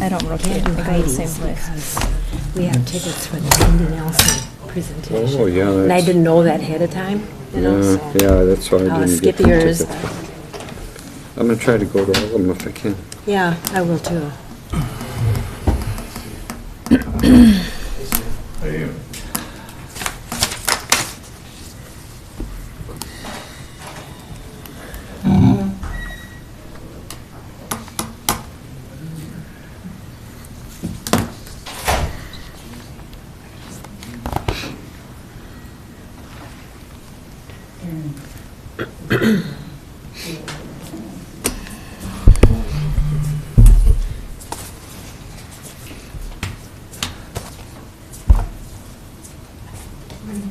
I don't rotate. I go to the same place. Because we have tickets for the Cindy Nelson presentation. Oh, yeah, And I that's- didn't know that ahead of time, you know, so. Yeah, that's why I I'll didn't skip get the yours. tickets. I'm gonna try to go to all of them if I can. Yeah, I will too.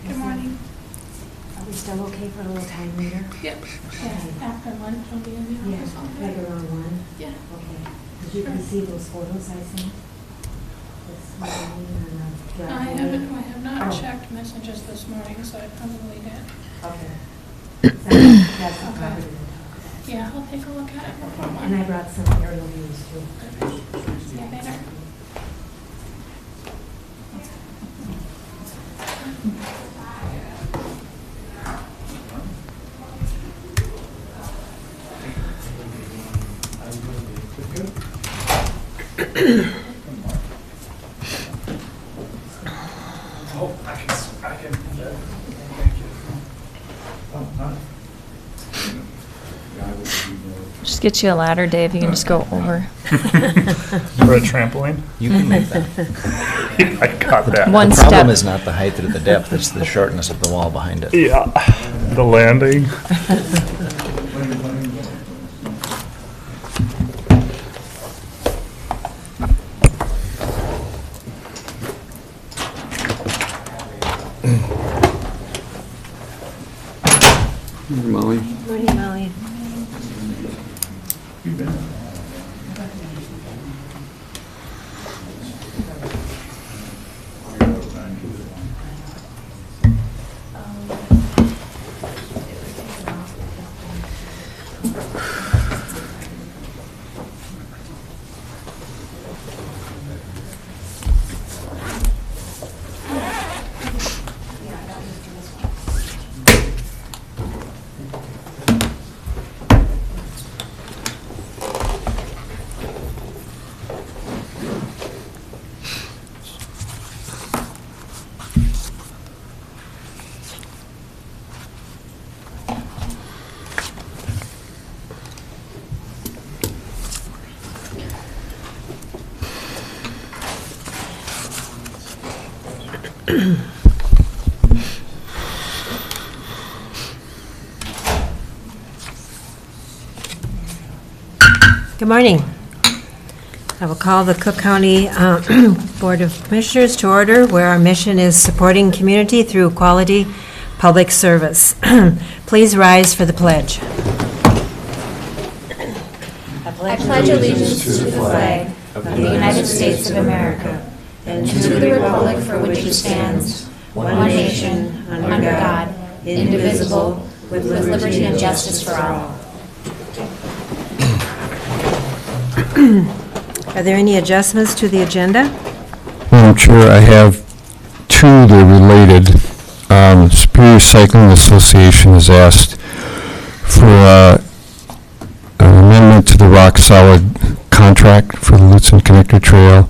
Good morning. Are we still okay for a little time later? Yep. Yeah, after lunch, I'll be in the Yeah, office all like day. around 1? Yeah. Okay. Did you see those photos I sent? This morning and, draft I meeting? have not Oh. checked messages this morning, so I probably did. Okay. That's not covered in the doc. Yeah, I'll take a look at it before And I one. brought some aerial views too. See you later. Oh, I can, thank you. Oh, huh? Just get you a ladder, Dave. You can just go over. For a trampoline? You can make that. I got that. One The step. problem is not the height or the depth, it's the shortness of the wall behind it. Yeah, the landing. Molly? Morning, Molly. Good morning. I will call the Cook County Board of Commissioners to order, where our mission is supporting community through quality public service. Please rise for the pledge. I pledge allegiance to the flag of the United States of America and to the republic for which it stands, one nation, under God, indivisible, with liberty and justice for all. Are there any adjustments to the agenda? Madam Chair, I have two that are related. Superior Cycling Association has asked for an amendment to the Rock Solid contract for the Lutzen Connector Trail,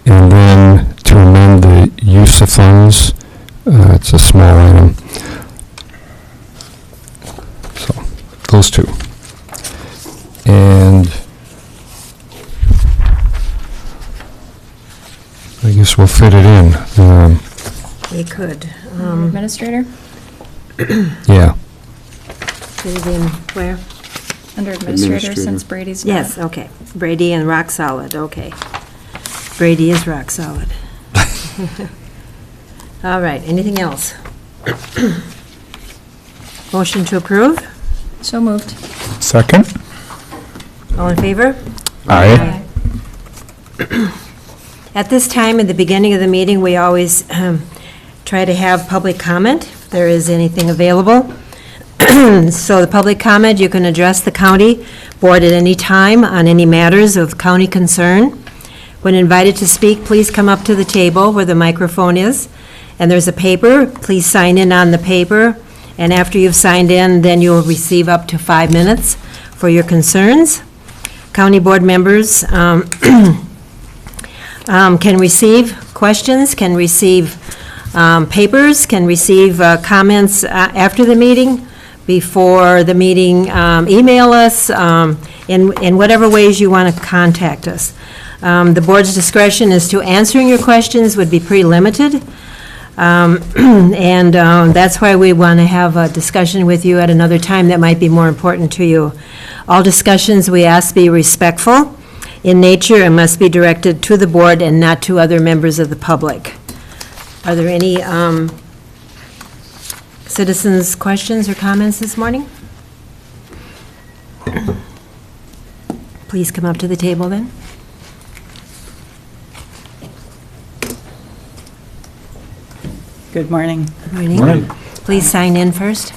and then to amend the use of funds. It's a small item. So, those two. And I guess we'll fit it in. We could. Administrator? Yeah. Fit it in where? Under administrator, Administrator. since Brady's not. Yes, okay. Brady and Rock Solid, okay. Brady is Rock Solid. All right, anything else? Motion to approve? So moved. Second? All in favor? Aye. At this time, at the beginning of the meeting, we always try to have public comment, if there is anything available. So the public comment, you can address the county board at any time on any matters of county concern. When invited to speak, please come up to the table where the microphone is, and there's a paper. Please sign in on the paper, and after you've signed in, then you'll receive up to 5 minutes for your concerns. County board members can receive questions, can receive papers, can receive comments after the meeting, before the meeting, email us, in whatever ways you want to contact us. The board's discretion as to answering your questions would be pretty limited, and that's why we want to have a discussion with you at another time that might be more important to you. All discussions, we ask, be respectful in nature and must be directed to the board and not to other members of the public. Are there any citizens' questions or comments this morning? Please come up to the table then. Good morning. Good morning. Please sign in first.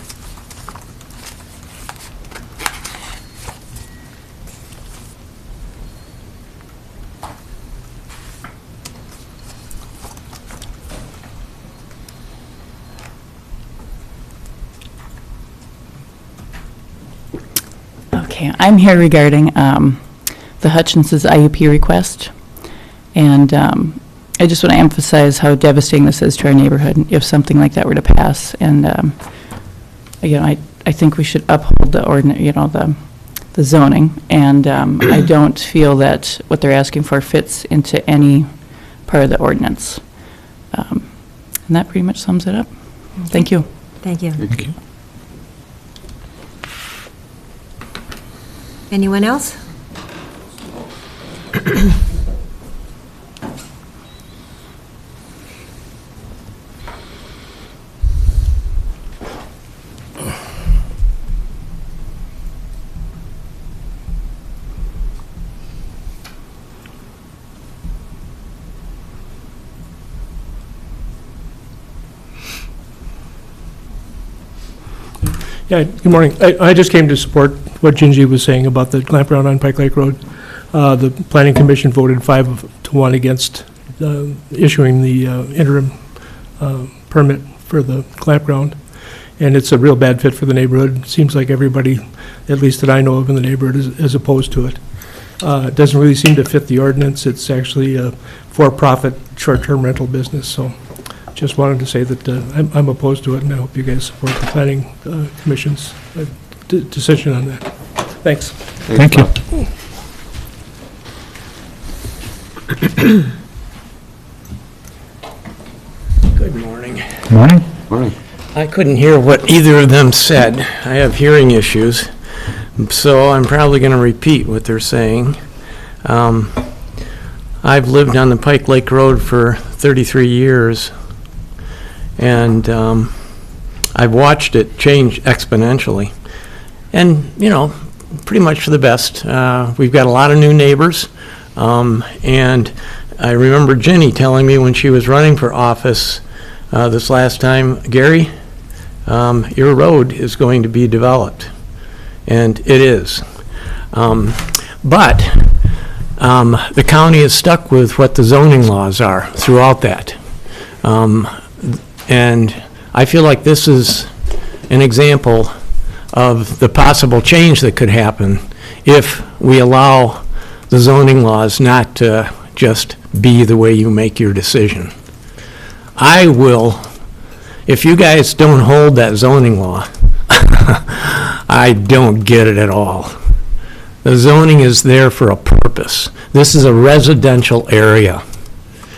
Okay, I'm here regarding the Hutchinson's IUP request, and I just want to emphasize how devastating this is to our neighborhood if something like that were to pass. And again, I think we should uphold the the zoning, and I don't feel that what they're asking for fits into any part of the ordinance. And that pretty much sums it up. Thank you. Thank you. Thank you. Anyone else? Yeah, good morning. I just came to support what Gingy was saying about the campground on Pike Lake Road. The Planning Commission voted 5-1 against issuing the interim permit for the campground, and it's a real bad fit for the neighborhood. It seems like everybody, at least that I know of in the neighborhood, is opposed to it. It doesn't really seem to fit the ordinance. It's actually a for-profit, short-term rental business, so just wanted to say that I'm opposed to it, and I hope you guys support the Planning Commission's decision on that. Thanks. Thank you. Good morning. Morning. Morning. I couldn't hear what either of them said. I have hearing issues, so I'm probably going to repeat what they're saying. I've lived on the Pike Lake Road for 33 years, and I've watched it change exponentially. And, you know, pretty much for the best. We've got a lot of new neighbors, and I remember Jenny telling me when she was running for office this last time, Gary, your road is going to be developed, and it is. But the county is stuck with what the zoning laws are throughout that. And I feel like this is an example of the possible change that could happen if we allow the zoning laws not to just be the way you make your decision. I will, if you guys don't hold that zoning law, I don't get it at all. The zoning is there for a purpose. This is a residential area.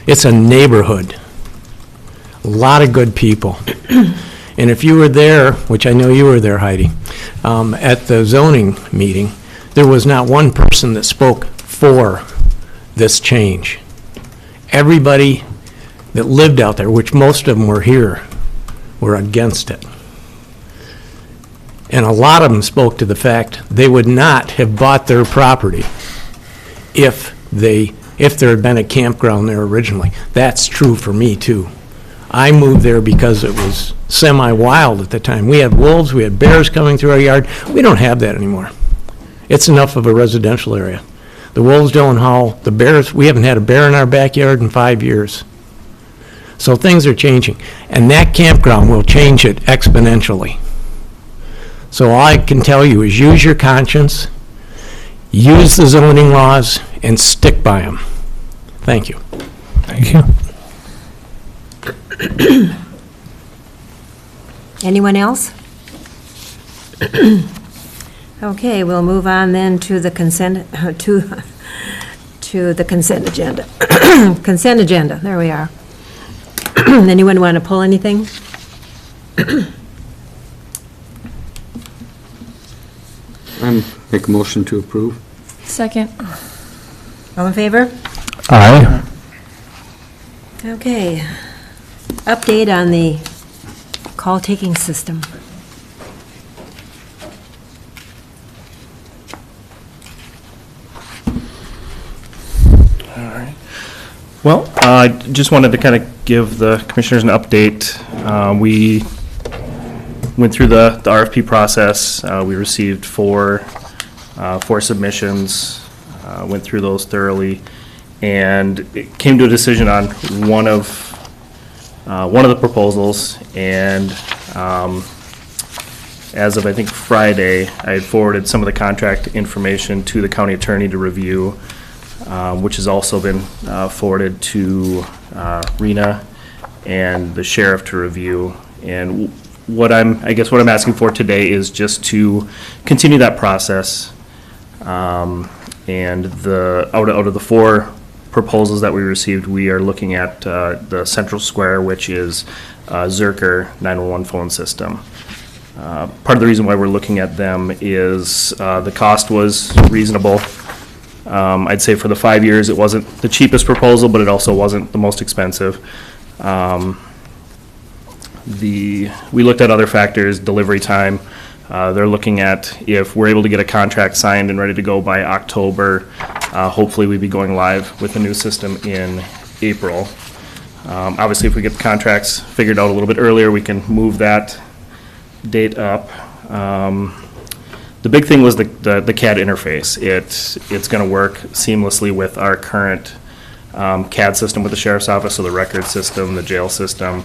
It's a neighborhood. A lot of good people. And if you were there, which I know you were there, Heidi, at the zoning meeting, there was not one person that spoke for this change. Everybody that lived out there, which most of them were here, were against it. And a lot of them spoke to the fact they would not have bought their property if there had been a campground there originally. That's true for me, too. I moved there because it was semi-wild at the time. We had wolves, we had bears coming through our yard. We don't have that anymore. It's enough of a residential area. The wolves don't howl, the bears, we haven't had a bear in our backyard in 5 years. So things are changing, and that campground will change it exponentially. So all I can tell you is use your conscience, use the zoning laws, and stick by them. Thank you. Thank you. Anyone else? Okay, we'll move on then to the consent, to the consent agenda. Consent agenda, there we are. Anyone want to pull anything? Make a motion to approve. Second. All in favor? Aye. Okay. Update on the call-taking system. Well, I just wanted to kind of give the commissioners an update. We went through the RFP process. We received four submissions, went through those thoroughly, and it came to a decision on one of the proposals. And as of, I think, Friday, I had forwarded some of the contract information to the county attorney to review, which has also been forwarded to Rena and the sheriff to review. And what I'm asking for today is just to continue that process. And out of the four proposals that we received, we are looking at the Central Square, which is Zerker 911 phone system. Part of the reason why we're looking at them is the cost was reasonable. I'd say for the 5 years, it wasn't the cheapest proposal, but it also wasn't the most expensive. We looked at other factors, delivery time. They're looking at if we're able to get a contract signed and ready to go by October, hopefully we'd be going live with the new system in April. Obviously, if we get the contracts figured out a little bit earlier, we can move that date up. The big thing was the CAD interface. It's going to work seamlessly with our current CAD system with the sheriff's office, so the record system, the jail system.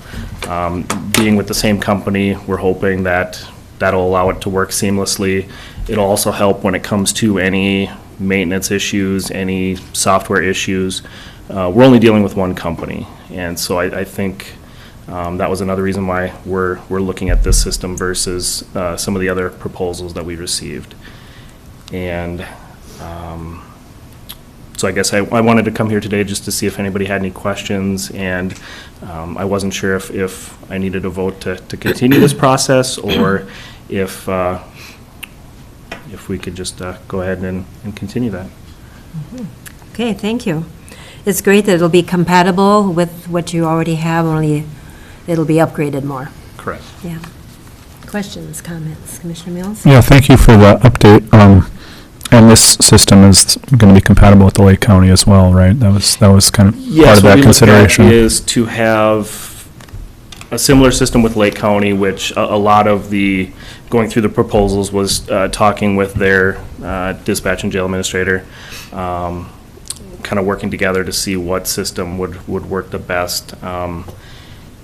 Being with the same company, we're hoping that that'll allow it to work seamlessly. It'll also help when it comes to any maintenance issues, any software issues. We're only dealing with one company, and so I think that was another reason why we're looking at this system versus some of the other proposals that we received. And so I guess I wanted to come here today just to see if anybody had any questions, and I wasn't sure if I needed a vote to continue this process, or if we could just go ahead and continue that. Okay, thank you. It's great that it'll be compatible with what you already have, only it'll be upgraded more. Correct. Yeah. Questions, comments? Commissioner Mills? Yeah, thank you for the update. And this system is going to be compatible with the Lake County as well, right? That was kind of part of that consideration. What we looked at is to have a similar system with Lake County, which a lot of the, going through the proposals was talking with their dispatch and jail administrator, kind of working together to see what system would work the best.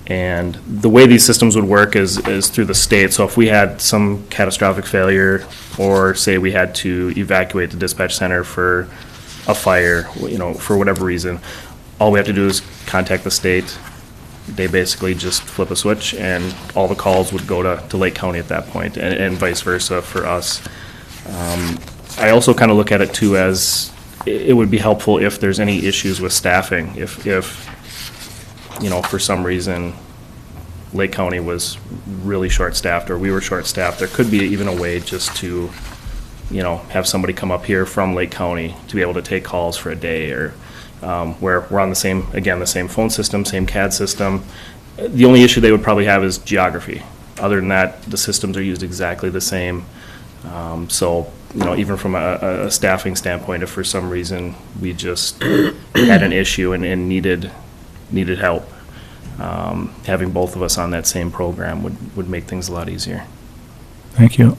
And the way these systems would work is through the state. So if we had some catastrophic failure, or say we had to evacuate the dispatch center for a fire, for whatever reason, all we have to do is contact the state. They basically just flip a switch, and all the calls would go to Lake County at that point, and vice versa for us. I also kind of look at it too as it would be helpful if there's any issues with staffing. If for some reason Lake County was really short-staffed, or we were short-staffed, there could be even a way just to, have somebody come up here from Lake County to be able to take calls for a day, or where we're on the same phone system, same CAD system. The only issue they would probably have is geography. Other than that, the systems are used exactly the same. So, even from a staffing standpoint, if for some reason we just had an issue and needed help, having both of us on that same program would make things a lot easier. Thank you.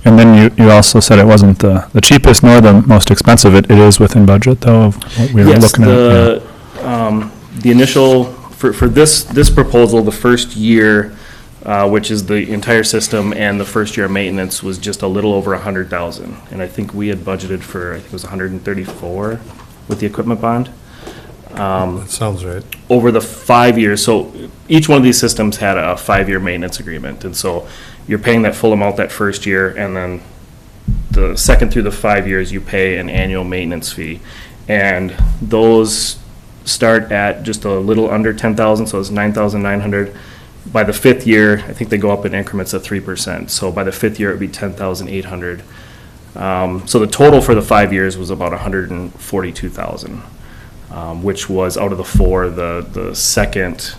And then you also said it wasn't the cheapest nor the most expensive. It is within budget, though, of what we were looking at. Yes, the initial, for this proposal, the first year, which is the entire system and the first year of maintenance, was just a little over 100,000. And I think we had budgeted for, I think it was 134 with the equipment bond. That sounds right. Over the 5 years, so each one of these systems had a 5-year maintenance agreement. And so you're paying that full amount that first year, and then the second through the 5 years, you pay an annual maintenance fee. And those start at just a little under 10,000, so it's 9,900. By the 5th year, I think they go up in increments of 3%. So by the 5th year, it would be 10,800. So the total for the 5 years was about 142,000, which was out of the four, the second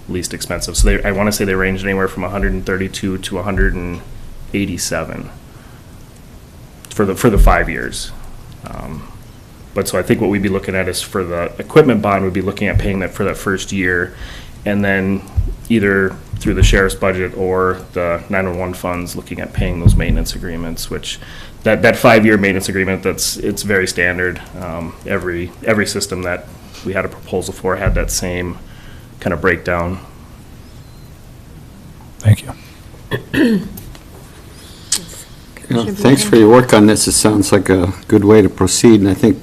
least expensive. So I want to say they ranged anywhere from 132 to 187 for the 5 years. But so I think what we'd be looking at is for the equipment bond, we'd be looking at paying that for that first year, and then either through the sheriff's budget or the 911 funds, looking at paying those maintenance agreements, which that 5-year maintenance agreement, it's very standard. Every system that we had a proposal for had that same kind of breakdown. Thank you. Thanks for your work on this. It sounds like a good way to proceed, and I think,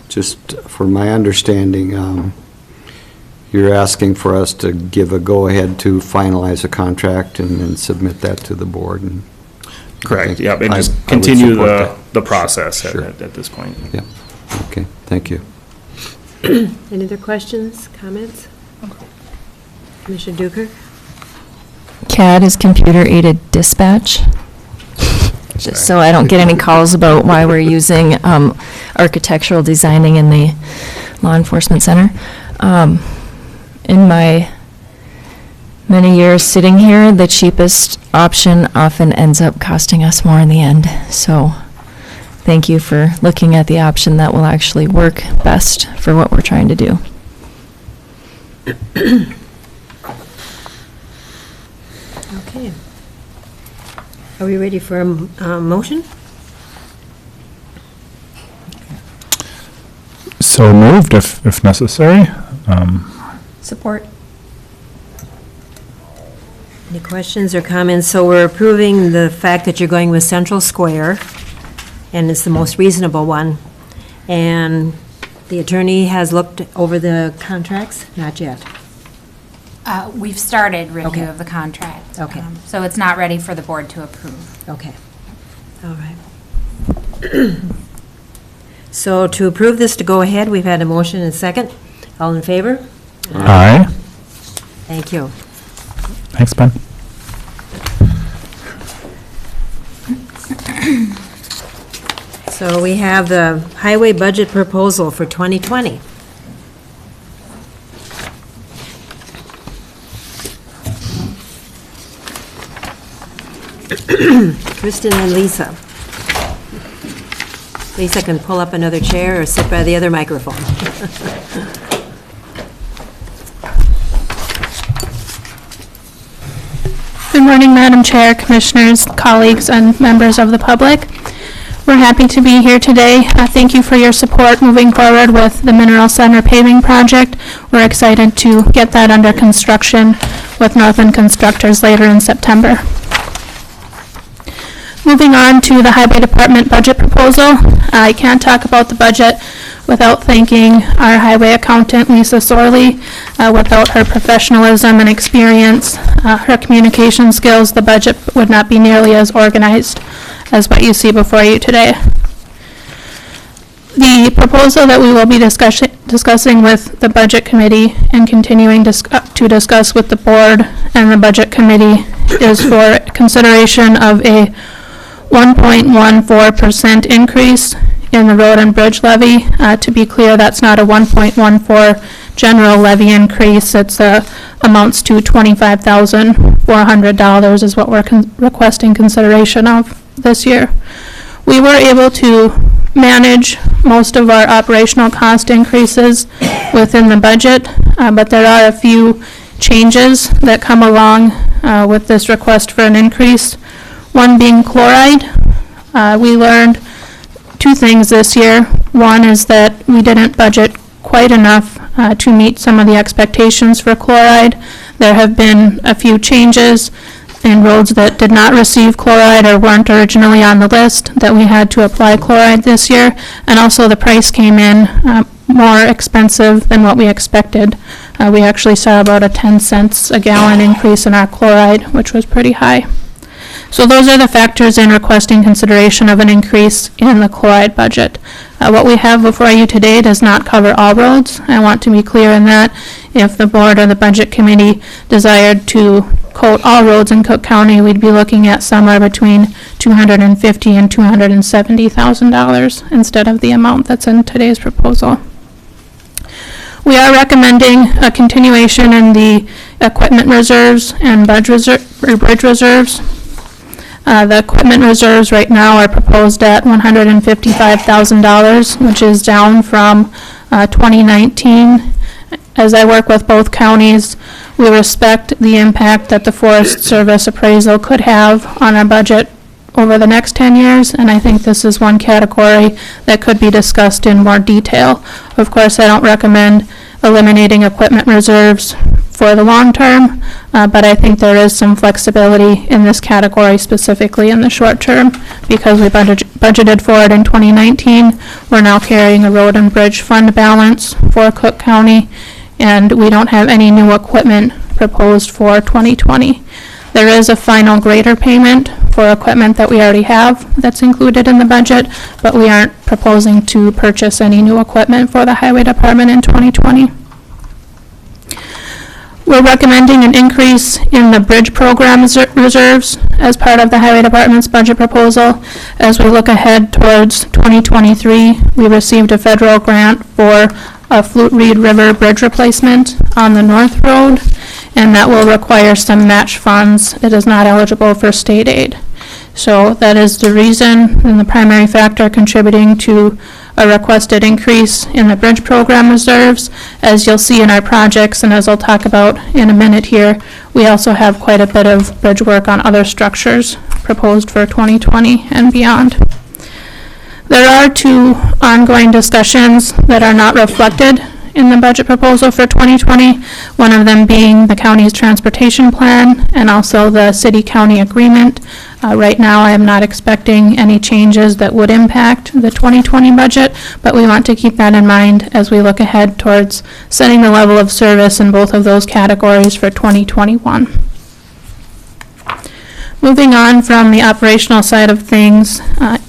just for my understanding, you're asking for us to give a go-ahead to finalize a contract and then submit that to the board. And correct, yeah, and just continue the process Sure. at this point. Yeah, okay, thank you. Any other questions, comments? Commissioner Duker? CAD is computer-aided dispatch. Just so I don't get any calls about why we're using architectural designing in the law enforcement center. In my many years sitting here, the cheapest option often ends up costing us more in the end. So thank you for looking at the option that will actually work best for what we're trying to do. Okay. Are we ready for a motion? So moved, if necessary. Support. Any questions or comments? So we're approving the fact that you're going with Central Square, and it's the most reasonable one. And the attorney has looked over the contracts? Not yet. We've started review Okay. of the contract. Okay. So it's not ready for the board to approve. Okay. All right. So to approve this to go ahead, we've had a motion and a second. All in favor? Aye. Thank you. Thanks, Ben. So we have the highway budget proposal for 2020. Kristen and Lisa. Lisa can pull up another chair or sit by the other microphone. Good morning, Madam Chair, Commissioners, colleagues, and members of the public. We're happy to be here today. Thank you for your support moving forward with the Mineral Center paving project. We're excited to get that under construction with Northland Constructors later in September. Moving on to the Highway Department budget proposal. I can't talk about the budget without thanking our highway accountant, Lisa Sorley. Without her professionalism and experience, her communication skills, the budget would not be nearly as organized as what you see before you today. The proposal that we will be discussing with the Budget Committee and continuing to discuss with the Board and the Budget Committee is for consideration of a 1.14% increase in the road and bridge levy. To be clear, that's not a 1.14 general levy increase. It's amounts to $25,400 is what we're requesting consideration of this year. We were able to manage most of our operational cost increases within the budget, but there are a few changes that come along with this request for an increase. One being chloride. We learned two things this year. One is that we didn't budget quite enough to meet some of the expectations for chloride. There have been a few changes in roads that did not receive chloride or weren't originally on the list that we had to apply chloride this year. And also the price came in more expensive than what we expected. We actually saw about a 10 cents a gallon increase in our chloride, which was pretty high. So those are the factors in requesting consideration of an increase in the chloride budget. What we have before you today does not cover all roads. I want to be clear in that. If the board or the budget committee desired to quote all roads in Cook County, we'd be looking at somewhere between $250,000 and $270,000 instead of the amount that's in today's proposal. We are recommending a continuation in the equipment reserves and bridge reserves. The equipment reserves right now are proposed at $155,000, which is down from 2019. As I work with both counties, we respect the impact that the Forest Service appraisal could have on our budget over the next 10 years, and I think this is one category that could be discussed in more detail. Of course, I don't recommend eliminating equipment reserves for the long term, but I think there is some flexibility in this category, specifically in the short term, because we budgeted for it in 2019. We're now carrying a road and bridge fund balance for Cook County, and we don't have any new equipment proposed for 2020. There is a final grader payment for equipment that we already have that's included in the budget, but we aren't proposing to purchase any new equipment for the Highway Department in 2020. We're recommending an increase in the bridge program reserves as part of the Highway Department's budget proposal. As we look ahead towards 2023, we received a federal grant for a Flute Reed River bridge replacement on the North Road, and that will require some match funds. It is not eligible for state aid. So that is the reason and the primary factor contributing to a requested increase in the bridge program reserves. As you'll see in our projects, and as I'll talk about in a minute here, we also have quite a bit of bridge work on other structures proposed for 2020 and beyond. There are two ongoing discussions that are not reflected in the budget proposal for 2020, one of them being the county's transportation plan and also the city-county agreement. Right now, I am not expecting any changes that would impact the 2020 budget, but we want to keep that in mind as we look ahead towards setting the level of service in both of those categories for 2021. Moving on from the operational side of things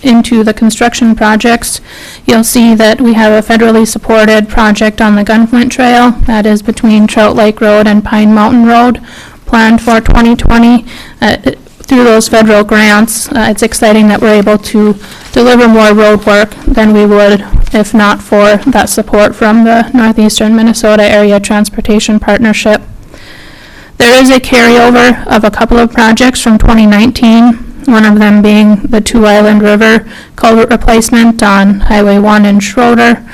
into the construction projects, you'll see that we have a federally supported project on the Gunflint Trail that is between Trout Lake Road and Pine Mountain Road, planned for 2020. Through those federal grants, it's exciting that we're able to deliver more road work than we would if not for that support from the Northeastern Minnesota Area Transportation Partnership. There is a carryover of a couple of projects from 2019, one of them being the Two Island River culvert replacement on Highway 1 in Schroeder,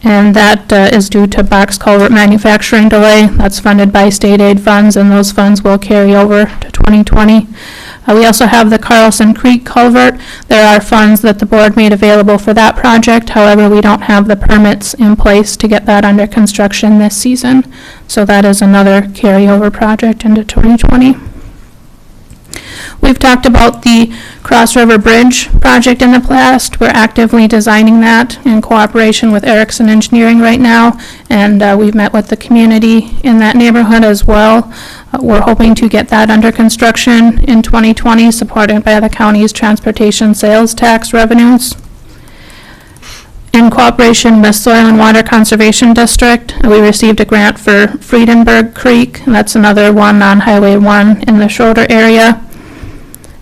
and that is due to box culvert manufacturing delay. That's funded by state aid funds, and those funds will carry over to 2020. We also have the Carlson Creek culvert. There are funds that the board made available for that project. However, we don't have the permits in place to get that under construction this season. So that is another carryover project into 2020. We've talked about the Cross River Bridge project in the past. We're actively designing that in cooperation with Erickson Engineering right now, and we've met with the community in that neighborhood as well. We're hoping to get that under construction in 2020, supported by the county's transportation sales tax revenues. In cooperation with Soil and Water Conservation District, we received a grant for Friedenberg Creek, and that's another one on Highway 1 in the Schroeder area.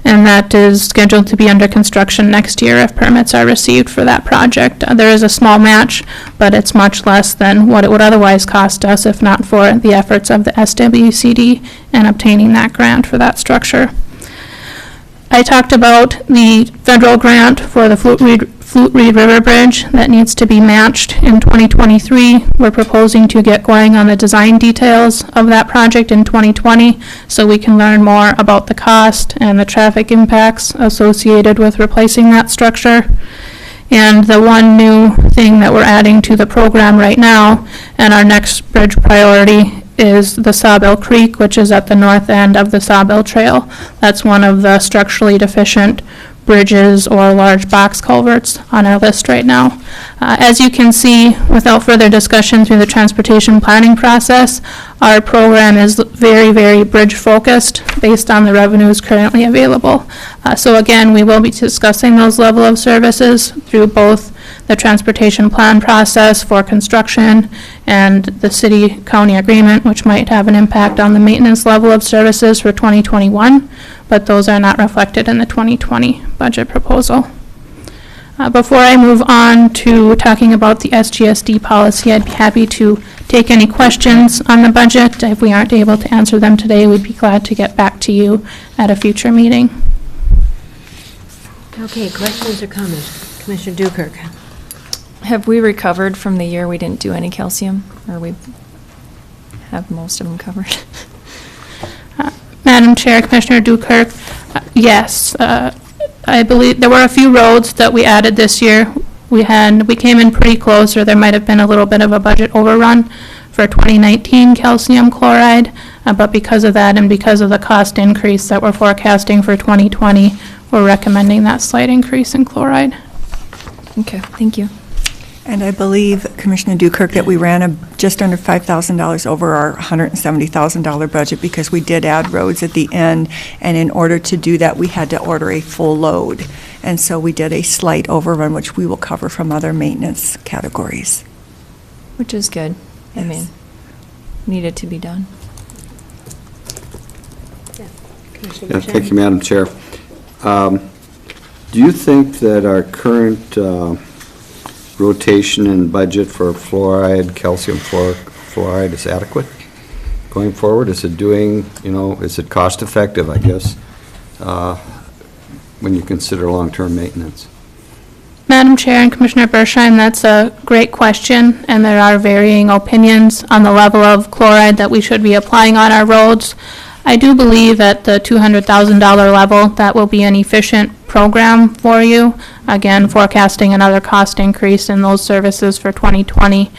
And that is scheduled to be under construction next year if permits are received for that project. There is a small match, but it's much less than what it would otherwise cost us if not for the efforts of the SWCD in obtaining that grant for that structure. I talked about the federal grant for the Flute Flute Reed River Bridge that needs to be matched in 2023. We're proposing to get going on the design details of that project in 2020 so we can learn more about the cost and the traffic impacts associated with replacing that structure. And the one new thing that we're adding to the program right now, and our next bridge priority, is the Sawbill Creek, which is at the north end of the Sawbill Trail. That's one of the structurally deficient bridges or large box culverts on our list right now. As you can see, without further discussion through the transportation planning process, our program is very, very bridge focused based on the revenues currently available. So again, we will be discussing those level of services through both the transportation plan process for construction and the city-county agreement, which might have an impact on the maintenance level of services for 2021, but those are not reflected in the 2020 budget proposal. Before I move on to talking about the SGSD policy, I'd be happy to take any questions on the budget. If we aren't able to answer them today, we'd be glad to get back to you at a future meeting. Okay, questions or comments? Commissioner Dukirk. Have we recovered from the year we didn't do any calcium, or we have most of them covered? Madam Chair, Commissioner Dukirk, yes. I believe there were a few roads that we added this year. We came in pretty close, or there might have been a little bit of a budget overrun for 2019 calcium chloride, but because of that and because of the cost increase that we're forecasting for 2020, we're recommending that slight increase in chloride. Okay, thank you. And I believe, Commissioner Dukirk, that we ran just under $5,000 over our $170,000 budget because we did add roads at the end, and in order to do that, we had to order a full load. And so we did a slight overrun, which we will cover from other maintenance categories. Which is good. Yes. I mean, needed to be done. Commissioner Yeah, Buchanan. thank you, Madam Chair. Do you think that our current rotation and budget for fluoride, calcium fluoride is adequate going forward? Is it doing, is it cost effective, I guess, when you consider long-term maintenance? Madam Chair and Commissioner Bershine, that's a great question, and there are varying opinions on the level of chloride that we should be applying on our roads. I do believe at the $200,000 level that will be an efficient program for you. Again, forecasting another cost increase in those services for 2020.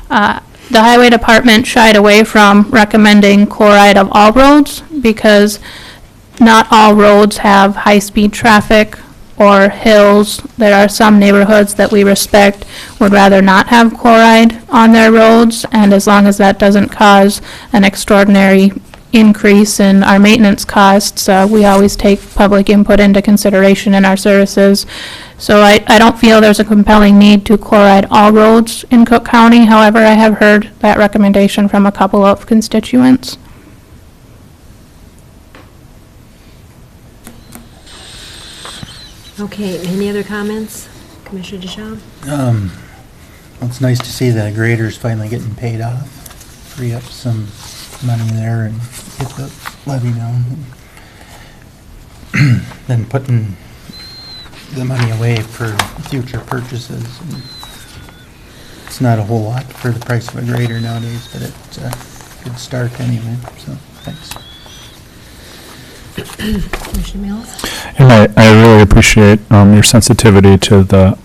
The Highway Department shied away from recommending chloride of all roads because not all roads have high-speed traffic or hills. There are some neighborhoods that we respect would rather not have chloride on their roads, and as long as that doesn't cause an extraordinary increase in our maintenance costs, we always take public input into consideration in our services. So I don't feel there's a compelling need to chloride all roads in Cook County. However, I have heard that recommendation from a couple of constituents. Okay, any other comments? Commissioner Deschamps? Well, it's nice to see the graders finally getting paid off, free up some money there and get the levy down. Then putting the money away for future purchases. And it's not a whole lot for the price of a grader nowadays, but it's a good start anyway, so thanks. Commissioner Mills? And I really appreciate your sensitivity to the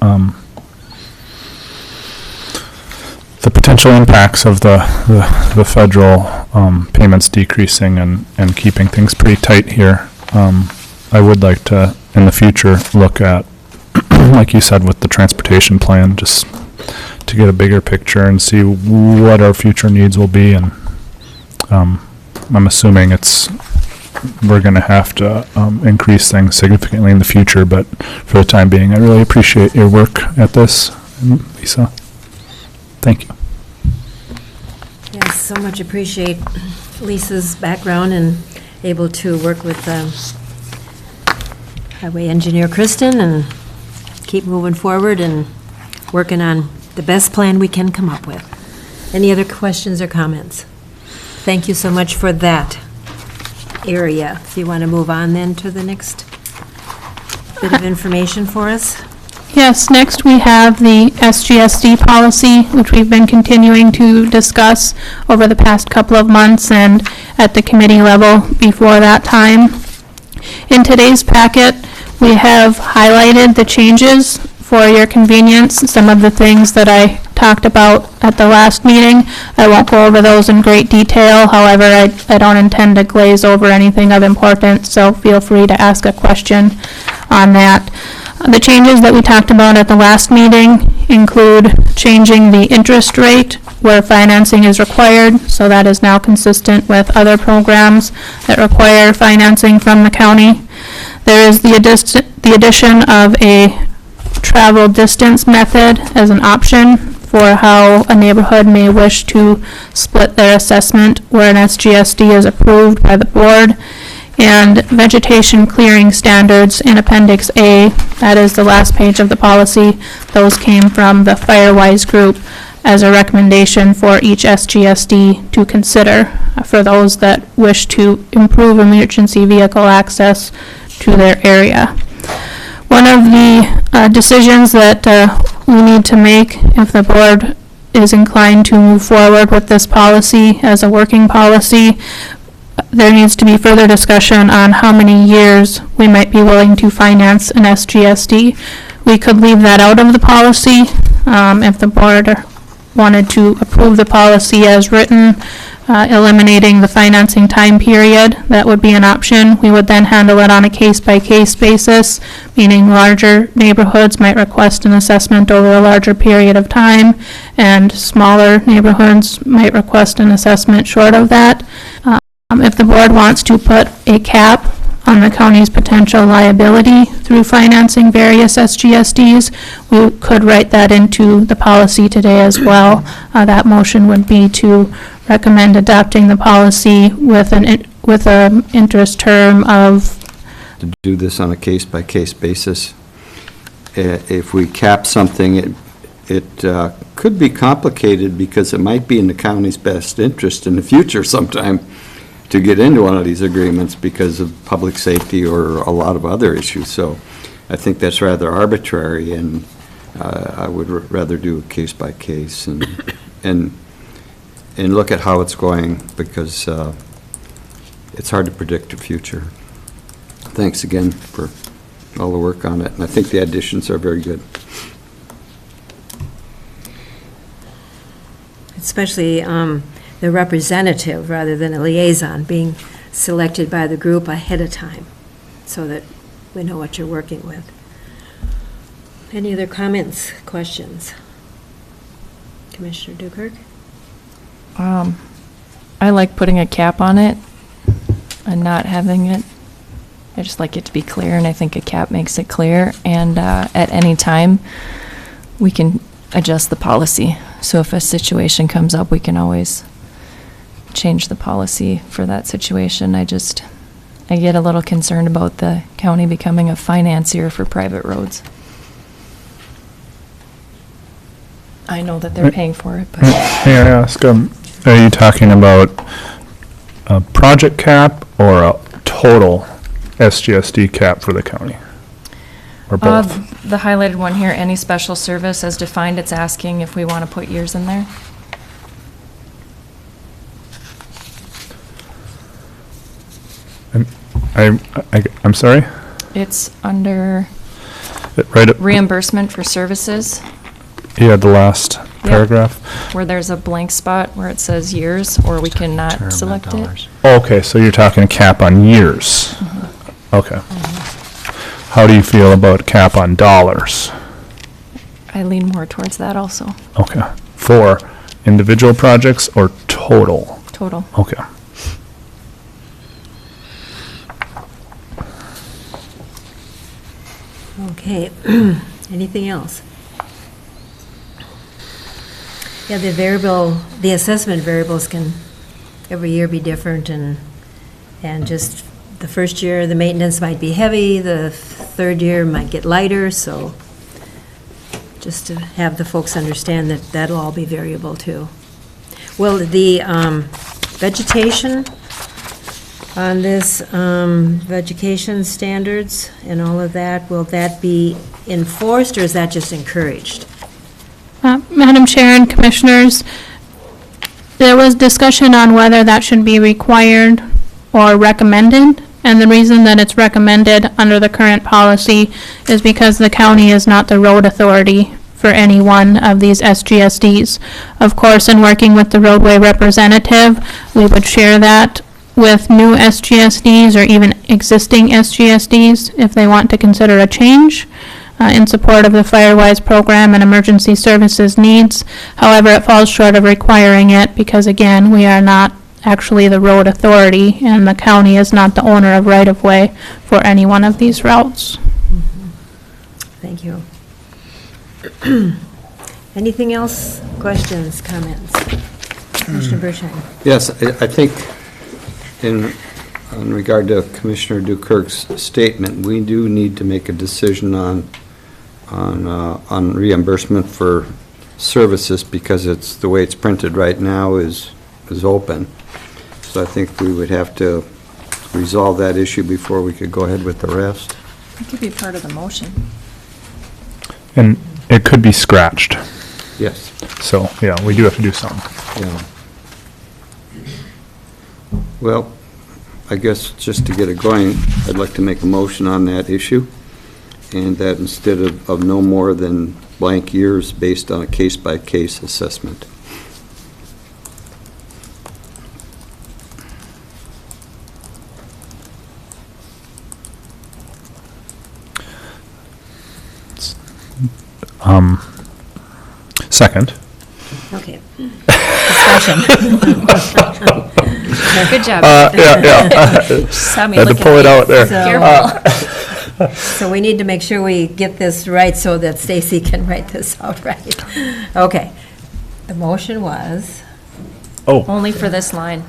potential impacts of the federal payments decreasing and keeping things pretty tight here. I would like to, in the future, look at, like you said, with the transportation plan, just to get a bigger picture and see what our future needs will be. And I'm assuming we're going to have to increase things significantly in the future, but for the time being, I really appreciate your work at this, Lisa. Thank you. Yes, so much appreciate Lisa's background and able to work with Highway Engineer Kristen and keep moving forward and working on the best plan we can come up with. Any other questions or comments? Thank you so much for that area. If you want to move on then to the next bit of information for us. Yes, next we have the SGSD policy, which we've been continuing to discuss over the past couple of months and at the committee level before that time. In today's packet, we have highlighted the changes for your convenience, some of the things that I talked about at the last meeting. I won't go over those in great detail, however, I don't intend to glaze over anything of importance, so feel free to ask a question on that. The changes that we talked about at the last meeting include changing the interest rate where financing is required, so that is now consistent with other programs that require financing from the county. There is the addition of a travel distance method as an option for how a neighborhood may wish to split their assessment where an SGSD is approved by the board. And vegetation clearing standards in Appendix A, that is the last page of the policy. Those came from the Firewise group as a recommendation for each SGSD to consider for those that wish to improve emergency vehicle access to their area. One of the decisions that we need to make if the board is inclined to move forward with this policy as a working policy, there needs to be further discussion on how many years we might be willing to finance an SGSD. We could leave that out of the policy if the board wanted to approve the policy as written, eliminating the financing time period. That would be an option. We would then handle it on a case-by-case basis, meaning larger neighborhoods might request an assessment over a larger period of time, and smaller neighborhoods might request an assessment short of that. If the board wants to put a cap on the county's potential liability through financing various SGSDs, we could write that into the policy today as well. That motion would be to recommend adopting the policy with an interest term of... To do this on a case-by-case basis. If we cap something, it could be complicated because it might be in the county's best interest in the future sometime to get into one of these agreements because of public safety or a lot of other issues. So I think that's rather arbitrary, and I would rather do a case-by-case and look at how it's going, because it's hard to predict the future. Thanks again for all the work on it, and I think the additions are very good. Especially the representative rather than a liaison being selected by the group ahead of time so that we know what you're working with. Any other comments, questions? Commissioner Dukirk? I like putting a cap on it and not having it. I just like it to be clear, and I think a cap makes it clear, and at any time we can adjust the policy. So if a situation comes up, we can always change the policy for that situation. I get a little concerned about the county becoming a financier for private roads. I know that they're paying for it, but... May I ask, are you talking about a project cap or a total SGSD cap for the county? Or both? The highlighted one here, any special service as defined, it's asking if we want to put years in there. I'm sorry? It's under Right reimbursement for services. Yeah, the last paragraph. Where there's a blank spot where it says years, or we cannot select it. Okay, so you're talking cap on years. Okay. How do you feel about cap on dollars? I lean more towards that also. Okay. For individual projects or total? Total. Okay. Okay. Anything else? Yeah, the assessment variables can every year be different, and just the first year, the maintenance might be heavy, the third year might get lighter, so just to have the folks understand that that'll all be variable too. Well, the vegetation on this education standards and all of that, will that be enforced or is that just encouraged? Madam Chair and Commissioners, there was discussion on whether that should be required or recommended, and the reason that it's recommended under the current policy is because the county is not the road authority for any one of these SGSDs. Of course, in working with the roadway representative, we would share that with new SGSDs or even existing SGSDs if they want to consider a change in support of the Firewise program and emergency services needs. However, it falls short of requiring it because, again, we are not actually the road authority and the county is not the owner of right-of-way for any one of these routes. Thank you. Anything else? Questions, comments? Commissioner Bershine? Yes, I think in regard to Commissioner Dukirk's statement, we do need to make a decision on reimbursement for services because it's, the way it's printed right now is open. So I think we would have to resolve that issue before we could go ahead with the rest. It could be part of the motion. And it could be scratched. Yes. So, yeah, we do have to do something. Yeah. Well, I guess just to get it going, I'd like to make a motion on that issue, and that instead of no more than blank years based on a case-by-case assessment. Second. Okay. Discussion. Good job. Just had me Had to looking pull at it you. out there. Careful. So we need to make sure we get this right so that Stacy can write this out right. Okay. The motion was Only for this line.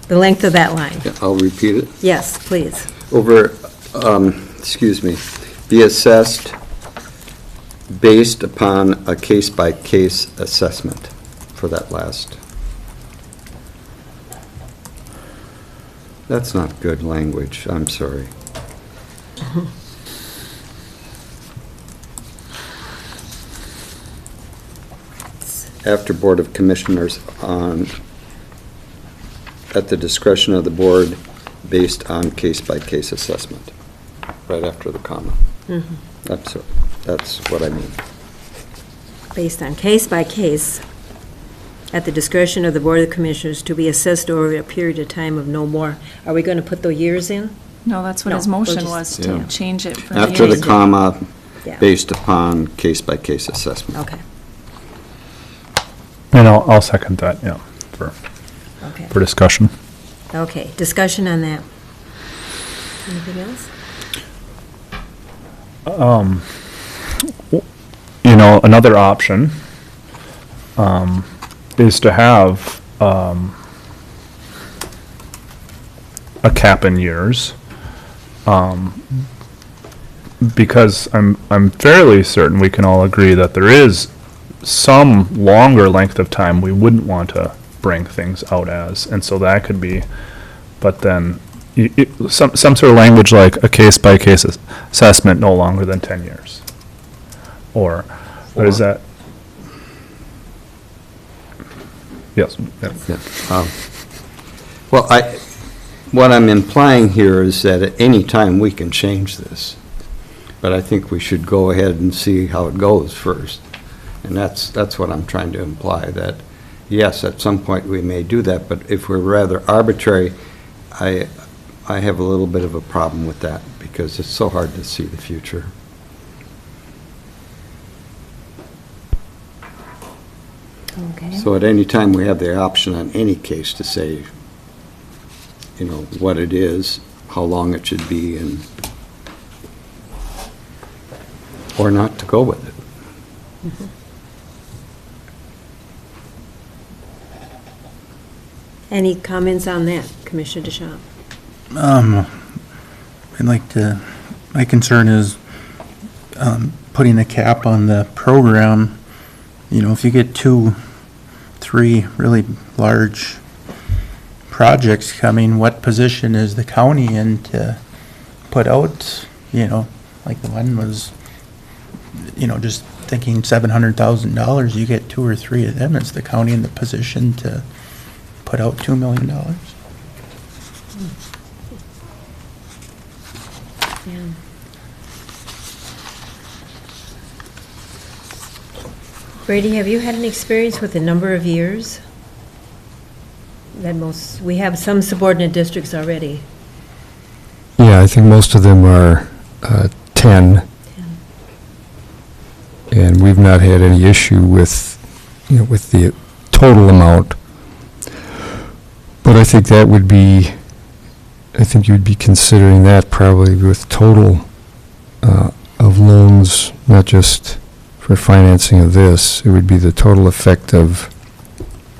the length of that line. Yeah, I'll repeat it. Yes, please. Over, be assessed based upon a case-by-case assessment for that last. That's not good language, I'm sorry. After Board of Commissioners at the discretion of the board based on case-by-case assessment, right after the comma. That's what I mean. Based on case by case, at the discretion of the Board of Commissioners to be assessed over a period of time of no more. Are we going to put the years in? No, that's what No, his we'll motion just- was, to Yeah. change it from After the years. comma, Yeah. based upon case-by-case assessment. Okay, And I'll second that, yeah, okay. for discussion. Okay, discussion on that. Anything else? You know, another option is to have a cap in years, because I'm fairly certain we can all agree that there is some longer length of time we wouldn't want to bring things out as, and so that could be, but then some sort of language like a case-by-case assessment no longer than 10 years. Or, what is that? Yes. Yeah. Yeah. Well, what I'm implying here is that at any time we can change this, but I think we should go ahead and see how it goes first. And that's what I'm trying to imply, that yes, at some point we may do that, but if we're rather arbitrary, I have a little bit of a problem with that because it's so hard to see the future. Okay. So at any time, we have the option on any case to say, you know, what it is, how long it should be, and, or not to go with it. Any comments on that, Commissioner Deschamps? I'd like to, my concern is putting a cap on the program. You know, if you get 2, 3 really large projects coming, what position is the county in to put out, like the one was, just thinking $700,000, you get 2 or 3 of them, is the county in the position to put out $2 million? Yeah. Brady, have you had an experience with the number of years? We have some subordinate districts already. Yeah, I think most of them are 10. And we've not had any issue with, with the total amount. But I think that would be, you'd be considering that probably with total of loans, not just for financing of this. It would be the total effect of,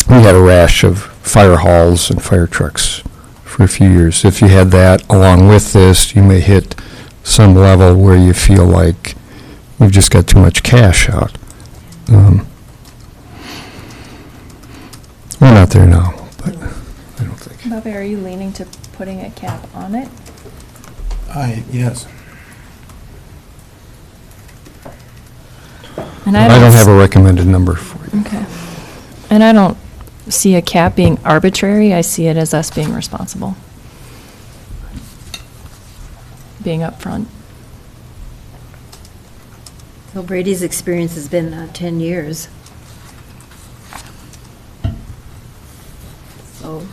we had a rash of fire halls and fire trucks for a few years. If you had that along with this, you may hit some level where you feel like we've just got too much cash out. We're not there now, but I don't think. Bobby, are you leaning to putting a cap on it? Yes. And I don't have a recommended number for you. Okay. And I don't see a cap being arbitrary. I see it as us being responsible. Being upfront. So Brady's experience has been 10 years. So.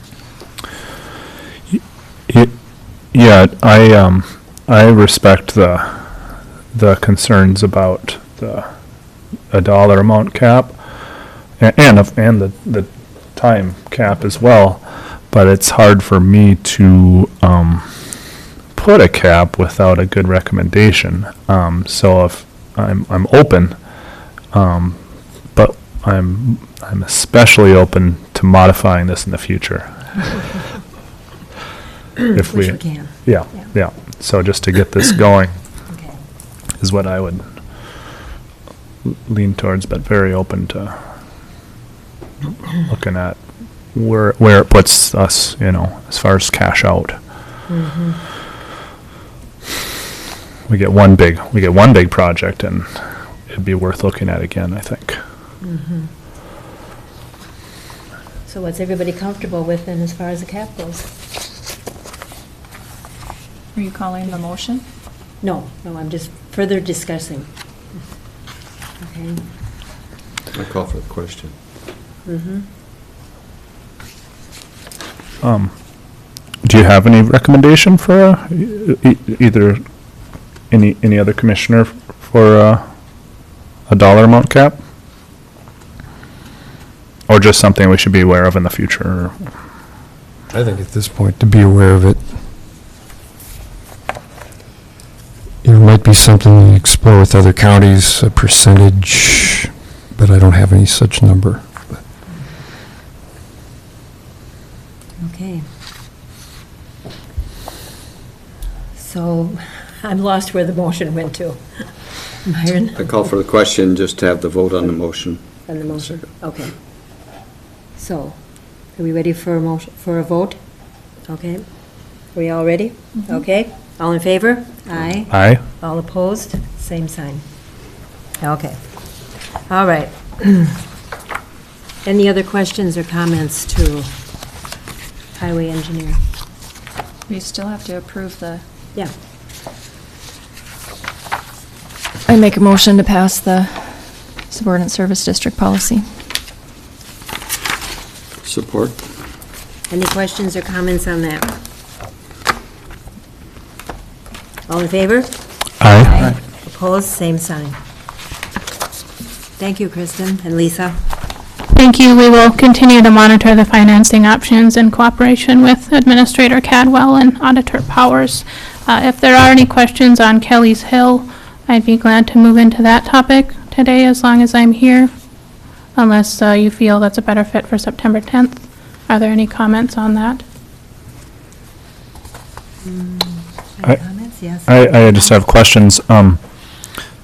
Yeah, I respect the concerns about a dollar amount cap and the time cap as well, but it's hard for me to put a cap without a good recommendation. So if I'm open, but I'm especially open to modifying this in the future. If Which we can. Yeah. So just to get this going is what I would lean towards, but very open to looking at where it puts us, as far as cash out. Mm-hmm. We get one big project, and it'd be worth looking at again, I think. Mm-hmm. So what's everybody comfortable with then as far as the cap goes? Are you calling the motion? No, I'm just further discussing. Okay. I call for the question. Mm-hmm. Do you have any recommendation for either any other commissioner for a dollar amount cap? Or just something we should be aware of in the future? I think at this point to be aware of it. It might be something we explore with other counties, a percentage, but I don't have any such number. Okay. So I'm lost where the motion went to. Myron? I call for the question, just to have the vote on the motion. On the motion, okay. So, are we ready for a vote? Okay. Are we all ready? Mm-hmm. Okay. All in favor? Aye. Aye. All opposed? Same sign. Okay. All right. Any other questions or comments to highway engineer? We still have to approve the... Yeah. I make a motion to pass the subordinate service district policy. Support. Any questions or comments on that? All in favor? Aye. Opposed? Same sign. Thank you, Kristen and Lisa. Thank you. We will continue to monitor the financing options in cooperation with Administrator Cadwell and Auditor Powers. If there are any questions on Kelly's Hill, I'd be glad to move into that topic today as long as I'm here, unless you feel that's a better fit for September 10th. Are there any comments on that? Any comments? Yes. I just have questions.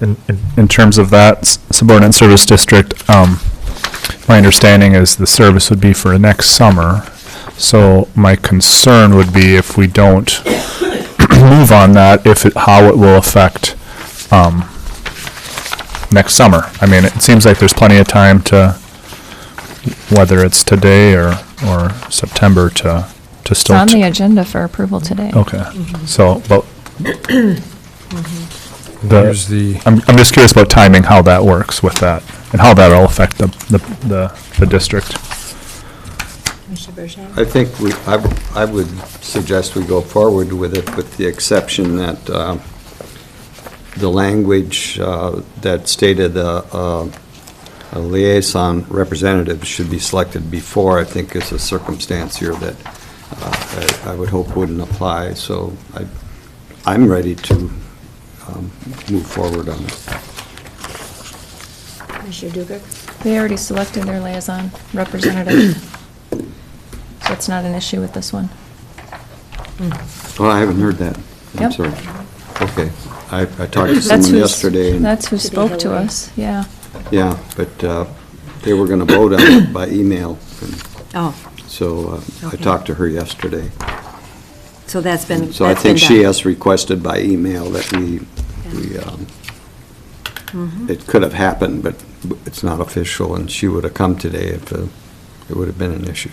In terms of that subordinate service district, my understanding is the service would be for next summer, So my concern would be if we don't move on that, how it will affect next summer. I mean, it seems like there's plenty of time to, whether it's today or September, to It's still. on the agenda for approval today. Okay, so, but There's the, I'm just curious about timing, how that works with that, and how that'll affect the district. Commissioner Bergeron? I think I would suggest we go forward with it, with the exception that the language that stated a liaison representative should be selected before, I think is a circumstance here that I would hope wouldn't apply. So I'm ready to move forward on it. Commissioner Dukert? They already selected their liaison representative, so it's not an issue with this one. Oh, I haven't heard that. I'm Yep. sorry. Okay. I talked to someone yesterday. And That's who spoke to Hillary. us, yeah. yeah, but they were going to vote on it by email. And Oh, so I Okay. talked to her yesterday. so that's been, So I that's been think she done. has requested by email that we it could have happened, but it's not official, and she would have come today if it would have been an issue.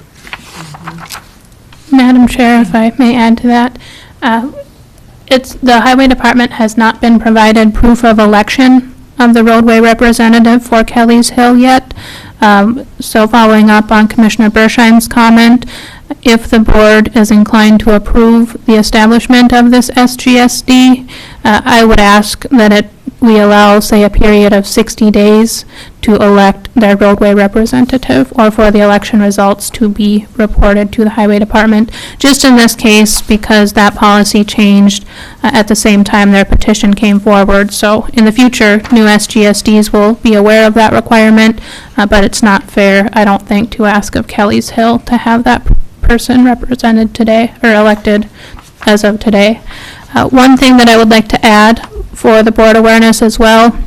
Madam Chair, if I may add to that, the Highway Department has not been provided proof of election of the roadway representative for Kelly's Hill yet. So following up on Commissioner Bershheim's comment, if the board is inclined to approve the establishment of this SGSD, I would ask that we allow, say, a period of 60 days to elect their roadway representative, or for the election results to be reported to the Highway Department. Just in this case, because that policy changed at the same time their petition came forward. So in the future, new SGSDs will be aware of that requirement, but it's not fair, I don't think, to ask of Kelly's Hill to have that person represented today, or elected as of today. One thing that I would like to add for the board awareness as well,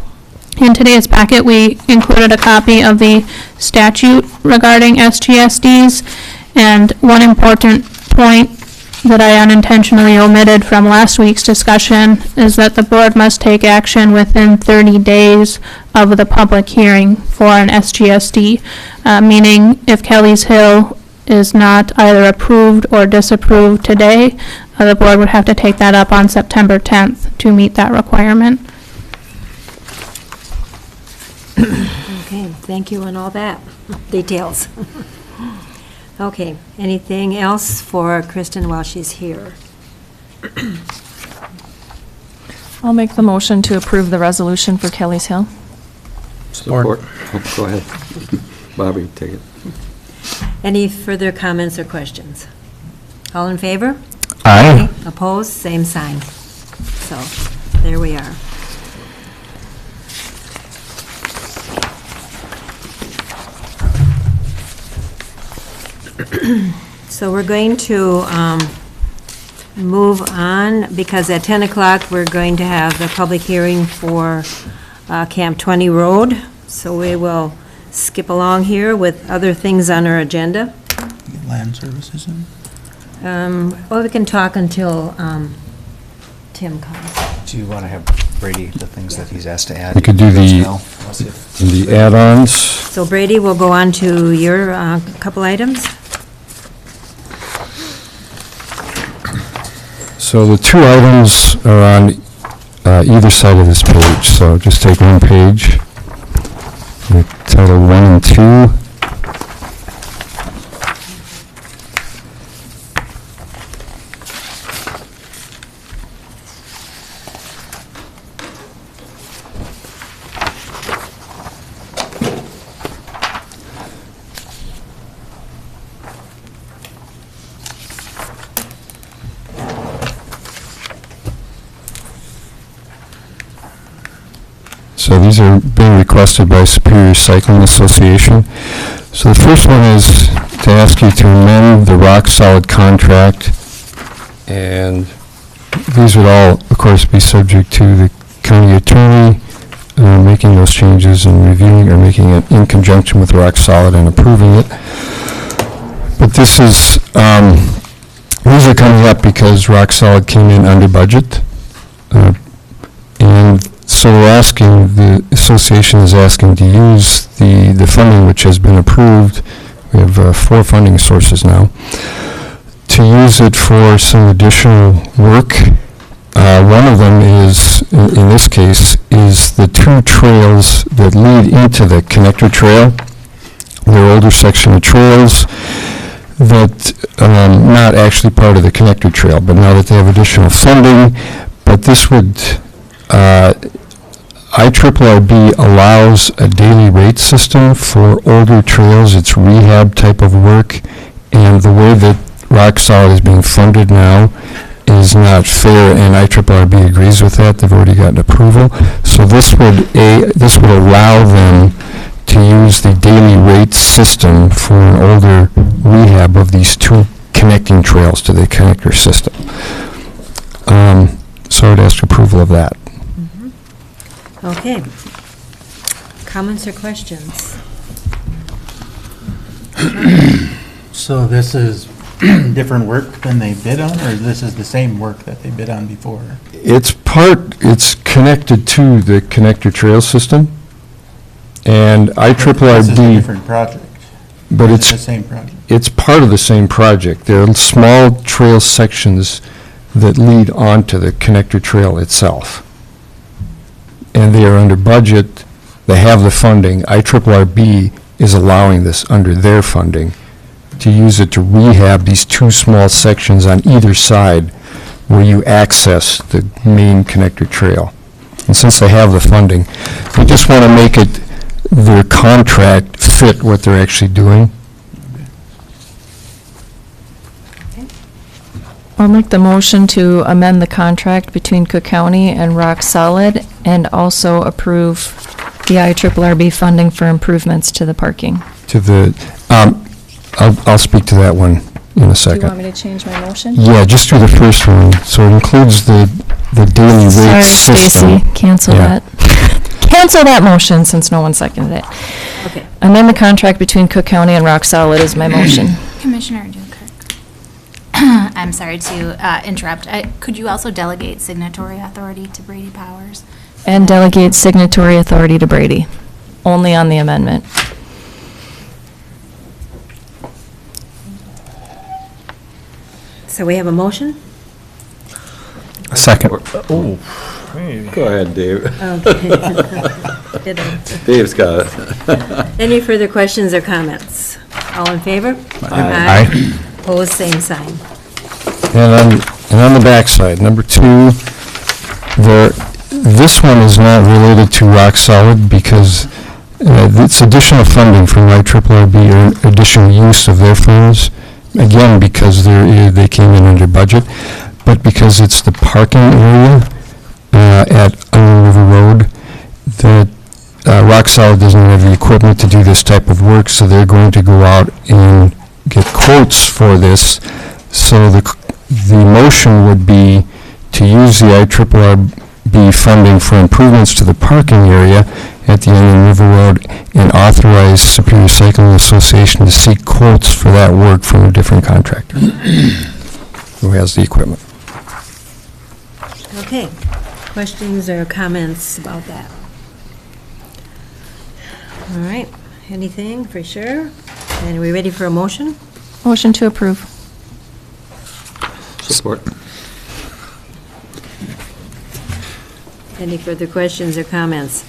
in today's packet, we included a copy of the statute regarding SGSDs, and one important point that I unintentionally omitted from last week's discussion is that the board must take action within 30 days of the public hearing for an SGSD, meaning if Kelly's Hill is not either approved or disapproved today, the board would have to take that up on September 10th to meet that requirement. Okay, thank you on all that, details. Okay, anything else for Kristen while she's here? I'll make the motion to approve the resolution for Kelly's Hill. Support. Oh, go ahead. Bobby, take it. Any further comments or questions? All in favor? Aye. Opposed? Same sign. So, there we are. So we're going to move on, because at 10 o'clock, we're going to have the public hearing for Camp 20 Road. So we will skip along here with other things on our agenda. Land services in? Well, we can talk until Tim comes. Do you want to have Brady, the things that he's asked to add? We could do the- Personnel? Let's see if- the add-ons. So Brady, we'll go on to your couple items. So the two items are on either side of this page, so just take one page, the title 1 and 2. So these are being requested by Superior Cycling Association. So the first one is to ask you to amend the rock solid contract, and these would all, of course, be subject to the county attorney making those changes and reviewing or making it in conjunction with rock solid and approving it. But this is These are coming up because Rock Solid came in under budget. And so we're asking, the association is asking to use the funding which has been approved. We have 4 funding sources now, to use it for some additional work. One of them is, in this case, is the 2 trails that lead into the connector trail. They're older section of trails that not actually part of the connector trail, but now that they have additional funding. But this would, IRRB allows a daily rate system for older trails. It's rehab type of work, and the way that Rock Solid is being funded now is not fair, and IRRB agrees with that. They've already gotten approval. So this would allow them to use the daily rate system for an older rehab of these 2 connecting trails to the connector system. So I'd ask approval of that. Okay. Comments or questions? So this is different work than they bid on, or this is the same work that they bid on before? It's connected to the connector trail system, and IRRB. This is a different project. But it's the same project. It's part of the same project. There are small trail sections that lead onto the connector trail itself. And they are under budget. They have the funding. IRRB is allowing this under their funding to use it to rehab these 2 small sections on either side where you access the main connector trail. And since they have the funding, they just want to make it, their contract fit what they're actually doing. I'll make the motion to amend the contract between Cook County and Rock Solid, and also approve the IRRB funding for improvements to the parking. To the, I'll speak to that one in a second. Do you want me to change my motion? Yeah, just do the first one. So it includes the daily rate system. Sorry, Stacy, cancel Yeah. that. Cancel that motion since no one seconded it. Okay. Amend the contract between Cook County and Rock Solid is my motion. Commissioner Dukirk. I'm sorry to interrupt. Could you also delegate signatory authority to Brady Powers? And delegate signatory authority to Brady, only on the amendment. So we have a motion? Second. Go ahead, Dave. Okay. Dave's got it. Any further questions or comments? All in favor? Aye. Opposed, same sign. And on the backside, number 2, this one is not related to Rock Solid because it's additional funding from IRRB or additional use of their funds, again, because they came in under budget, but because it's the parking area at Onion River Road that Rock Solid doesn't have the equipment to do this type of work, so they're going to go out and get quotes for this. So the motion would be to use the IRRB funding for improvements to the parking area at the Onion River Road and authorize Superior Cycling Association to seek quotes for that work from a different contractor who has the equipment. Okay. Questions or comments about that? All right. Anything for sure? And are we ready for a motion? Motion to approve. Support. Any further questions or comments?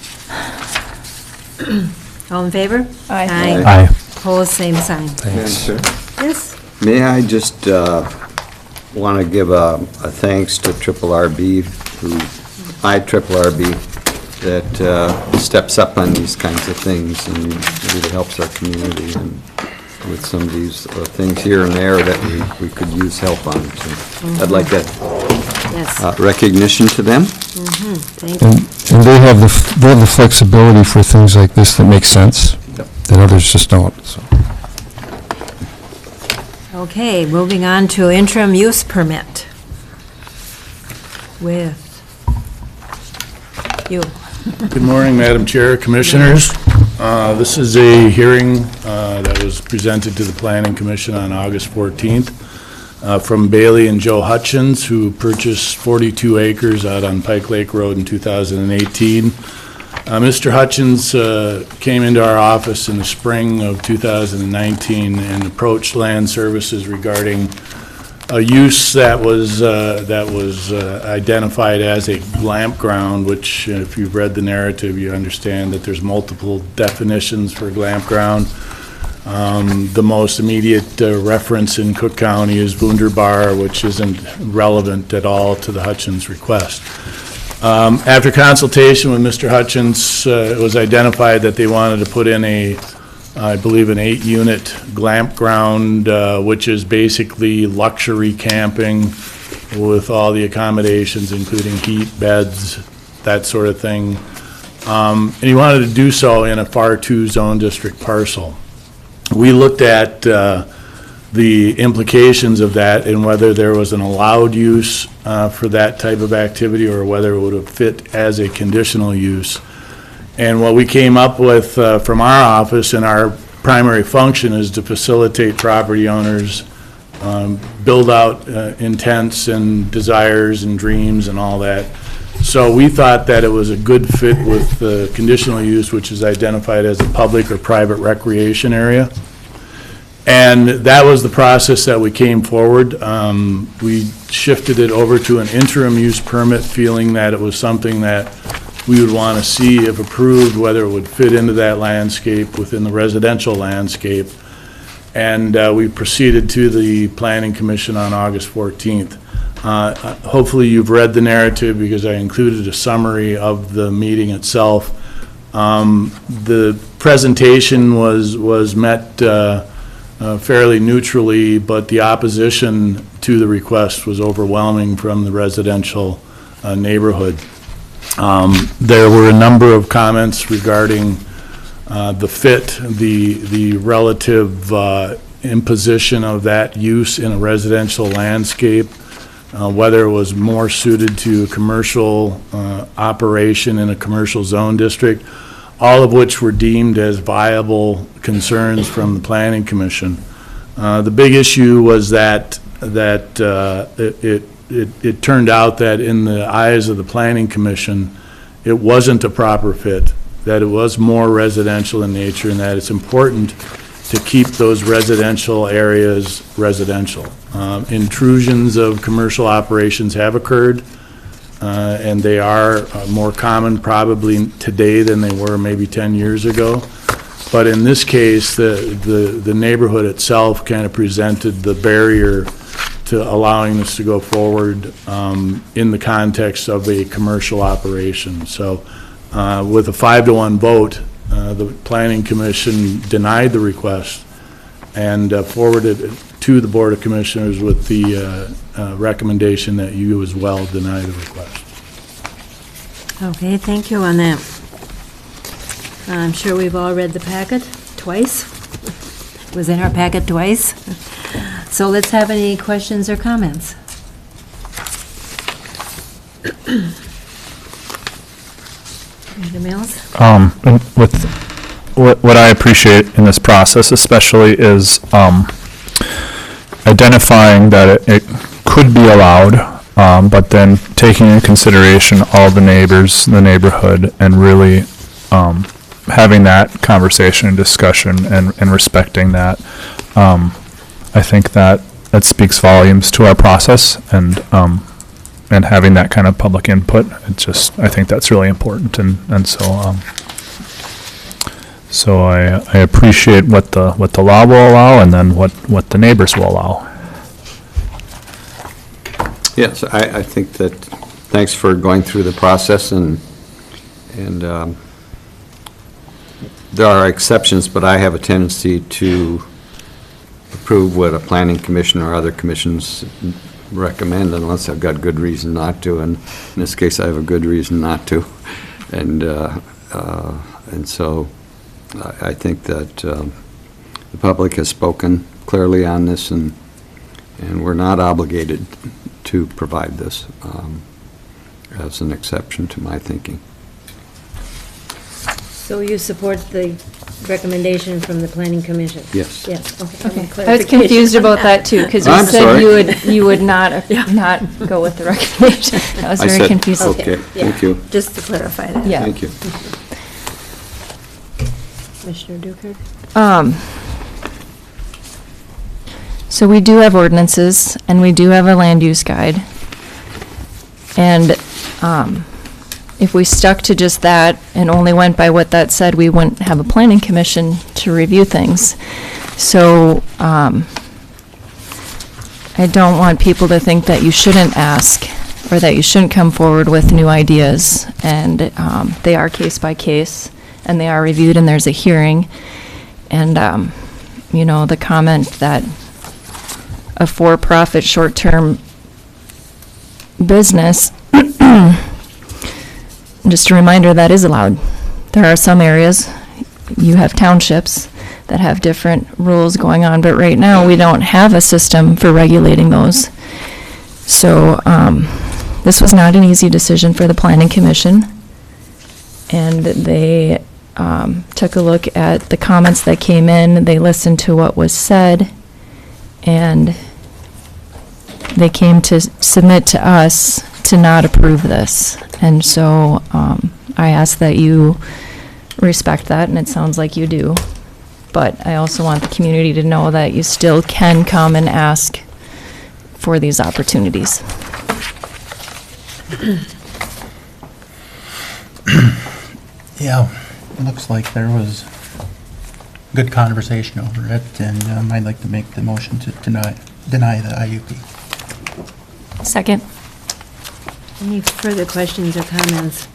All in favor? Aye. Aye. Opposed, same sign. Thanks. Yes? May I just want to give a thanks to IRRB, IRRB, that steps up on these kinds of things and really helps our community and with some of these things here and there that we could use help on. So I'd like that Yes. recognition to them. Thank you. And they have the flexibility for things like this that make sense, that others just don't, so. Okay, moving on to interim use permit with you. Good morning, Madam Chair, Commissioners. This is a hearing that was presented to the Planning Commission on August 14th from Bailey and Joe Hutchins, who purchased 42 acres out on Pike Lake Road in 2018. Mr. Hutchins came into our office in the spring of 2019 and approached Land Services regarding a use that was identified as a glamp ground, which, if you've read the narrative, you understand that there's multiple definitions for glamp ground. The most immediate reference in Cook County is Wunderbar, which isn't relevant at all to the Hutchins request. After consultation with Mr. Hutchins, it was identified that they wanted to put in I believe an 8-unit glamp ground, which is basically luxury camping with all the accommodations, including heat, beds, that sort of thing. And he wanted to do so in a FAR 2 zone district parcel. We looked at the implications of that and whether there was an allowed use for that type of activity or whether it would have fit as a conditional use. And what we came up with from our office, and our primary function is to facilitate property owners, build out intents and desires and dreams and all that. So we thought that it was a good fit with the conditional use, which is identified as a public or private recreation area. And that was the process that we came forward. We shifted it over to an interim use permit, feeling that it was something that we would want to see, if approved, whether it would fit into that landscape within the residential landscape. And we proceeded to the Planning Commission on August 14th. Hopefully you've read the narrative because I included a summary of the meeting itself. The presentation was met fairly neutrally, but the opposition to the request was overwhelming from the residential neighborhood. There were a number of comments regarding the fit, the relative imposition of that use in a residential landscape, whether it was more suited to a commercial operation in a commercial zone district, all of which were deemed as viable concerns from the Planning Commission. The big issue was that it turned out that in the eyes of the Planning Commission, it wasn't a proper fit, that it was more residential in nature, and that it's important to keep those residential areas residential. Intrusions of commercial operations have occurred, and they are more common probably today than they were maybe 10 years ago. But in this case, the neighborhood itself kind of presented the barrier to allowing this to go forward in the context of a commercial operation. So with a 5-to-1 vote, the Planning Commission denied the request and forwarded it to the Board of Commissioners with the recommendation that you as well deny the request. Okay, thank you on that. I'm sure we've all read the packet twice. It was in our packet twice. So let's have any questions or comments. Anything else? And with what I appreciate in this process especially is identifying that it could be allowed, but then taking into consideration all the neighbors, the neighborhood, and really having that conversation and discussion and respecting that. I think that speaks volumes to our process, and having that kind of public input. I think that's really important, and so I appreciate what the law will allow, and then what the neighbors will allow. Yes, I think that, thanks for going through the process, and there are exceptions, but I have a tendency to approve what a planning commission or other commissions recommend unless I've got good reason not to, and in this case I have a good reason not to. And so I think that the public has spoken clearly on this, and we're not obligated to provide this as an exception to my thinking. So you support the recommendation from the planning commission? Yes. Yes, okay. Okay. I was confused about that too, because you I'm said sorry. you would not go with the recommendation. I was I very said, confused. okay, Yeah, thank you. just to clarify that. Yeah. Thank you. Commissioner Dukert? So we do have ordinances, and we do have a land use guide. And if we stuck to just that and only went by what that said, we wouldn't have a planning commission to review things. So I don't want people to think that you shouldn't ask or that you shouldn't come forward with new ideas. And they are case by case, and they are reviewed, and there's a hearing. And, you know, the comment that a for-profit short-term business, just a reminder, that is allowed. There are some areas, you have townships that have different rules going on, but right now, we don't have a system for regulating those. So, this was not an easy decision for the Planning Commission, and they took a look at the comments that came in, they listened to what was said, and they came to submit to us to not approve this. And so I ask that you respect that, and it sounds like you do. But I also want the community to know that you still can come and ask for these opportunities. Yeah, it looks like there was good conversation over it, and I'd like to make the motion to deny the IUP. Second. Any further questions or comments?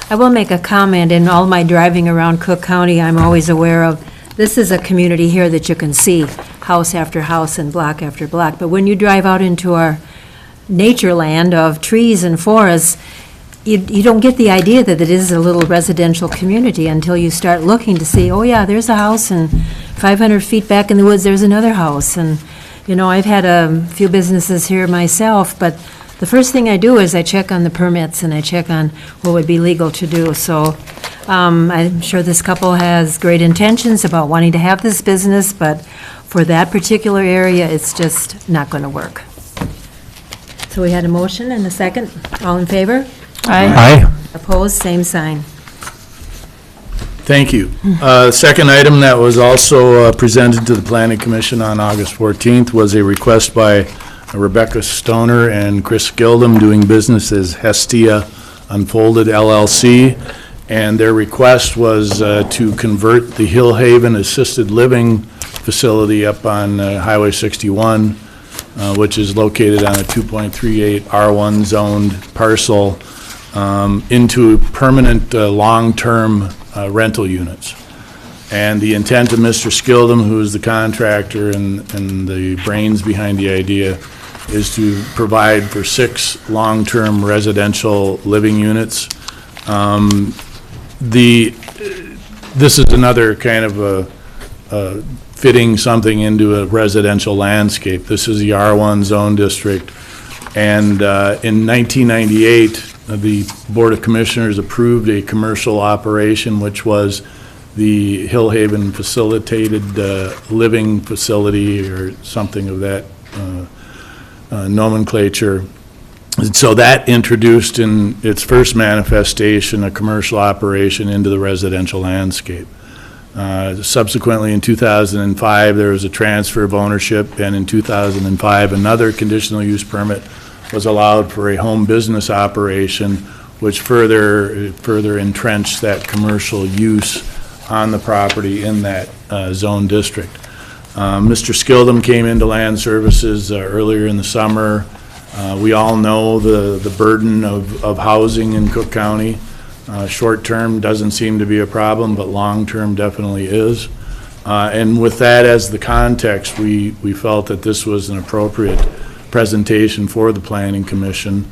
I will make a comment. In all my driving around Cook County, I'm always aware of, this is a community here that you can see, house after house and block after block. But when you drive out into our nature land of trees and forests, you don't get the idea that it is a little residential community until you start looking to see, oh yeah, there's a house, and 500 feet back in the woods, there's another house. And, you know, I've had a few businesses here myself, but the first thing I do is I check on the permits and I check on what would be legal to do. So I'm sure this couple has great intentions about wanting to have this business, but for that particular area, it's just not going to work. So we had a motion and a second. All in favor? Aye. Opposed? Same sign. Thank you. Second item that was also presented to the Planning Commission on August 14th was a request by Rebecca Stoner and Chris Gildem, doing business as Hestia Unfolded LLC. And their request was to convert the Hill Haven Assisted Living Facility up on Highway 61, which is located on a 2.38 R1 zoned parcel, into permanent long-term rental units. And the intent of Mr. Skildum, who is the contractor and the brains behind the idea, is to provide for 6 long-term residential living units. This is another kind of a fitting something into a residential landscape. This is the R1 zone district. And in 1998, the Board of Commissioners approved a commercial operation, which was the Hill Haven Facilitated Living Facility, or something of that nomenclature. And so that introduced in its first manifestation a commercial operation into the residential landscape. Subsequently, in 2005, there was a transfer of ownership, and in 2005, another conditional use permit was allowed for a home business operation, which further entrenched that commercial use on the property in that zone district. Mr. Skildum came into Land Services earlier in the summer. We all know the burden of housing in Cook County. Short-term doesn't seem to be a problem, but long-term definitely is. And with that as the context, we felt that this was an appropriate presentation for the Planning Commission.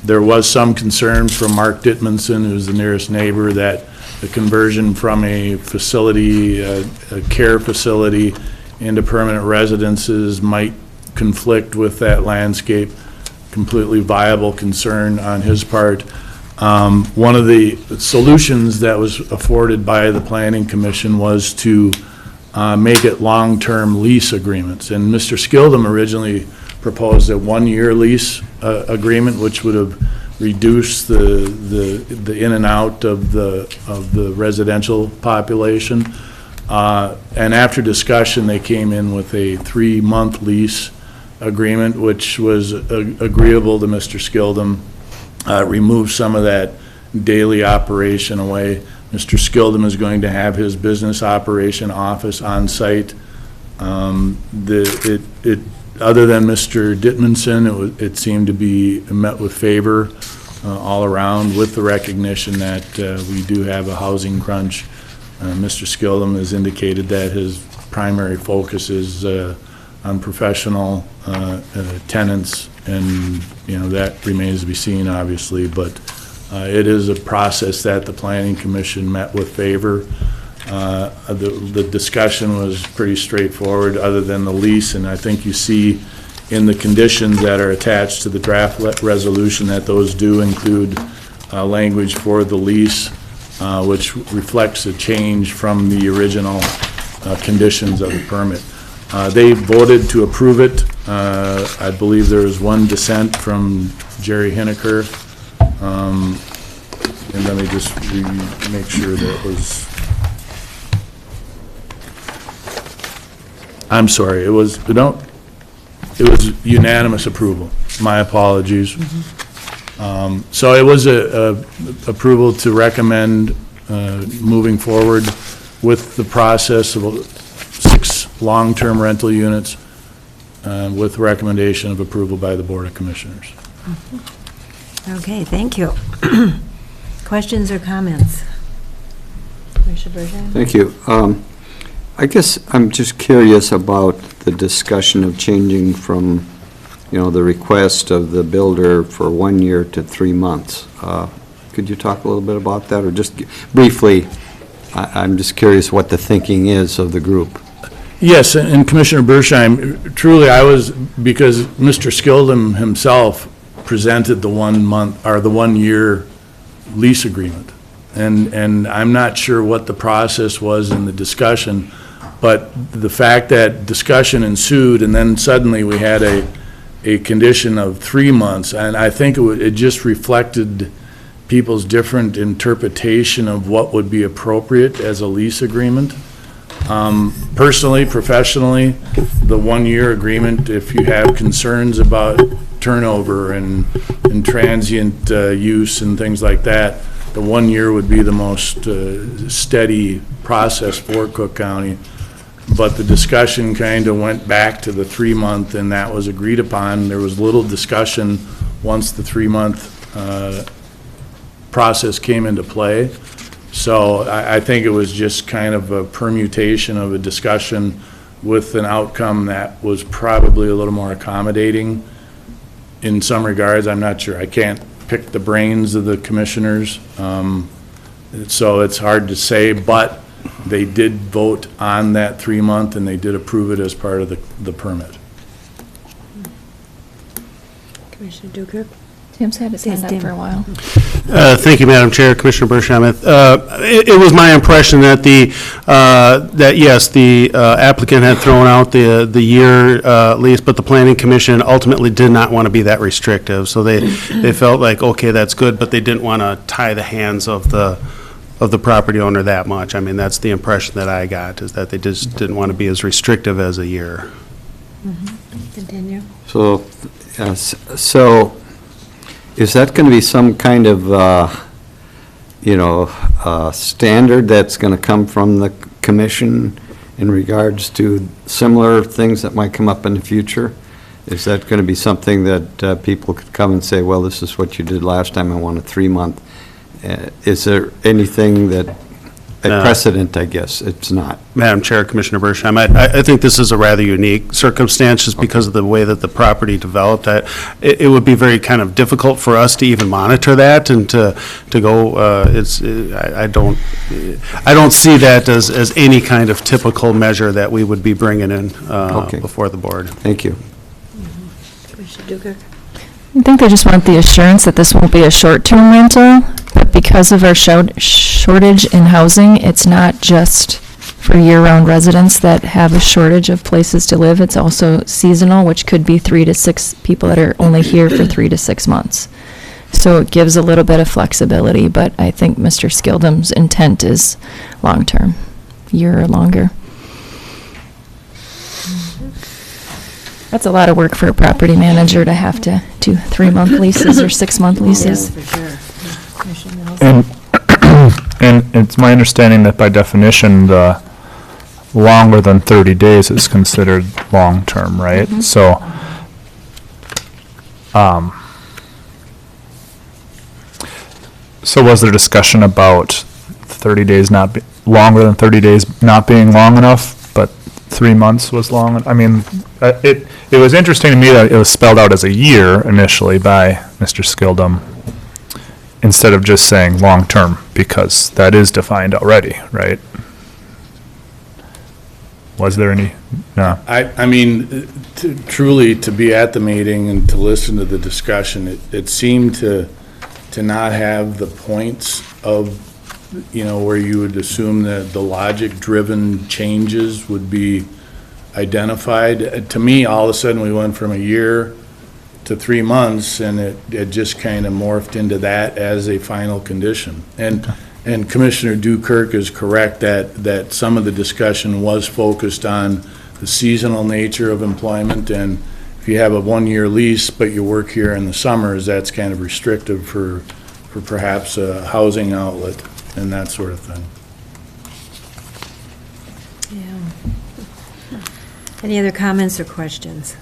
There was some concerns from Mark Dittmanson, who's the nearest neighbor, that the conversion from a facility, a care facility, into permanent residences might conflict with that landscape. Completely viable concern on his part. One of the solutions that was afforded by the Planning Commission was to make it long-term lease agreements. And Mr. Skildum originally proposed a one-year lease agreement, which would have reduced the in and out of the residential population. And after discussion, they came in with a 3-month lease agreement, which was agreeable to Mr. Skildum. Remove some of that daily operation away. Mr. Skildum is going to have his business operation office on site. Other than Mr. Dittmanson, it seemed to be met with favor all around, with the recognition that we do have a housing crunch. Mr. Skildum has indicated that his primary focus is on professional tenants, and that remains to be seen, obviously, but it is a process that the Planning Commission met with favor. The discussion was pretty straightforward, other than the lease, and I think you see in the conditions that are attached to the draft resolution that those do include language for the lease, which reflects a change from the original conditions of the permit. They voted to approve it. I believe there was one dissent from Jerry Hineker. And let me just make sure that it was, I'm sorry, it was unanimous approval. My apologies. So it was a approval to recommend moving forward with the process of 6 long-term rental units with recommendation of approval by the Board of Commissioners. Okay, thank you. Questions or comments? Commissioner Bergeron? Thank you. I guess I'm just curious about the discussion of changing from, the request of the builder for 1 year to 3 months. Could you talk a little bit about that, or just briefly? I'm just curious what the thinking is of the group. Yes, and Commissioner Bersheim, truly because Mr. Skildum himself presented the 1 month, or the 1 year lease agreement. And I'm not sure what the process was in the discussion, but the fact that discussion ensued and then suddenly we had a condition of 3 months, and I think it just reflected people's different interpretation of what would be appropriate as a lease agreement. Personally, professionally, the 1 year agreement, if you have concerns about turnover and transient use and things like that, the 1 year would be the most steady process for Cook County. But the discussion kind of went back to the 3 month, and that was agreed upon. There was little discussion once the 3 month process came into play. So I think it was just kind of a permutation of a discussion with an outcome that was probably a little more accommodating in some regards. I'm not sure. I can't pick the brains of the commissioners, so it's hard to say, but they did vote on that 3 month, and they did approve it as part of the permit. Commissioner Duker? Tim's had his hand up for a while. Thank you, Madam Chair, Commissioner Bersheim. It was my impression that yes, the applicant had thrown out the year lease, but the Planning Commission ultimately did not want to be that restrictive. So they felt like, okay, that's good, but they didn't want to tie the hands of the property owner that much. I mean, that's the impression that I got, is that they just didn't want to be as restrictive as a year. Continue. So, is that going to be some kind of, standard that's going to come from the commission in regards to similar things that might come up in the future? Is that going to be something that people could come and say, well, this is what you did last time, I want a 3 month? Is there anything that, a precedent, I guess? It's not. Madam Chair, Commissioner Bersheim, I think this is a rather unique circumstance just because of the way that the property developed. It would be very kind of difficult for us to even monitor that and to go, I don't see that as any kind of typical measure that we would be bringing in before the board. Thank you. Commissioner Duker? I think they just want the assurance that this won't be a short-term rental, but because of our shortage in housing, it's not just for year-round residents that have a shortage of places to live. It's also seasonal, which could be 3 to 6 people that are only here for 3 to 6 months. So it gives a little bit of flexibility, but I think Mr. Skildum's intent is long-term, year or longer. That's a lot of work for a property manager to have to do 3-month leases or 6-month leases. For sure. Commissioner Mills? And it's my understanding that by definition, the longer than 30 days is considered long-term, right? Mhm. So was there discussion about 30 days not be, longer than 30 days not being long enough, but 3 months was long? I mean, it was interesting to me that it was spelled out as a year initially by Mr. Skildum, instead of just saying long-term, because that is defined already, right? Was there any? No. I mean, truly, to be at the meeting and to listen to the discussion, it seemed to not have the points of, where you would assume that the logic-driven changes would be identified. To me, all of a sudden, we went from a year to 3 months, and it just kind of morphed into that as a final condition. And Commissioner Dukirk is correct that some of the discussion was focused on the seasonal nature of employment, and if you have a 1-year lease, but you work here in the summers, that's kind of restrictive for perhaps a housing outlet and that sort of thing. Yeah. Any other comments or questions?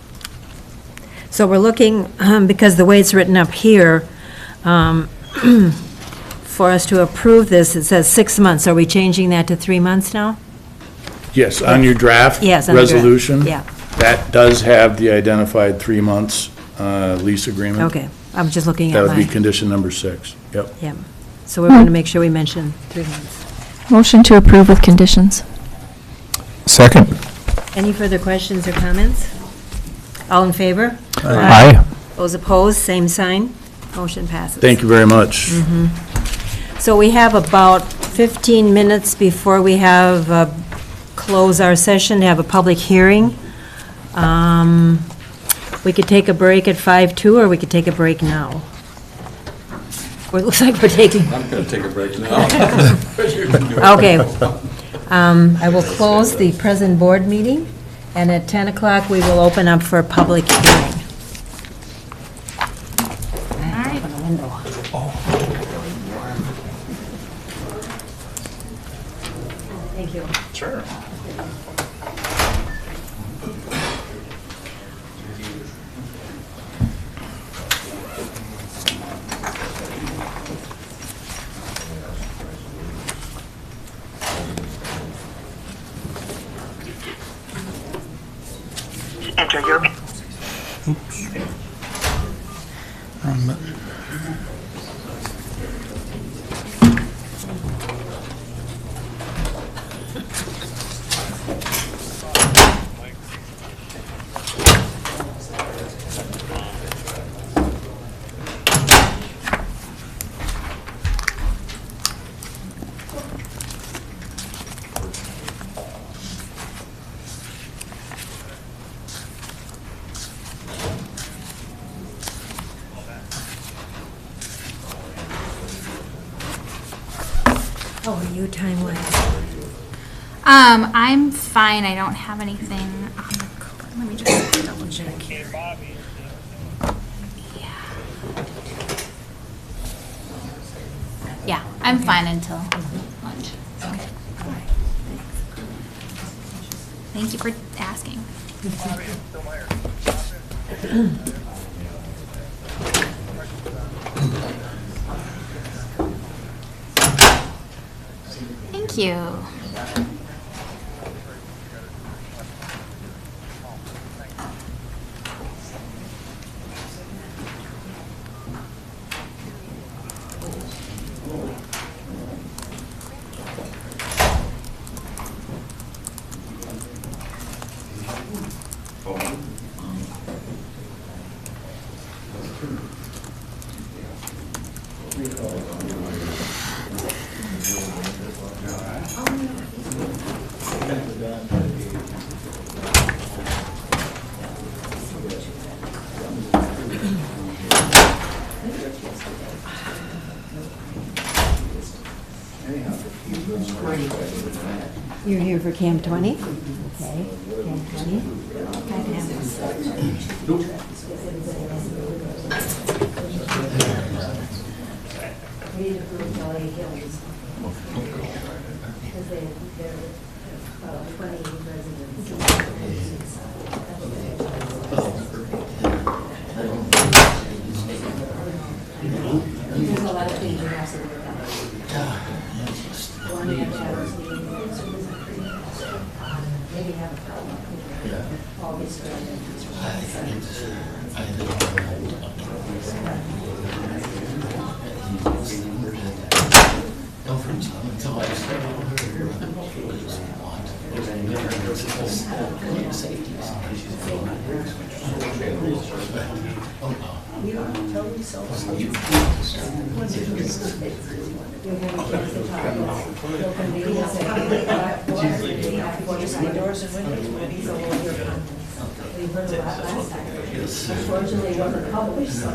So we're looking, because the way it's written up here, for us to approve this, it says 6 months. Are we changing that to 3 months now? Yes, on your draft Yes, on the draft. resolution. Yeah. That does have the identified 3 months lease agreement. Okay, I'm just looking That at would be my, condition number 6. Yep. yeah. So we're going to make sure we mention 3 months. Motion to approve with conditions. Second. Any further questions or comments? All in favor? Aye. Those opposed, same sign. Motion passes. Thank you very much. So we have about 15 minutes before we have, close our session, to have a public hearing. We could take a break at 5:02, or we could take a break now. Well, it looks like we're taking. I'm going to take a break now. Okay. I will close the present board meeting, and at 10 o'clock, we will open up for a public hearing. Thank you. Sure. Enter your. Oops. Wrong button. How are you time-wise? I'm fine. I don't have anything on the court. Let me just double check. Yeah, I'm fine until lunch. Okay. Thank you for asking. Thank you. You're here for Camp 20? Okay, Camp 20. There's a lot of things you have to work on. One, you have to have maybe have a problem. All these We don't totally self-sufficient. You'll have a chance to talk about open meetings and doors and windows will be so over your comments. We heard a lot last time. Unfortunately, it wasn't published, so,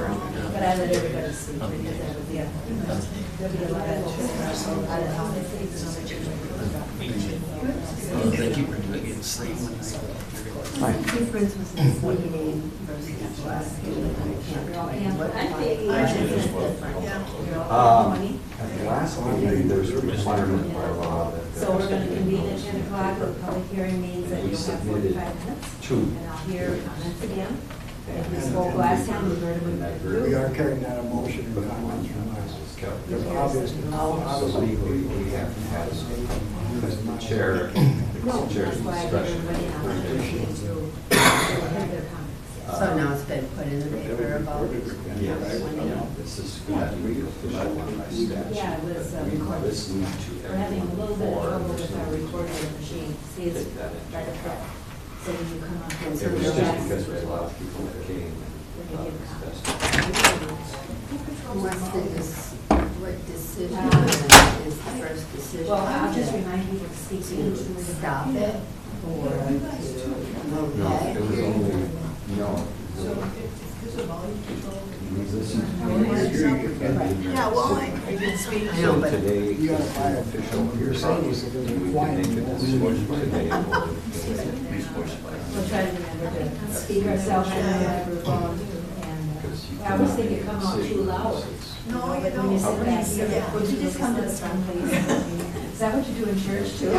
but I let everybody speak because that'll be there'll be a lot of folks that are so out of town. Thank you for doing it. Difference was the meeting versus the last meeting. At the last meeting, there's a requirement by law that. So we're going to convene at 10 o'clock. The public hearing means that you'll have 45 minutes. And I'll hear comments again. If we spoke last time, we heard them. We are carrying out a motion and comments from us. Because obviously, Legally, we have to have because the chair. No, that's why I gave everybody an opportunity to have their comments. So now it's been put in the paper about. Yes, this is going to be official one by statute. Yeah, it was recorded. We're having a little bit of trouble with our recording machine. See, it's right up front. So when you come up and It so was you're just back. because there's a lot of people that came. What decision is the first decision? Well, I'll just remind people to speak to each other. Stop it or to move No, ahead? it was only, no. Yeah, well, I can speak. I know, So but today, you got to file official hearing. We can make a decision today. We'll try to remember to speak ourselves and microphone. I always think it comes out too loud. No, But when you sit back here, would you just come to the front, please? Is that what you do in church too?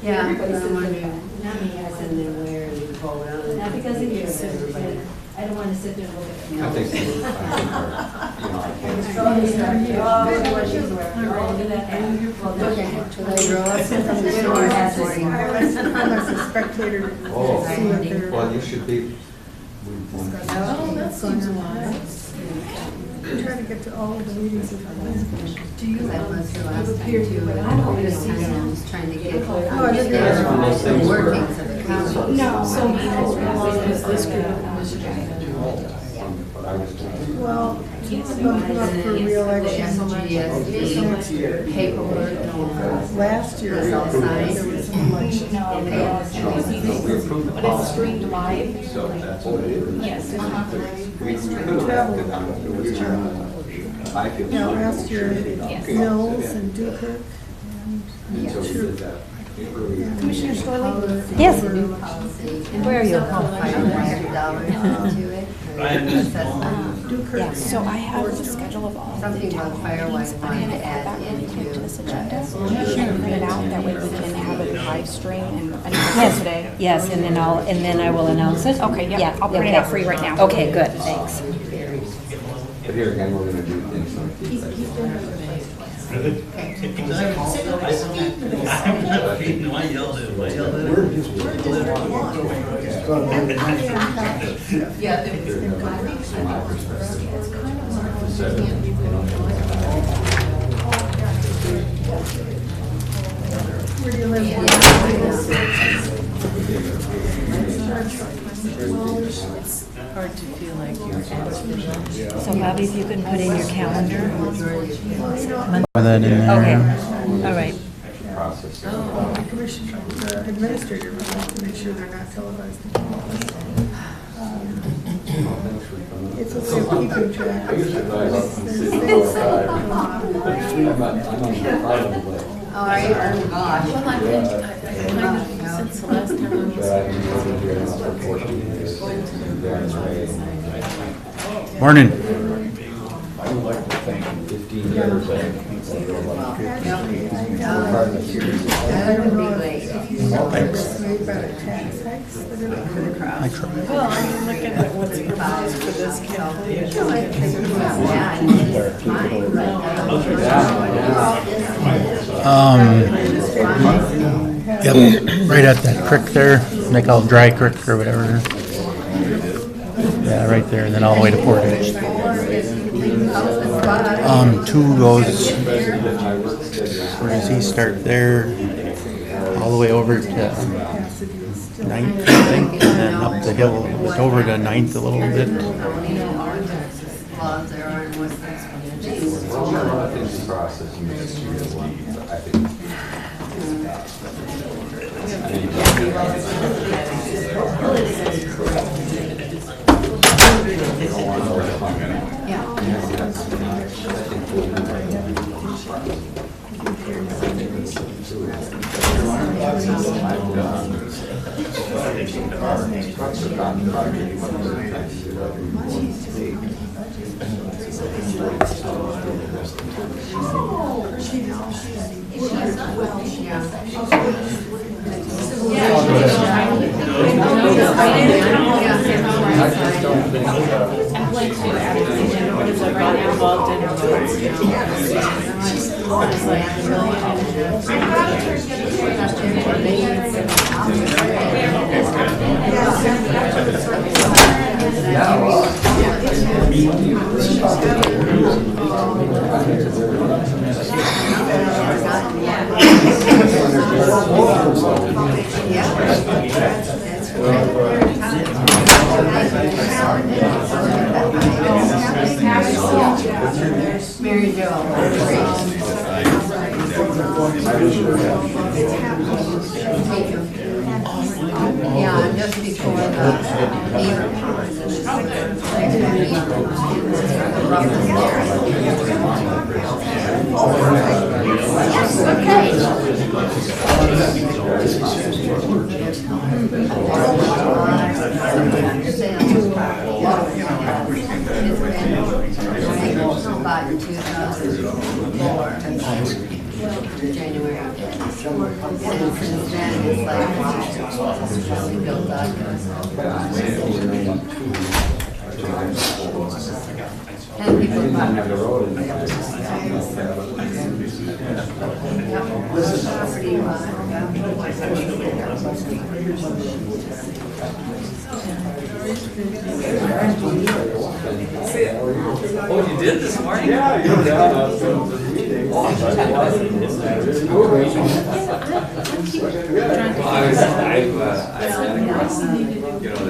Yeah, Everybody but sits I'm in the wondering, back. Not me, I and said, then where you vote on it. not because of you, Everybody. I don't want to sit there and look at. I think, you know, I can't. Unless a spectator. Oh, well, you should be. Oh, that's seems wise. We try to get to all of the meetings of the last. Do you? That was the last time too. I'm just trying to get. Oh, I didn't know. The workings of the county. No, so this group. Well, he's going up for reelection next year. Paperwork. Last year, It's all signed. there was an election. But it's streamed live. So that's what it is. Yes. We traveled. I feel. Yeah, last year, Mills and Dukert And so we did that. Commissioner Storley? Yes. New policy. And where are you? $500 to it. Yeah, So I have the schedule of all of the Something about town fire meetings, wise but I'm wanted gonna to add add that really quick into to this the agenda. SG. And print it out, that way we can have it live stream and Yes, today. yes, and then I will announce it. Okay, yeah, I'll print it okay. out for you right now. Okay, good, thanks. But here again, we're going to do things like these. Where do you live? Hard to feel like you're. So Bobby, if you can put in your calendar. That in there. Okay, all right. The commissioner, the administrator would like to make sure they're not televised. It's a way of keeping track. are you? Oh, gosh. Well, I've been, since the last time I was. Morning. I would like to thank 15 years of people who are That would be great. Thanks. Well, I'm looking at what's proposed for this calendar. Yep, right at that creek there, they call it Dry Creek or whatever. Yeah, right there, and then all the way to Portage. 2 goes, where does he start there? All the way over to 9th, I think, and then up the hill, over to 9th a little bit. Mary Jo. Yeah, just before the Beaver about 2004, January. And since then, it's like, really built up. And people have the road. Oh, you did this morning? Yeah, the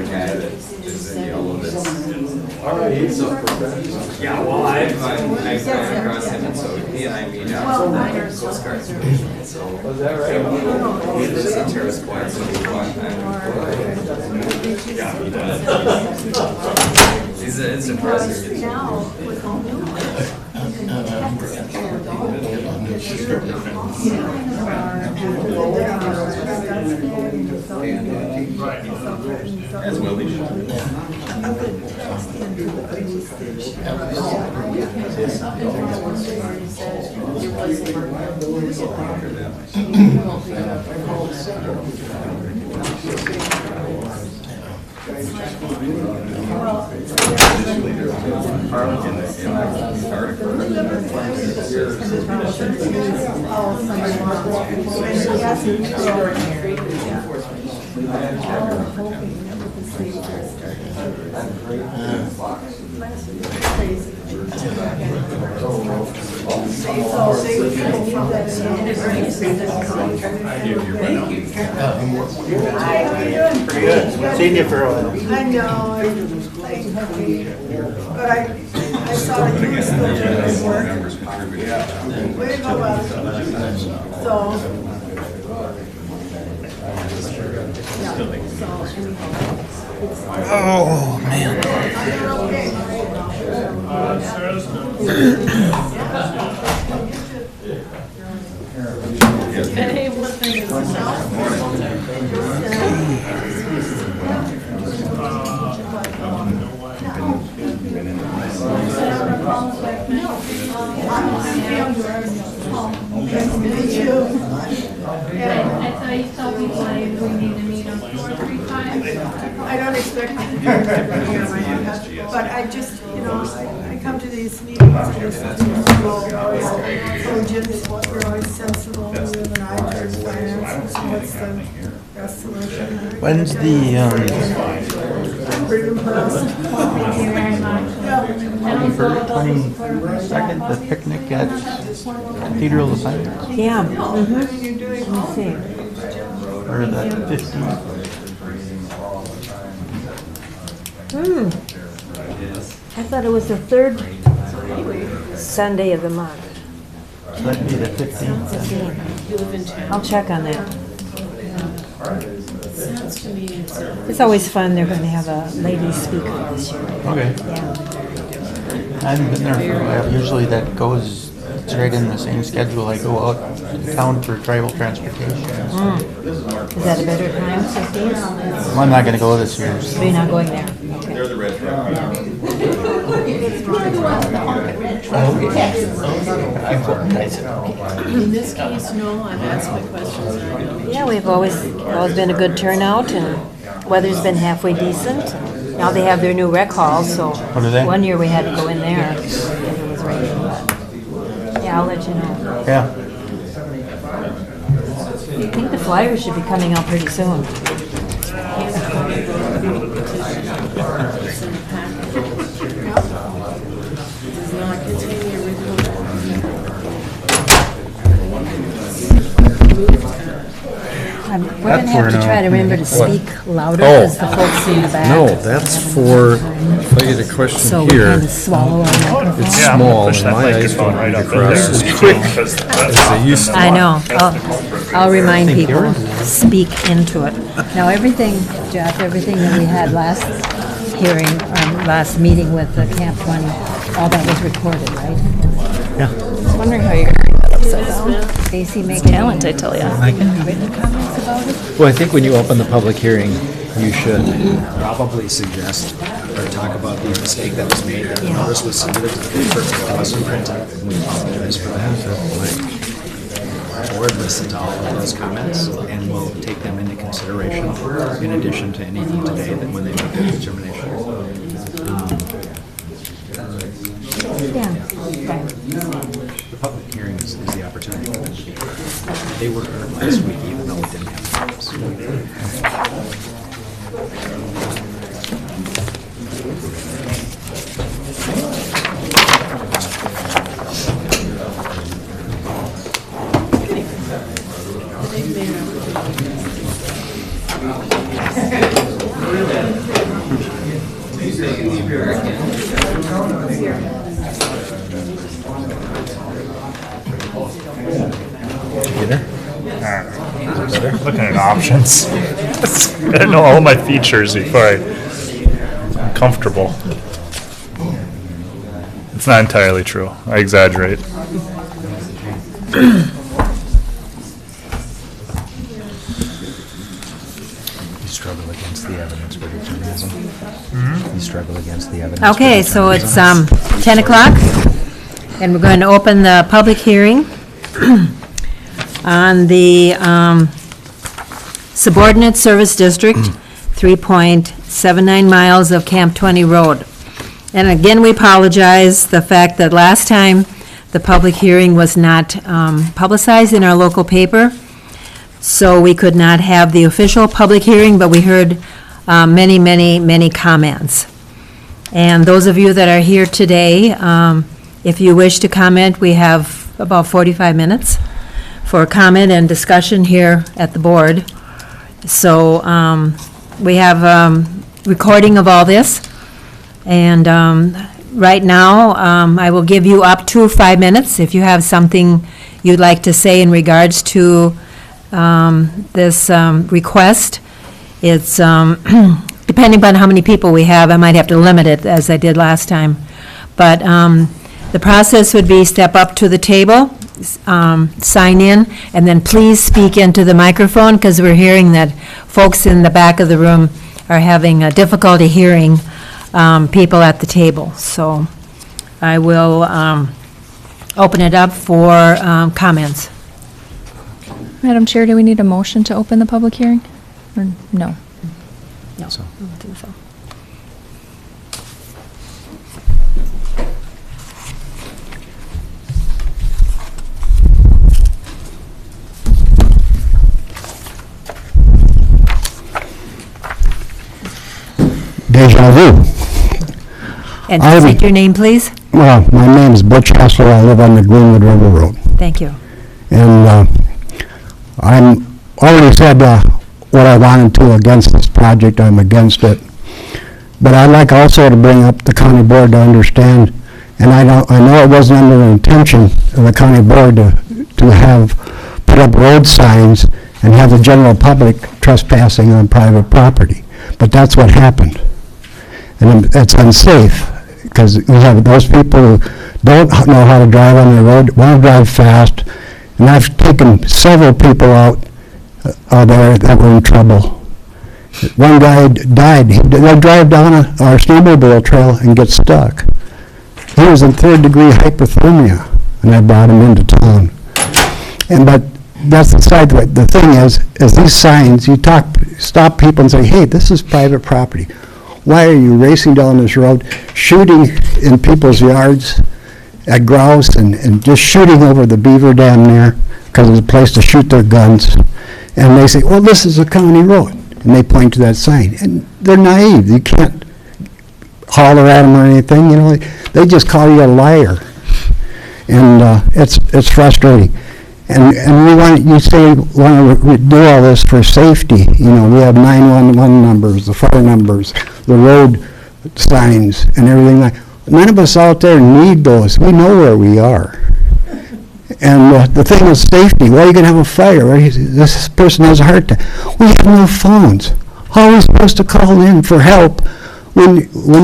guy that is in yellow that's. Yeah, well, I've ran across him, and so he and I meet up for Coast Guard supervision, so. Was that right? He lives in Terrace Point, so we walk Yeah, he does. It's impressive. As well he Pretty good. Seen you for a while. I know, but I saw that you were still doing this work. Way to go, Bob. So. Oh, man. I don't expect you to do it, but I just, I come to these meetings and listen to people, we're always sensible, we have an eye towards finance, so what's the best solution? When's Pretty impressed. Thank you very much. For 22nd, the picnic at Cathedral of Science? Yeah. Let me see. Or the 15th? I thought it was the third Sunday of the month. So that'd be the 15th. I'll check on that. It's always fun, they're going to have a lady speaker this year. Okay. Yeah. I haven't been there for a while. Usually that goes, it's right in the same schedule. I go out to town for tribal transportation. Is that a better time, 15? Well, I'm not going to go this year. So you're not going there? Okay. They're the red truck. In this case, no, I've asked my questions. Yeah, we've always been a good turnout, and weather's been halfway decent. Now they have their new rec hall, so What are they? one year we had to go in there if it was raining, but yeah, I'll let you know. Yeah. I think the flyers should be coming out pretty soon. Does not contain the original. We're going to have to try to remember to speak louder Oh. because the folks in the back. No, that's for, if I get a So question we here, kind of swallow our microphone. it's Yeah, I'm gonna small, push and that my eyes microphone don't right read up in across there. as quick Because as they used to. I know. I'll remind people, speak into it. Now, everything, Jeff, everything that we had last hearing, last meeting with the Camp 20, all that was recorded, right? Yeah. I was wondering how you're going to read that upside down. Stacy, make any Talent, I tell ya. written comments about it? Well, I think when you open the public hearing, you should probably suggest or talk about the mistake that was made, that the notice was submitted to the paper, it wasn't printed, and we apologize for that. The board listened to all of those comments, and will take them into consideration in addition to anything today that when they make their determination. Yeah, right. The public hearing is the opportunity for them to be heard. They were heard last week, even though we didn't have notice. Looking at options. I know all my features before I'm comfortable. It's not entirely true. I exaggerate. You struggle against the evidence for determinism. You struggle against the evidence. Okay, so it's 10 o'clock, and we're going to open the public hearing on the Subordinate Service District, 3.79 miles of Camp 20 Road. And again, we apologize, the fact that last time, the public hearing was not publicized in our local paper, so we could not have the official public hearing, but we heard many, many, many comments. And those of you that are here today, if you wish to comment, we have about 45 minutes for comment and discussion here at the board. So we have recording of all this, and right now, I will give you up to 5 minutes if you have something you'd like to say in regards to this request. It's, depending upon how many people we have, I might have to limit it, as I did last time. But the process would be step up to the table, sign in, and then please speak into the microphone, because we're hearing that folks in the back of the room are having difficulty hearing people at the table. So I will open it up for comments. Madam Chair, do we need a motion to open the public hearing? Or no? No, I don't think so. Deja vu. And state your name, please. Well, my name is Butch Hessler. I live on the Greenwood River Road. Thank you. And I'm already said what I wanted to against this project. I'm against it. But I'd like also to bring up the county board to understand, and I know it wasn't under the intention of the county board to have put up road signs and have the general public trespassing on private property. But that's what happened. And it's unsafe, because you have those people who don't know how to drive on the road, want to drive fast, and I've taken several people out there that were in trouble. One guy died. They drive down our snowmobile trail and get stuck. He was in 3rd-degree hypothermia, and I brought him into town. But that's the side of it. The thing is these signs, you stop people and say, hey, this is private property. Why are you racing down this road, shooting in people's yards at grouse and just shooting over the beaver dam there because it's a place to shoot their guns? And they say, well, this is a county road. And they point to that sign. And they're naive. You can't holler at them or anything. You know, they just call you a liar. And it's frustrating. And we want, you say, want to do all this for safety. You know, we have 911 numbers, the fire numbers, the road signs, and everything like. None of us out there need those. We know where we are. And the thing is safety. Well, you can have a fire. Right? This person has a heart attack. We have no phones. How are we supposed to call in for help when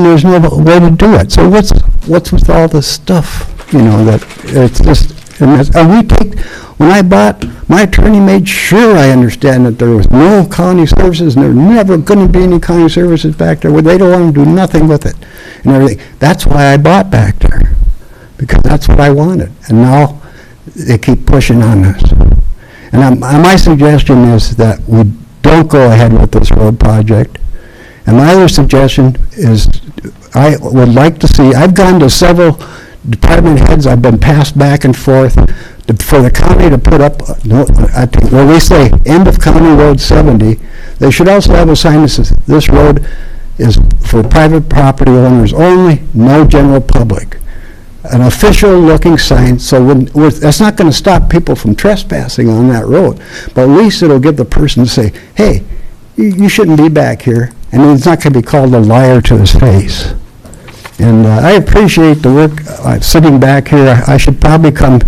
there's no way to do it? So what's with all this stuff? You know, that it's just. And we take, when I bought, my attorney made sure I understand that there was no county services, and there never going to be any county services back there, where they don't want to do nothing with it and everything. That's why I bought back there, because that's what I wanted. And now they keep pushing on us. And my suggestion is that we don't go ahead with this road project. And my other suggestion is, I would like to see, I've gone to several department heads, I've been passed back and forth for the county to put up, I think, well, we say end of County Road 70. They should also have a sign that says this road is for private property owners only, no general public. An official looking sign, so that's not going to stop people from trespassing on that road, but at least it'll give the person to say, hey, you shouldn't be back here, and it's not going to be called a liar to his face. And I appreciate the work sitting back here. I should probably come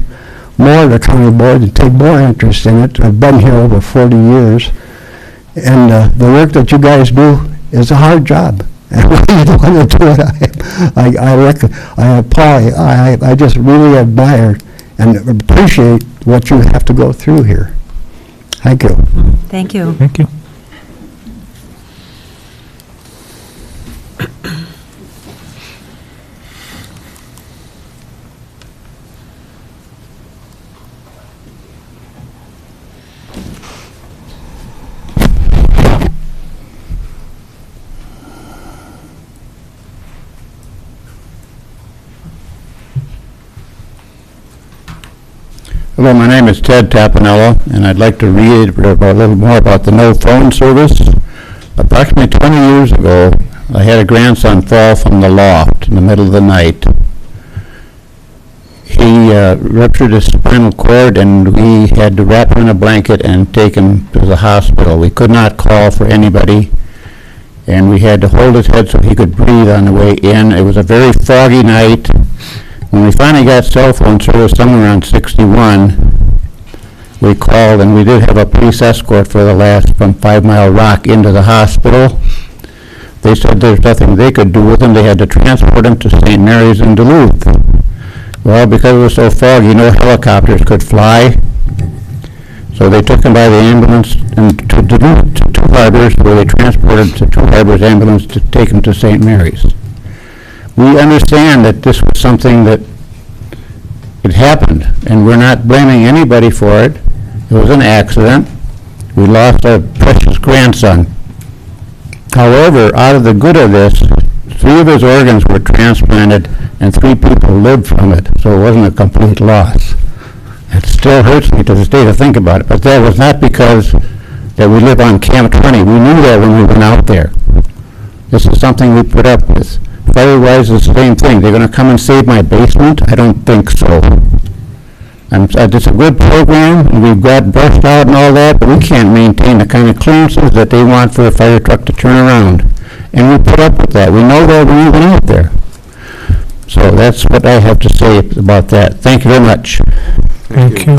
more to the county board and take more interest in it. I've been here over 40 years. And the work that you guys do is a hard job. And when you don't want to do it, I just really admire and appreciate what you have to go through here. Thank you. Thank you. Thank you. Hello, my name is Ted Tapanello, and I'd like to read a little more about the no phone service. Approximately 20 years ago, I had a grandson fall from the loft in the middle of the night. He ruptured his spinal cord, and we had to wrap him in a blanket and take him to the hospital. We could not call for anybody, and we had to hold his head so he could breathe on the way in. It was a very foggy night. When we finally got cell phone service somewhere around 61, we called, and we did have a police escort for the last from 5 Mile Rock into the hospital. They said there's nothing they could do with him. They had to transport him to St. Mary's in Duluth. Well, because it was so foggy, no helicopters could fly. So they took him by the ambulance and to Two Harbors, where they transported to Two Harbors ambulance to take him to St. Mary's. We understand that this was something that it happened, and we're not blaming anybody for it. It was an accident. We lost our precious grandson. However, out of the good of this, 3 of his organs were transplanted and 3 people lived from it, so it wasn't a complete loss. It still hurts me to this day to think about it, but that was not because that we live on Camp 20. We knew that when we went out there. This is something we put up with. Fire-wise, it's the same thing. They're going to come and save my basement? I don't think so. It's a good program, and we've got brushed out and all that, but we can't maintain the kind of clearances that they want for a fire truck to turn around. And we put up with that. We know that when we went out there. So that's what I have to say about that. Thank you very much. Thank you.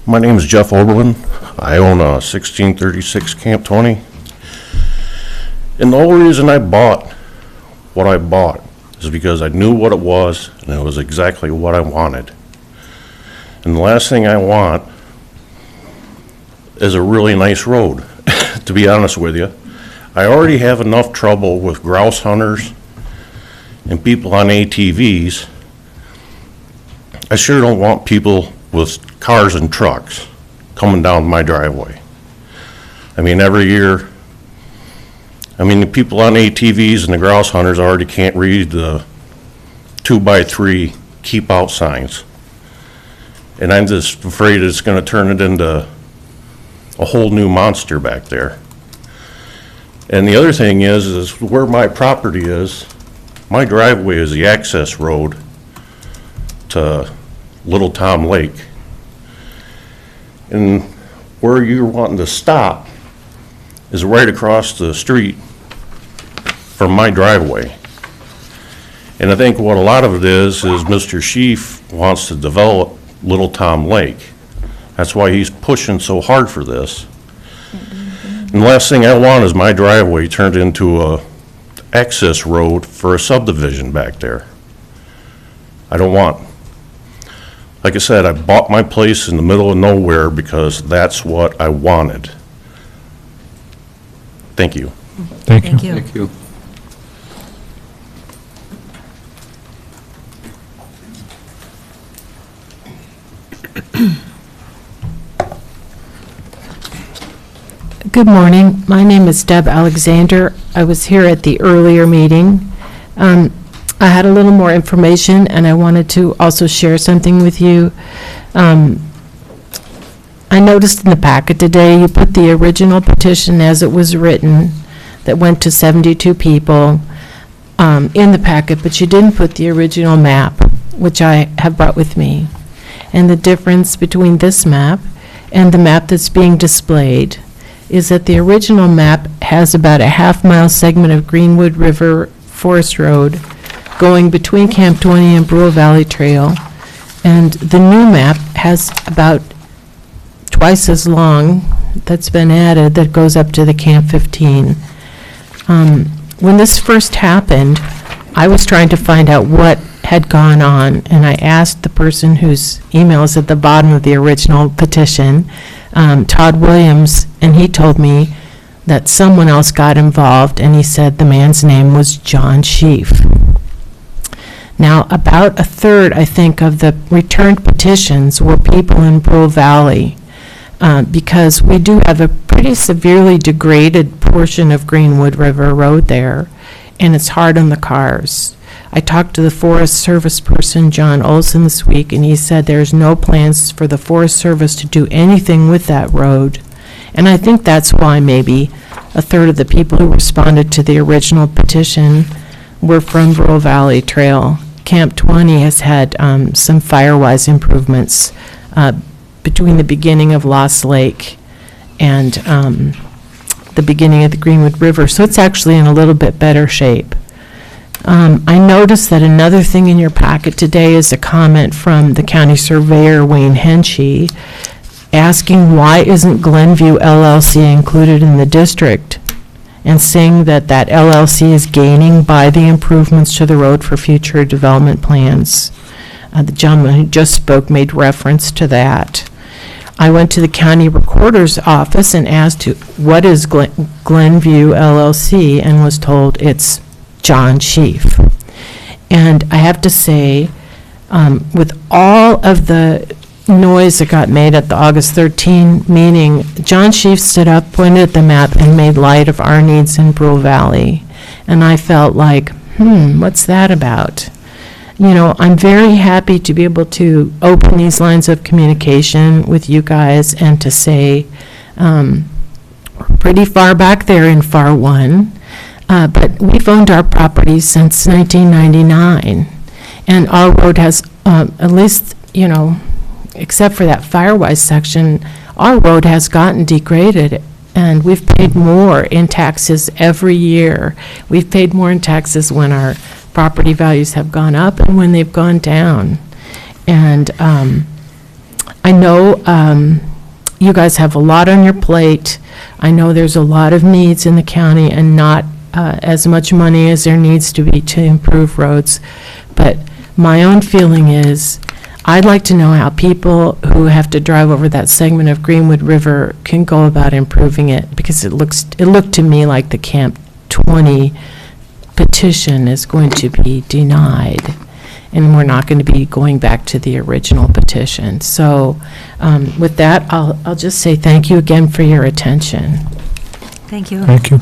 My name is Jeff Oberlin. I own a 1636 Camp 20. And the only reason I bought what I bought is because I knew what it was and it was exactly what I wanted. And the last thing I want is a really nice road, to be honest with you. I already have enough trouble with grouse hunters and people on ATVs. I sure don't want people with cars and trucks coming down my driveway. I mean, every year, the people on ATVs and the grouse hunters already can't read the 2x3 keep out signs. And I'm just afraid it's going to turn it into a whole new monster back there. And the other thing is where my property is, my driveway is the access road to Little Tom Lake. And where you're wanting to stop is right across the street from my driveway. And I think what a lot of it is Mr. Sheaf wants to develop Little Tom Lake. That's why he's pushing so hard for this. And the last thing I want is my driveway turned into a access road for a subdivision back there. I don't want. Like I said, I bought my place in the middle of nowhere because that's what I wanted. Thank you. Thank you. Thank you. Good morning. My name is Deb Alexander. I was here at the earlier meeting. I had a little more information, and I wanted to also share something with you. I noticed in the packet today, you put the original petition as it was written that went to 72 people in the packet, but you didn't put the original map, which I have brought with me. And the difference between this map and the map that's being displayed is that the original map has about a half-mile segment of Greenwood River Forest Road going between Camp 20 and Brule Valley Trail, and the new map has about twice as long that's been added that goes up to the Camp 15. When this first happened, I was trying to find out what had gone on, and I asked the person whose email is at the bottom of the original petition, Todd Williams, and he told me that someone else got involved, and he said the man's name was John Sheaf. Now, about a third, I think, of the returned petitions were people in Brule Valley, because we do have a pretty severely degraded portion of Greenwood River Road there, and it's hard on the cars. I talked to the Forest Service person, John Olson, this week, and he said there's no plans for the Forest Service to do anything with that road. And I think that's why maybe a third of the people who responded to the original petition were from Brule Valley Trail. Camp 20 has had some Firewise improvements between the beginning of Lost Lake and the beginning of the Greenwood River, so it's actually in a little bit better shape. I noticed that another thing in your packet today is a comment from the county surveyor, Wayne Henchy, asking why isn't Glenview LLC included in the district, and saying that that LLC is gaining by the improvements to the road for future development plans. The gentleman who just spoke made reference to that. I went to the county recorder's office and asked what is Glenview LLC, and was told it's John Sheaf. And I have to say, with all of the noise that got made at the August 13 meeting, John Sheaf stood up, pointed at the map, and made light of our needs in Brule Valley. And I felt like, what's that about? You know, I'm very happy to be able to open these lines of communication with you guys and to say, we're pretty far back there in FAR 1, but we've owned our property since 1999. And our road has, at least, you know, except for that Firewise section, our road has gotten degraded, and we've paid more in taxes every year. We've paid more in taxes when our property values have gone up and when they've gone down. And I know you guys have a lot on your plate. I know there's a lot of needs in the county and not as much money as there needs to be to improve roads. But my own feeling is, I'd like to know how people who have to drive over that segment of Greenwood River can go about improving it, because it looked to me like the Camp 20 petition is going to be denied, and we're not going to be going back to the original petition. So with that, I'll just say thank you again for your attention. Thank you. Thank you.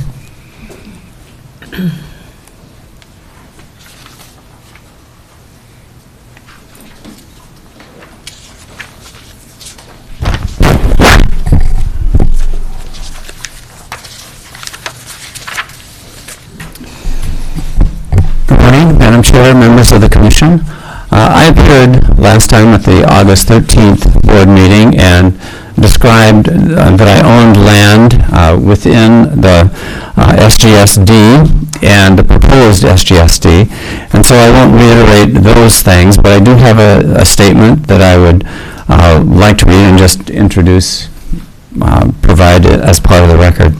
Madam Chair, members of the Commission. I appeared last time at the August 13th board meeting and described that I owned land within the SGSD and the proposed SGSD, and so I won't reiterate those things, but I do have a statement that I would like to read and just introduce, provide it as part of the record.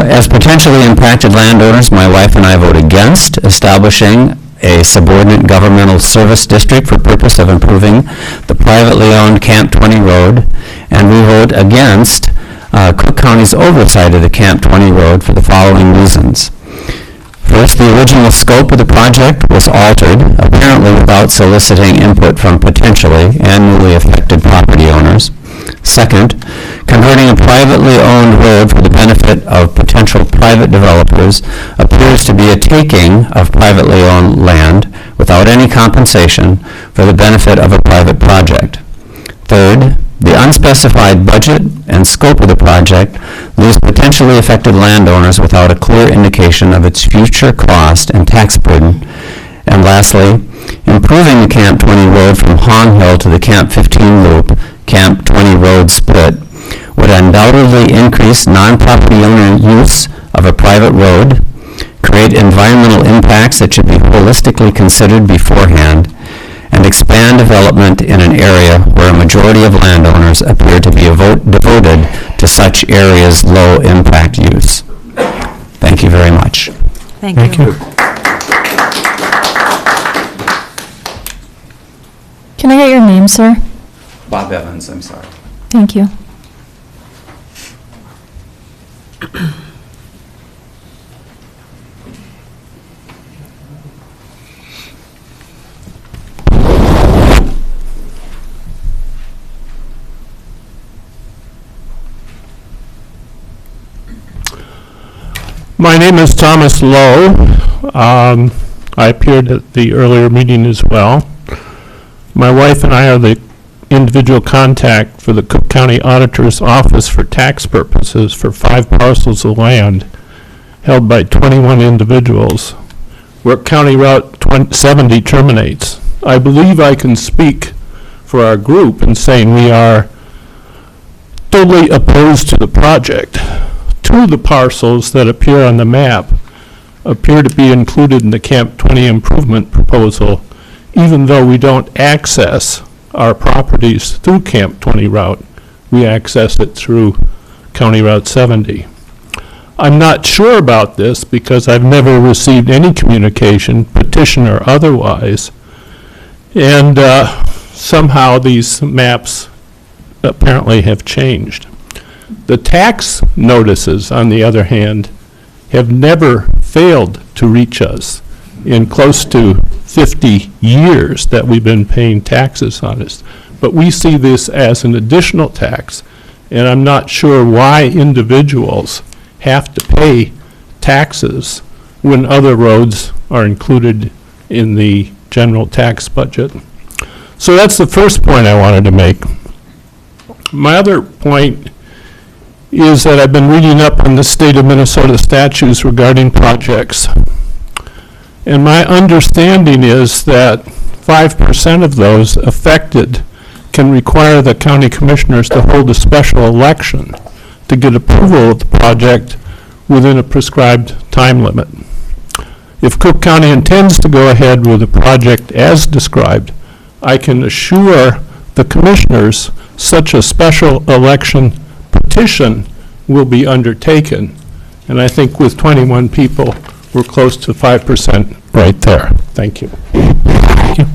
As potentially impacted landowners, my wife and I vote against establishing a subordinate governmental service district for purpose of improving the privately owned Camp 20 Road, and we vote against Cook County's oversight of the Camp 20 Road for the following reasons. First, the original scope of the project was altered, apparently without soliciting input from potentially and newly affected property owners. Second, converting a privately owned road for the benefit of potential private developers appears to be a taking of privately owned land without any compensation for the benefit of a private project. Third, the unspecified budget and scope of the project leaves potentially affected landowners without a clear indication of its future cost and tax burden. And lastly, improving the Camp 20 road from Hong Hill to the Camp 15 loop, Camp 20 road split, would undoubtedly increase non-property owner use of a private road, create environmental impacts that should be holistically considered beforehand, and expand development in an area where a majority of landowners appear to be devoted to such areas' low impact use. Thank you very much. Thank you. Can I get your name, sir? Bob Evans, I'm sorry. Thank you. My name is Thomas Lowe. I appeared at the earlier meeting as well. My wife and I are the individual contact for the Cook County Auditor's Office for tax purposes for 5 parcels of land held by 21 individuals, where County Route 70 terminates. I believe I can speak for our group in saying we are totally opposed to the project. Two of the parcels that appear on the map appear to be included in the Camp 20 improvement proposal, even though we don't access our properties through Camp 20 route. We access it through County Route 70. I'm not sure about this because I've never received any communication, petition or otherwise, and somehow these maps apparently have changed. The tax notices, on the other hand, have never failed to reach us in close to 50 years that we've been paying taxes on this. But we see this as an additional tax, and I'm not sure why individuals have to pay taxes when other roads are included in the general tax budget. So that's the first point I wanted to make. My other point is that I've been reading up on the state of Minnesota statutes regarding projects. And my understanding is that 5% of those affected can require the county commissioners to hold a special election to get approval of the project within a prescribed time limit. If Cook County intends to go ahead with the project as described, I can assure the commissioners such a special election petition will be undertaken. And I think with 21 people, we're close to 5% right there. Thank you. Thank you.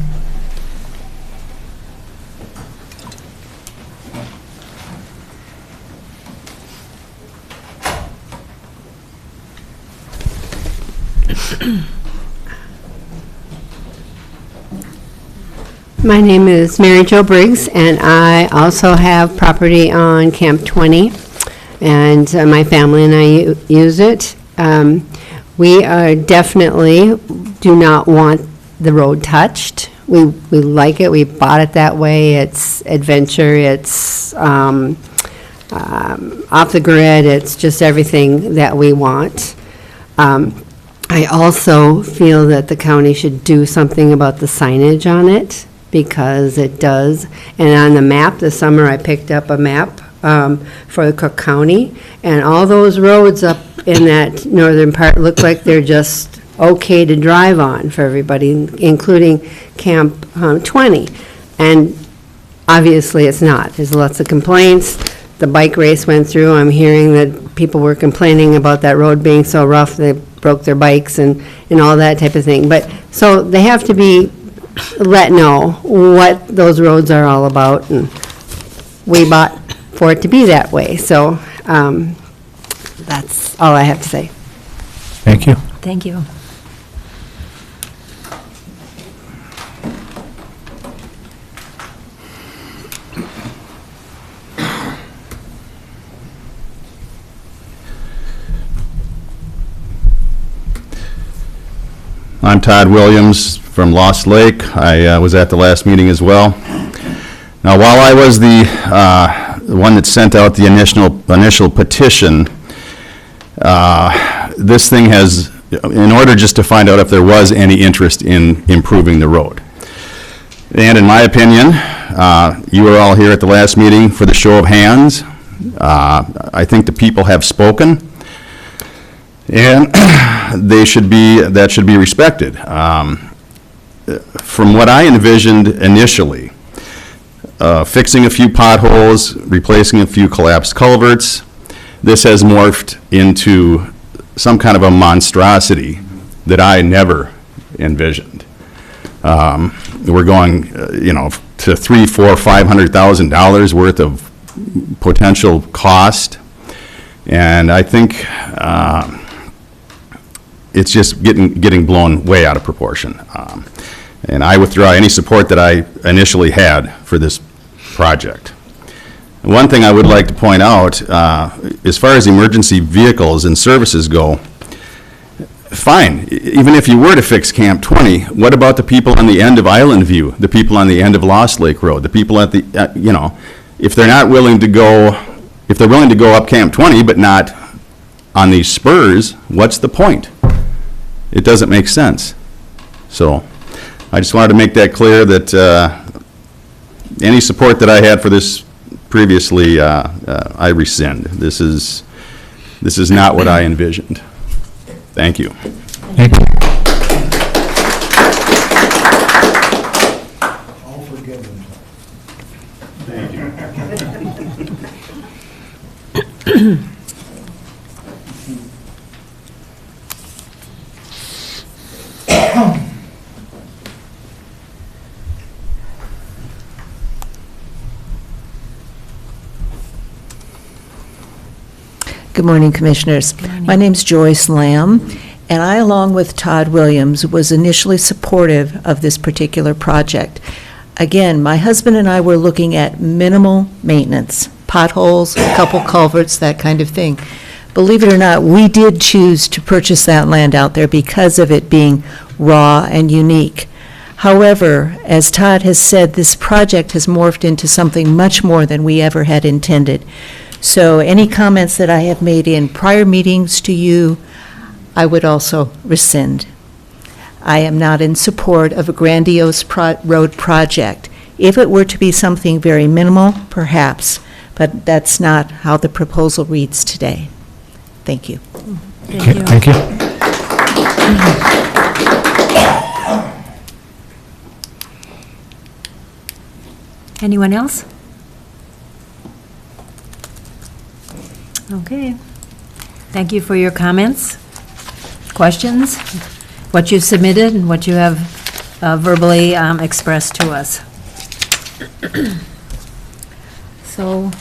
My name is Mary Jo Briggs, and I also have property on Camp 20, and my family and I use it. We are definitely do not want the road touched. We like it. We bought it that way. It's adventure. It's off the grid. It's just everything that we want. I also feel that the county should do something about the signage on it, because it does. And on the map, this summer I picked up a map for the Cook County, and all those roads up in that northern part look like they're just okay to drive on for everybody, including Camp 20. And obviously it's not. There's lots of complaints. The bike race went through. I'm hearing that people were complaining about that road being so rough they broke their bikes and all that type of thing. But so they have to be let know what those roads are all about, and we bought for it to be that way. So that's all I have to say. Thank you. Thank you. I'm Todd Williams from Lost Lake. I was at the last meeting as well. Now, while I was the one that sent out the initial petition, this thing has, in order just to find out if there was any interest in improving the road. And in my opinion, you were all here at the last meeting for the show of hands. I think the people have spoken, and that should be respected. From what I envisioned initially, fixing a few potholes, replacing a few collapsed culverts, this has morphed into some kind of a monstrosity that I never envisioned. We're going, to $300,000, $400,000, $500,000 worth of potential cost, and I think it's just getting blown way out of proportion. And I withdraw any support that I initially had for this project. One thing I would like to point out, as far as emergency vehicles and services go, fine, even if you were to fix Camp 20, what about the people on the end of Island View, the people on the end of Lost Lake Road, the people at the, if they're not willing to go, if they're willing to go up Camp 20 but not on these spurs, what's the point? It doesn't make sense. So I just wanted to make that clear that any support that I had for this previously, I rescind. This is not what I envisioned. Thank you. Thank you. Good morning, Commissioners. My name's Joyce Lamb, and I, along with Todd Williams, was initially supportive of this particular project. Again, my husband and I were looking at minimal maintenance, potholes, a couple culverts, that kind of thing. Believe it or not, we did choose to purchase that land out there because of it being raw and unique. However, as Todd has said, this project has morphed into something much more than we ever had intended. So any comments that I have made in prior meetings to you, I would also rescind. I am not in support of a grandiose road project. If it were to be something very minimal, perhaps, but that's not how the proposal reads today. Thank you. Thank you. Thank you. Anyone else? Okay. Thank you for your comments, questions, what you submitted, and what you have verbally expressed to us. So,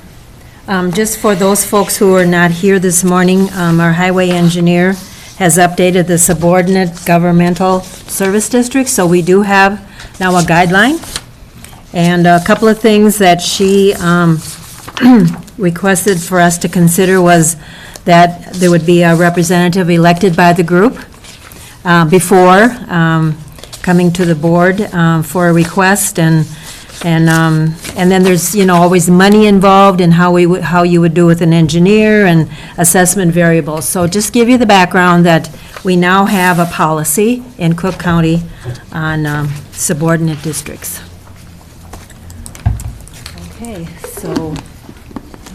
just for those folks who are not here this morning, our highway engineer has updated the subordinate governmental service district, so we do have now a guideline. And a couple of things that she requested for us to consider was that there would be a representative elected by the group before coming to the board for a request, and then there's, you know, always money involved in how you would do with an engineer and assessment variables. So just give you the background that we now have a policy in Cook County on subordinate districts. Okay, so.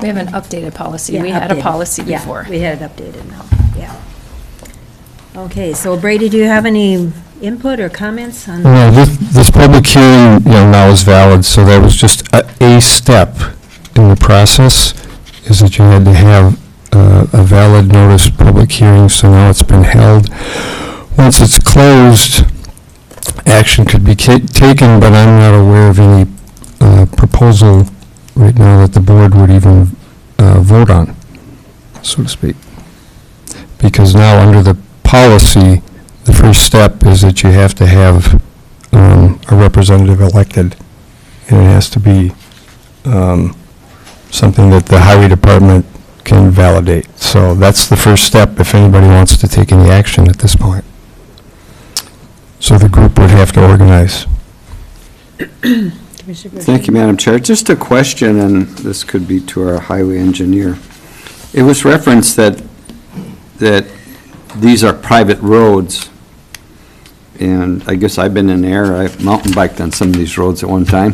We have an updated policy. We had a policy before. Yeah, we had it updated now, yeah. Okay, so Brady, do you have any input or comments on? Well, this public hearing, now is valid, so that was just a step in the process, is that you had to have a valid notice public hearing, so now it's been held. Once it's closed, action could be taken, but I'm not aware of any proposal right now that the board would even vote on, so to speak. Because now, under the policy, the first step is that you have to have a representative elected, and it has to be something that the highway department can validate. So that's the first step if anybody wants to take any action at this point. So the group would have to organize. Thank you, Madam Chair. Just a question, and this could be to our highway engineer. It was referenced that these are private roads, and I guess I've been in error. I mountain biked on some of these roads at one time.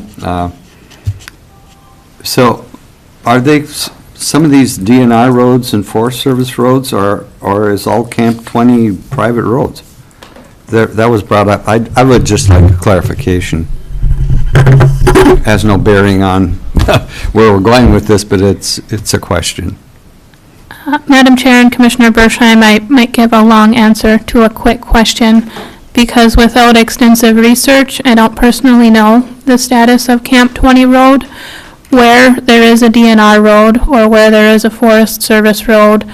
So are they some of these DNR roads and Forest Service roads, or is all Camp 20 private roads? That was brought up. I would just like a clarification. Has no bearing on where we're going with this, but it's a question. Madam Chair and Commissioner Bershheim, I might give a long answer to a quick question, because without extensive research, I don't personally know the status of Camp 20 Road, where there is a DNR road or where there is a Forest Service road.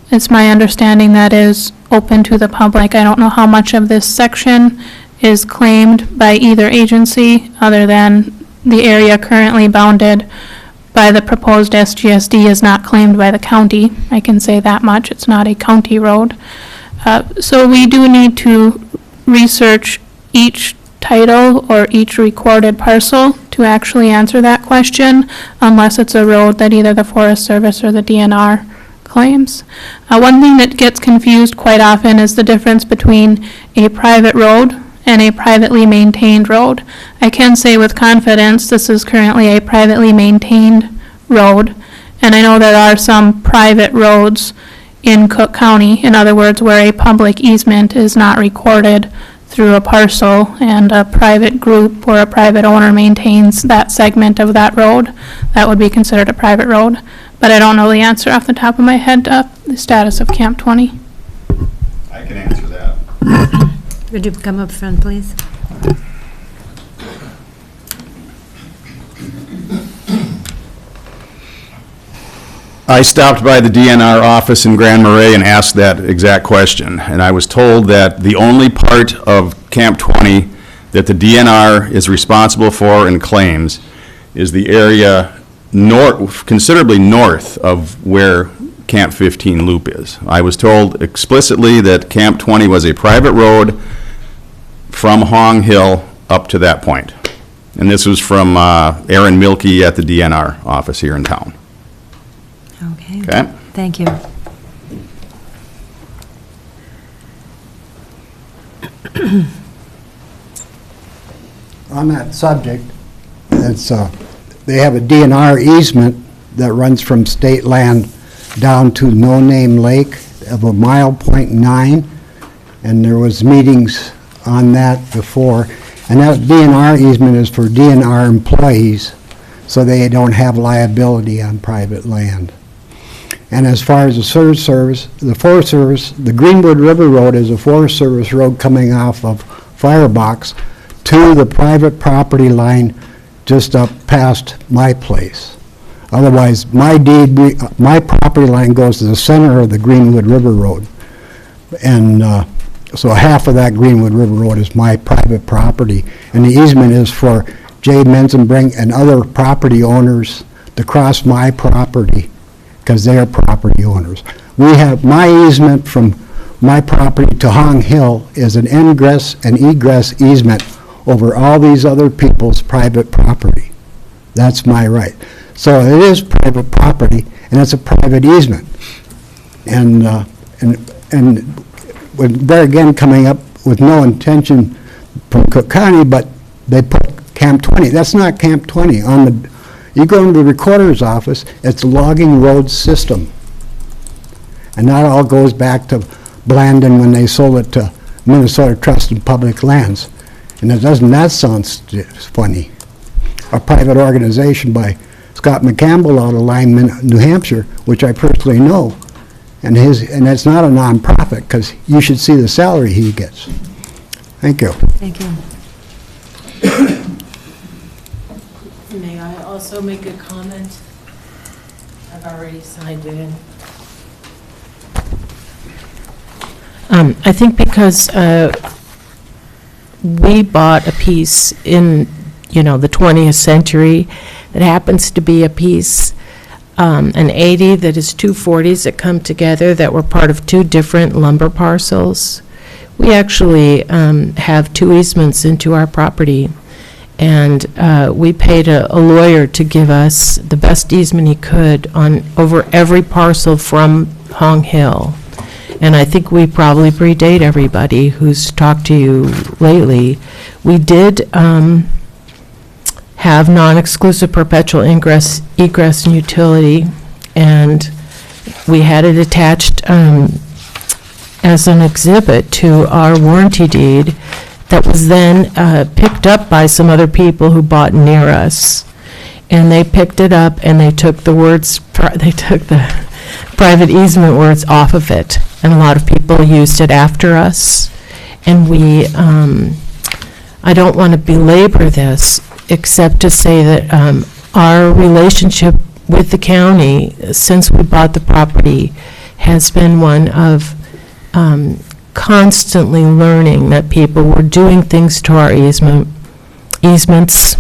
It's my understanding that is open to the public. I don't know how much of this section is claimed by either agency other than the area currently bounded by the proposed SGSD is not claimed by the county. I can say that much. It's not a county road. So we do need to research each title or each recorded parcel to actually answer that question, unless it's a road that either the Forest Service or the DNR claims. One thing that gets confused quite often is the difference between a private road and a privately maintained road. I can say with confidence this is currently a privately maintained road. And I know there are some private roads in Cook County, in other words, where a public easement is not recorded through a parcel and a private group or a private owner maintains that segment of that road. That would be considered a private road. But I don't know the answer off the top of my head to the status of Camp 20. I can answer that. Would you come up front, please? I stopped by the DNR office in Grand Marais and asked that exact question, and I was told that the only part of Camp 20 that the DNR is responsible for and claims is the area considerably north of where Camp 15 Loop is. I was told explicitly that Camp 20 was a private road from Hong Hill up to that point. And this was from Aaron Milkey at the DNR office here in town. Okay. Okay? Thank you. On that subject, it's, they have a DNR easement that runs from state land down to No Name Lake of 1.9 miles, and there was meetings on that before. And that DNR easement is for DNR employees, so they don't have liability on private land. And as far as the Forest Service, the Greenwood River Road is a Forest Service road coming off of Firebox to the private property line just up past my place. Otherwise, my property line goes to the center of the Greenwood River Road. And so half of that Greenwood River Road is my private property. And the easement is for Jay Menzenbrink and other property owners to cross my property, because they are property owners. We have, my easement from my property to Hong Hill is an ingress and egress easement over all these other people's private property. That's my right. So it is private property, and it's a private easement. And they're again coming up with no intention from Cook County, but they put Camp 20. That's not Camp 20. You go into the recorder's office, it's a logging road system. And that all goes back to Blandon when they sold it to Minnesota Trust and Public Lands. And doesn't that sound funny? A private organization by Scott McCampbell out of Lyman, New Hampshire, which I personally know. And it's not a nonprofit, because you should see the salary he gets. Thank you. Thank you. May I also make a comment? I've already signed it in. I think because we bought a piece in, the 20th century that happens to be a piece, an 80 that is two 40s that come together that were part of two different lumber parcels. We actually have two easements into our property. And we paid a lawyer to give us the best easement he could over every parcel from Hong Hill. And I think we probably predate everybody who's talked to you lately. We did have non-exclusive perpetual egress and utility, and we had it attached as an exhibit to our warranty deed that was then picked up by some other people who bought near us. And they picked it up and they took the private easement words off of it. And a lot of people used it after us. And we, I don't want to belabor this, except to say that our relationship with the county since we bought the property has been one of constantly learning that people were doing things to our easements.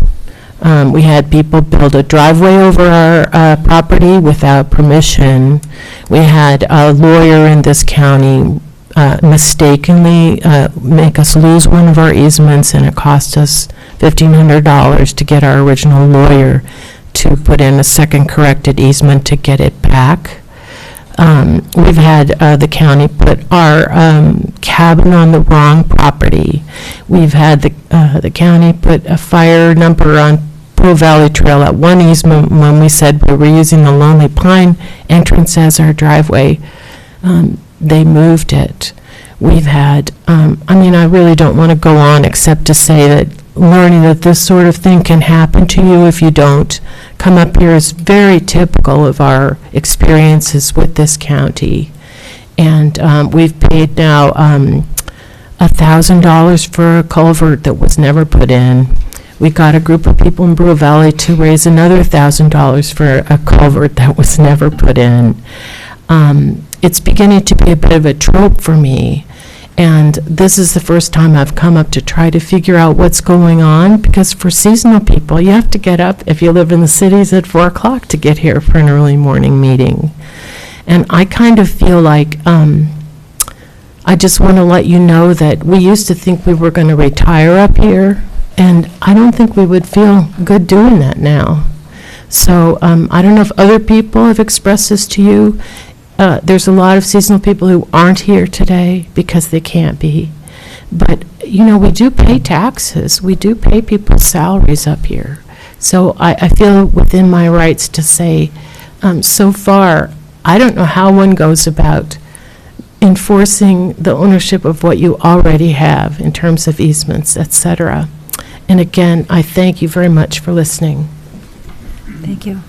We had people build a driveway over our property without permission. We had a lawyer in this county mistakenly make us lose one of our easements, and it cost us $1,500 to get our original lawyer to put in a second corrected easement to get it back. We've had the county put our cabin on the wrong property. We've had the county put a fire number on Pearl Valley Trail at one easement when we said we were using the Lonely Pine entrance as our driveway. They moved it. We've had, I really don't want to go on except to say that learning that this sort of thing can happen to you if you don't come up here is very typical of our experiences with this county. And we've paid now $1,000 for a culvert that was never put in. We got a group of people in Brew Valley to raise another $1,000 for a culvert that was never put in. It's beginning to be a bit of a trope for me. And this is the first time I've come up to try to figure out what's going on, because for seasonal people, you have to get up, if you live in the cities, at 4 o'clock to get here for an early morning meeting. And I kind of feel like I just want to let you know that we used to think we were going to retire up here, and I don't think we would feel good doing that now. So I don't know if other people have expressed this to you. There's a lot of seasonal people who aren't here today because they can't be. But, we do pay taxes. We do pay people's salaries up here. So I feel within my rights to say, so far, I don't know how one goes about enforcing the ownership of what you already have in terms of easements, et cetera. And again, I thank you very much for listening. Thank you.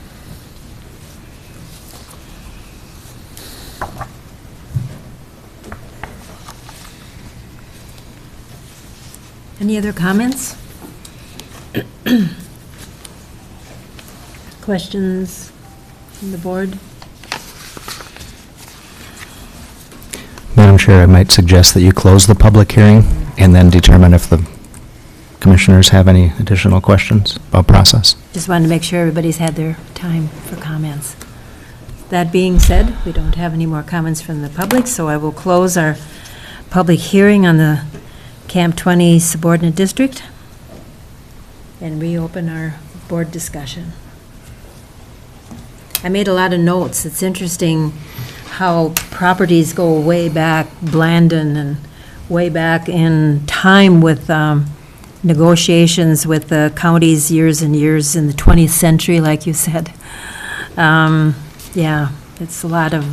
Any other comments? Questions from the board? Madam Chair, I might suggest that you close the public hearing and then determine if the commissioners have any additional questions about process. Just wanted to make sure everybody's had their time for comments. That being said, we don't have any more comments from the public, so I will close our public hearing on the Camp 20 subordinate district and reopen our board discussion. I made a lot of notes. It's interesting how properties go way back, Blandon, and way back in time with negotiations with the counties years and years in the 20th century, like you said. Yeah, it's a lot of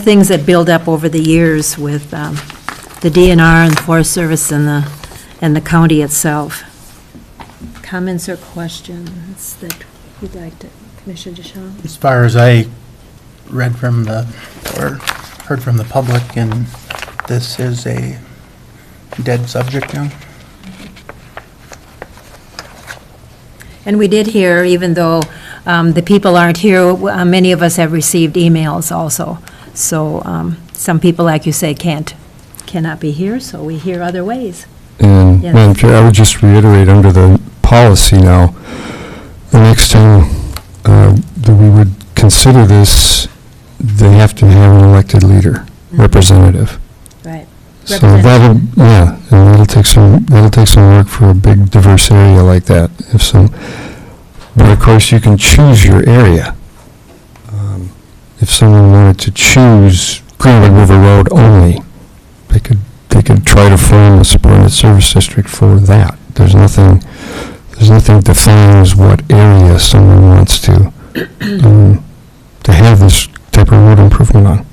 things that build up over the years with the DNR and the Forest Service and the county itself. Comments or questions that you'd like to, Commissioner Deschamps? As far as I read from or heard from the public, and this is a dead subject now. And we did hear, even though the people aren't here, many of us have received emails also. So some people, like you say, cannot be here, so we hear other ways. And Yes. Madam Chair, I would just reiterate under the policy now, the next time that we would consider this, they have to have an elected leader, representative. Right. So that'll, yeah, and that'll take some work for a big diverse area like that. But of course, you can choose your area. If someone wanted to choose Greenwood River Road only, they could try to form a subordinate service district for that. There's nothing defines what area someone wants to have this type of road improvement on.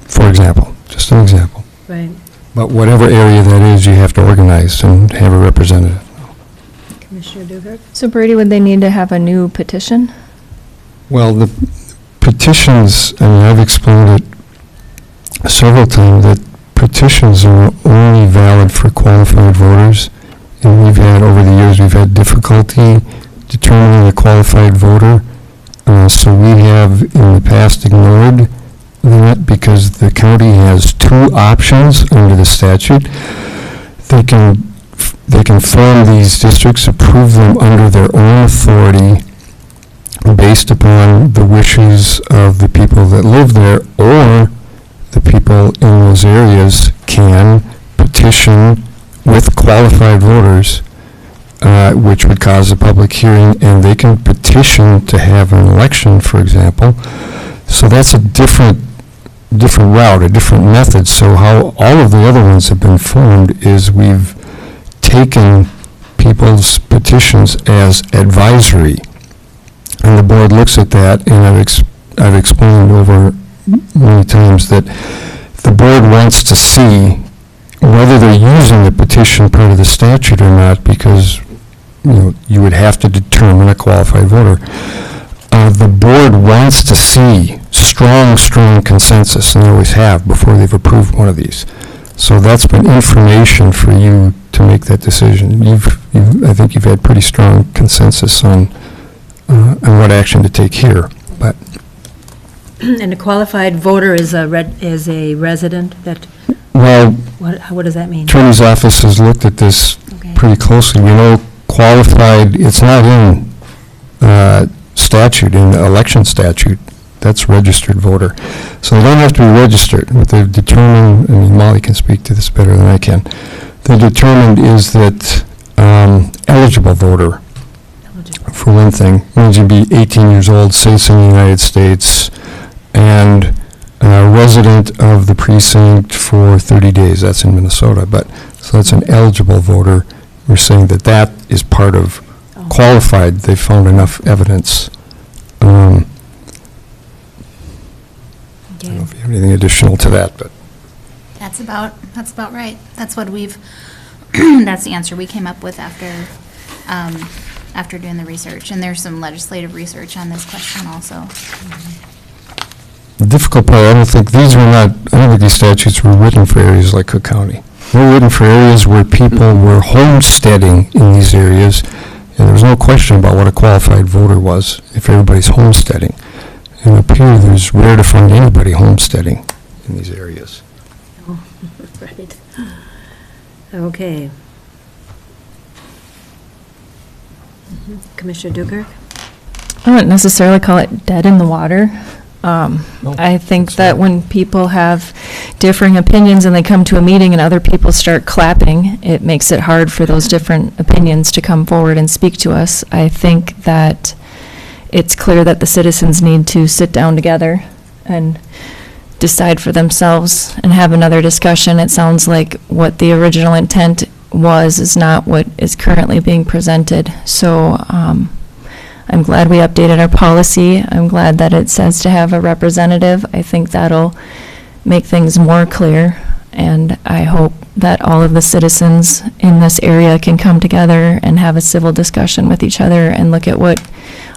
For example, just an example. Right. But whatever area that is, you have to organize and have a representative. Commissioner Dugard? So Brady, would they need to have a new petition? Well, the petitions, I've explained it several times, that petitions are only valid for qualified voters. And over the years, we've had difficulty determining a qualified voter. So we have in the past ignored that because the county has two options under the statute. They can form these districts, approve them under their own authority based upon the wishes of the people that live there, or the people in those areas can petition with qualified voters, which would cause a public hearing, and they can petition to have an election, for example. So that's a different route, a different method. So how all of the other ones have been formed is we've taken people's petitions as advisory. And the board looks at that, and I've explained over many times that the board wants to see whether they're using the petition part of the statute or not, because, you would have to determine a qualified voter. The board wants to see strong consensus, and they always have, before they've approved one of these. So that's been information for you to make that decision. I think you've had pretty strong consensus on what action to take here, but. And a qualified voter is a resident that, Well, what does that mean? Attorney's office has looked at this pretty closely. Qualified, it's not in statute, in the election statute. That's registered voter. So they don't have to be registered. What they've determined, Molly can speak to this better than I can, they determined is that eligible voter, for one thing, means you be 18 years old, citizen of the United States, and resident of the precinct for 30 days. That's in Minnesota. So that's an eligible voter. We're saying that is part of qualified. They found enough evidence. I don't know if you have anything additional to that, but. That's about right. That's what that's the answer we came up with after doing the research. And there's some legislative research on this question also. The difficult part, I don't think these statutes were written for areas like Cook County. They were written for areas where people were homesteading in these areas, and there was no question about what a qualified voter was if everybody's homesteading. And up here, there's rare to find anybody homesteading in these areas. Oh, right. Okay. Commissioner Dukert? I wouldn't necessarily call it dead in the water. I think that when people have differing opinions and they come to a meeting and other people start clapping, it makes it hard for those different opinions to come forward and speak to us. I think that it's clear that the citizens need to sit down together and decide for themselves and have another discussion. It sounds like what the original intent was is not what is currently being presented. So I'm glad we updated our policy. I'm glad that it says to have a representative. I think that'll make things more clear, and I hope that all of the citizens in this area can come together and have a civil discussion with each other and look at what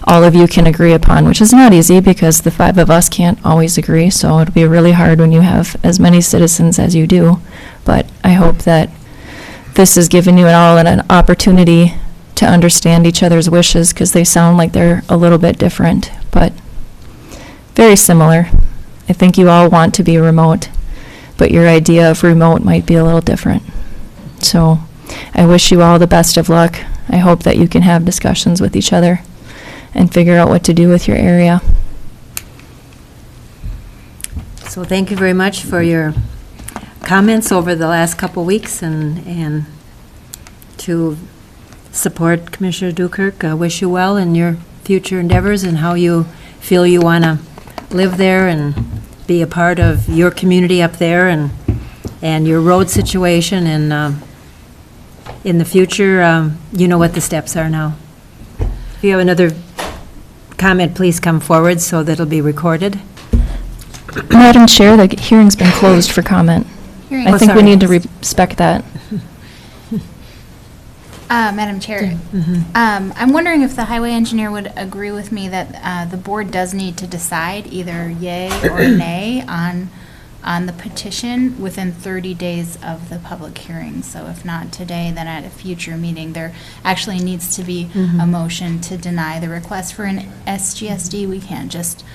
all of you can agree upon, which is not easy because the five of us can't always agree, so it'll be really hard when you have as many citizens as you do. But I hope that this has given you all an opportunity to understand each other's wishes, because they sound like they're a little bit different, but very similar. I think you all want to be remote, but your idea of remote might be a little different. So I wish you all the best of luck. I hope that you can have discussions with each other and figure out what to do with your area. So thank you very much for your comments over the last couple weeks and to support Commissioner Dukert. I wish you well in your future endeavors and how you feel you want to live there and be a part of your community up there and your road situation. And in the future, you know what the steps are now. If you have another comment, please come forward so that it'll be recorded. Madam Chair, the hearing's been closed for comment. I think we need to respect that. Madam Chair, I'm wondering if the highway engineer would agree with me that the board does need to decide either yay or nay on the petition within 30 days of the public hearing. So if not today, then at a future meeting, there actually needs to be a motion to deny the request for an SGSD. We can't just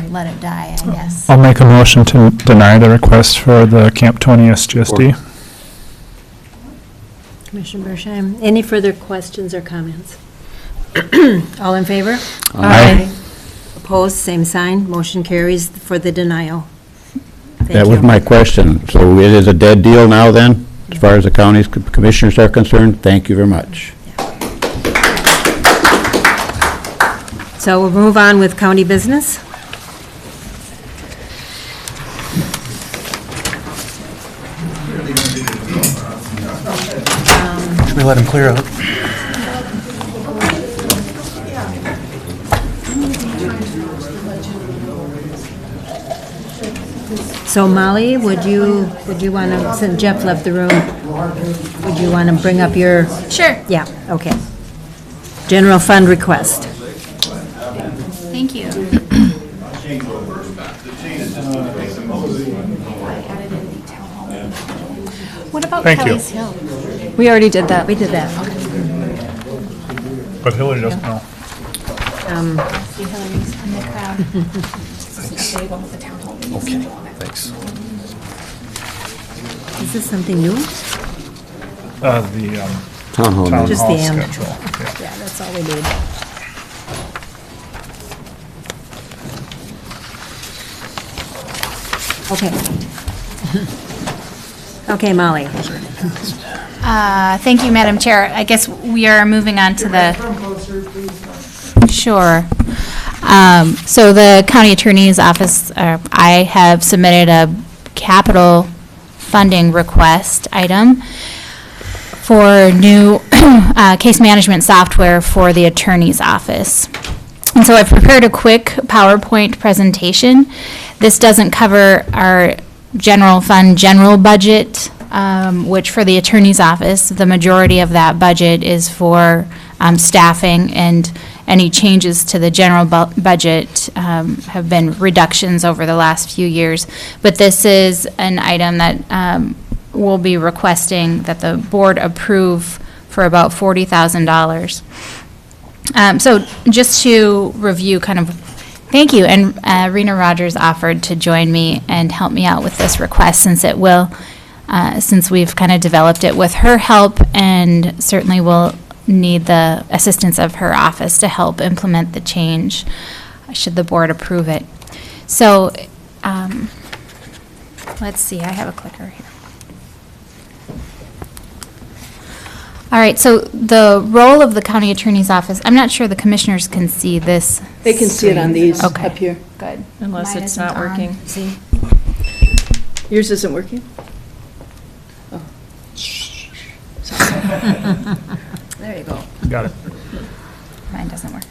let it die, I guess. I'll make a motion to deny the request for the Camp 20 SGSD. Commissioner Bersheim, any further questions or comments? All in favor? Aye. Opposed, same sign. Motion carries for the denial. That was my question. So it is a dead deal now then, as far as the county's commissioners are concerned? Thank you very much. So we'll move on with county business. We let him clear out. So Molly, would you want to, since Jeff left the room, would you want to bring up your? Sure. Yeah, okay. General fund request. Thank you. What about Thank you. Kelly's Hill? We already did that. We did that. But Hillary doesn't know. See Hillary's in the crowd. Okay, thanks. Is this something new? The Town hall town meeting. Just hall the end. schedule. Yeah. Yeah, that's all we need. Okay. Okay, Molly. Thank you, Madam Chair. I guess we are moving on to the. Sure. So the county attorney's office, I have submitted a capital funding request item for new case management software for the attorney's office. And so I've prepared a quick PowerPoint presentation. This doesn't cover our general fund general budget, which for the attorney's office, the majority of that budget is for staffing, and any changes to the general budget have been reductions over the last few years. But this is an item that we'll be requesting that the board approve for about $40,000. So just to review kind of, thank you, and Rena Rogers offered to join me and help me out with this request since it will, since we've kind of developed it with her help, and certainly will need the assistance of her office to help implement the change, should the board approve it. So, let's see, I have a clicker here. All right, so the role of the county attorney's office, I'm not sure the commissioners can see this. They can see it on these Okay. up here. Good. Unless Mine it's isn't not on. working. See? Yours isn't working? There you go. Got it. Mine doesn't work.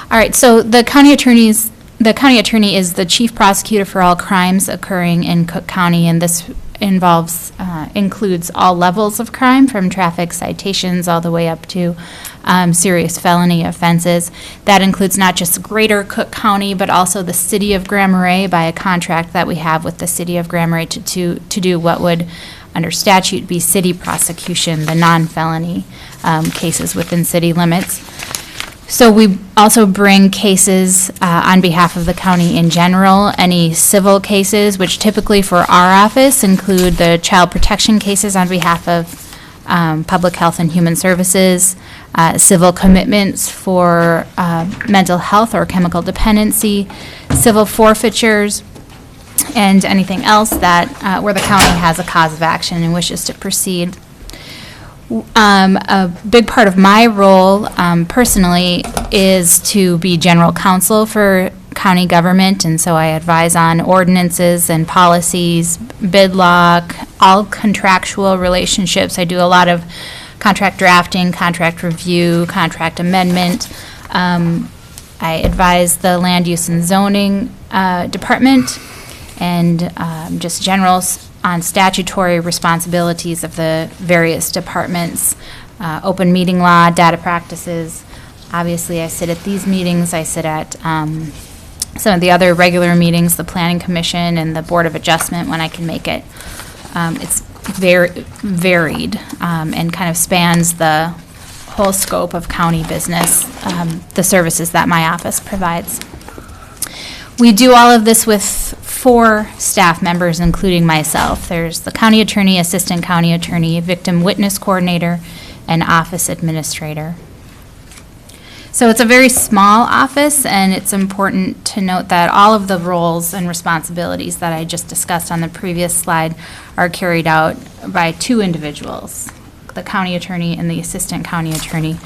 All right, so the county attorney is the chief prosecutor for all crimes occurring in Cook County, and this includes all levels of crime, from traffic citations all the way up to serious felony offenses. That includes not just greater Cook County, but also the city of Grand Marais by a contract that we have with the city of Grand Marais to do what would, under statute, be city prosecution, the non-felony cases within city limits. So we also bring cases on behalf of the county in general, any civil cases, which typically for our office include the child protection cases on behalf of Public Health and Human Services, civil commitments for mental health or chemical dependency, civil forfeitures, and anything else that where the county has a cause of action and wishes to proceed. A big part of my role personally is to be general counsel for county government, and so I advise on ordinances and policies, bid law, all contractual relationships. I do a lot of contract drafting, contract review, contract amendment. I advise the land use and zoning department, and just general on statutory responsibilities of the various departments, open meeting law, data practices. Obviously, I sit at these meetings. I sit at some of the other regular meetings, the Planning Commission and the Board of Adjustment when I can make it. It's very varied and kind of spans the whole scope of county business, the services that my office provides. We do all of this with 4 staff members, including myself. There's the county attorney, assistant county attorney, victim witness coordinator, and office administrator. So it's a very small office, and it's important to note that all of the roles and responsibilities that I just discussed on the previous slide are carried out by 2 individuals, the county attorney and the assistant county attorney,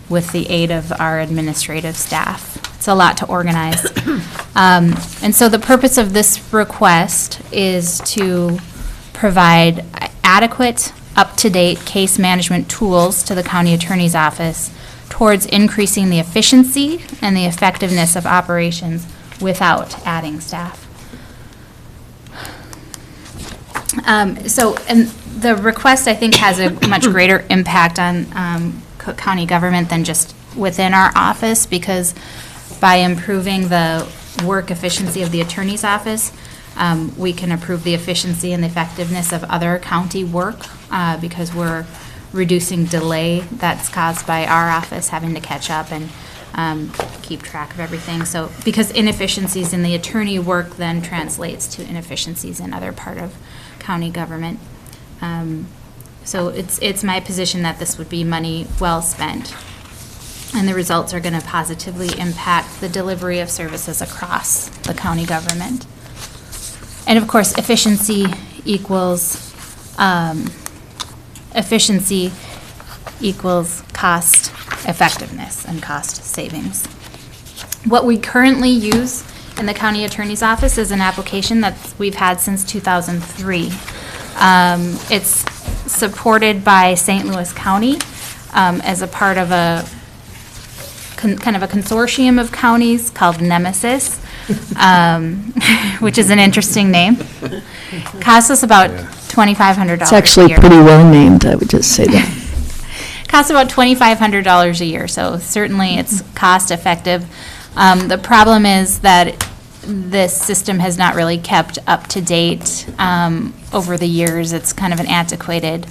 with the aid of our administrative staff. It's a lot to organize. And so the purpose of this request is to provide adequate, up-to-date case management tools to the county attorney's office towards increasing the efficiency and the effectiveness of operations without adding staff. So, and the request, I think, has a much greater impact on Cook County government than just within our office, because by improving the work efficiency of the attorney's office, we can improve the efficiency and the effectiveness of other county work, because we're reducing delay that's caused by our office having to catch up and keep track of everything. So, because inefficiencies in the attorney work then translates to inefficiencies in other part of county government. So it's my position that this would be money well spent, and the results are going to positively impact the delivery of services across the county government. And of course, efficiency equals cost effectiveness and cost savings. What we currently use in the county attorney's office is an application that we've had since 2003. It's supported by St. Louis County as a part of a kind of a consortium of counties called Nemesis, which is an interesting name. Costs us about $2,500 It's actually a year. pretty well named, I would just say that. Costs about $2,500 a year, so certainly it's cost effective. The problem is that this system has not really kept up to date over the years. It's kind of an antiquated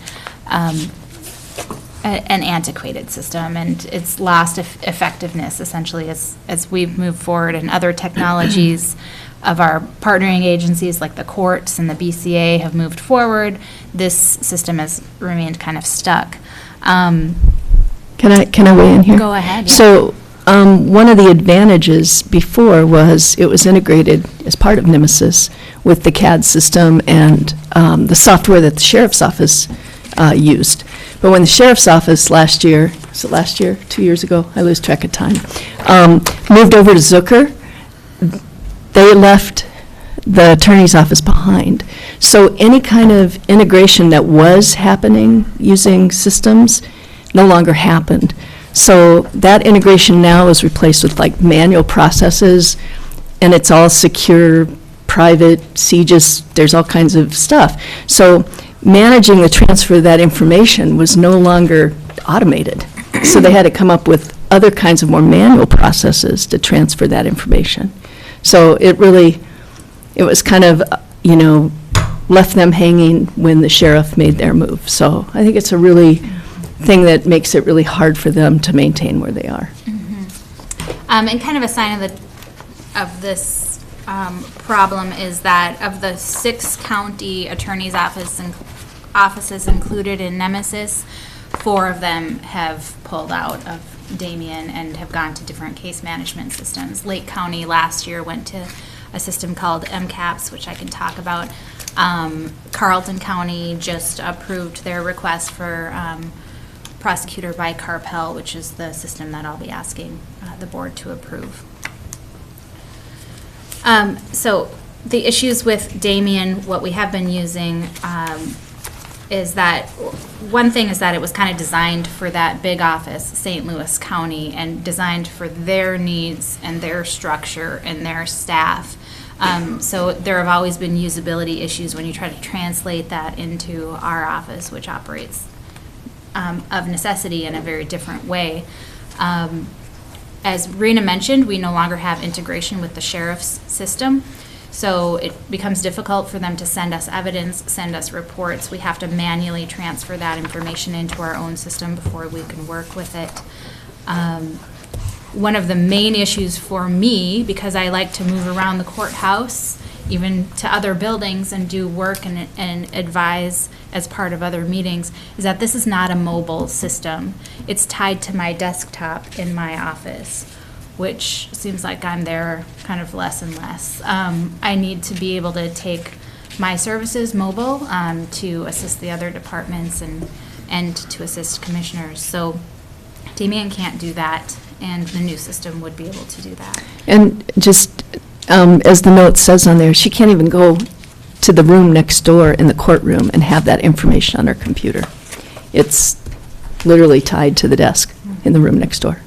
system, and it's lost effectiveness essentially as we've moved forward, and other technologies of our partnering agencies like the courts and the BCA have moved forward. This system has remained kind of stuck. Can I weigh in here? Go ahead, yeah. So, one of the advantages before was it was integrated as part of Nemesis with the CAD system and the software that the sheriff's office used. But when the sheriff's office last year, 2 years ago, I lose track of time, moved over to Zucker, they left the attorney's office behind. So any kind of integration that was happening using systems no longer happened. So that integration now is replaced with like manual processes, and it's all secure, private, CJIS, there's all kinds of stuff. So managing the transfer of that information was no longer automated. So they had to come up with other kinds of more manual processes to transfer that information. So it was kind of, left them hanging when the sheriff made their move. So I think it's a really thing that makes it really hard for them to maintain where they are. And kind of a sign of this problem is that of the 6 county attorney's offices included in Nemesis, 4 of them have pulled out of Damien and have gone to different case management systems. Lake County last year went to a system called MCAPS, which I can talk about. Carlton County just approved their request for prosecutor by Carpel, which is the system that I'll be asking the board to approve. So the issues with Damien, what we have been using is that, one thing is that it was kind of designed for that big office, St. Louis County, and designed for their needs and their structure and their staff. So there have always been usability issues when you try to translate that into our office, which operates of necessity in a very different way. As Rena mentioned, we no longer have integration with the sheriff's system, so it becomes difficult for them to send us evidence, send us reports. We have to manually transfer that information into our own system before we can work with it. One of the main issues for me, because I like to move around the courthouse, even to other buildings and do work and advise as part of other meetings, is that this is not a mobile system. It's tied to my desktop in my office, which seems like I'm there kind of less and less. I need to be able to take my services mobile to assist the other departments and to assist commissioners. So Damien can't do that, and the new system would be able to do that. And just as the note says on there, she can't even go to the room next door in the courtroom and have that information on her computer. It's literally tied to the desk in the room next door.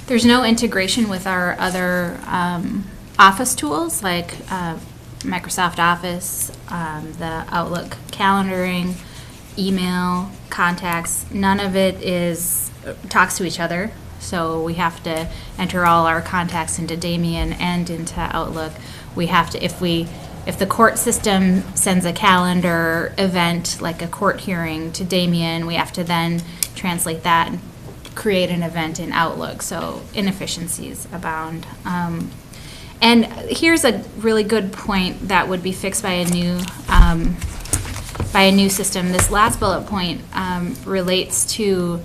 There's no integration with our other office tools like Microsoft Office, the Outlook calendaring, email, contacts, none of it talks to each other. So we have to enter all our contacts into Damien and into Outlook. We have to, if the court system sends a calendar event, like a court hearing, to Damien, we have to then translate that and create an event in Outlook. So inefficiencies abound. And here's a really good point that would be fixed by a new system. This last bullet point relates to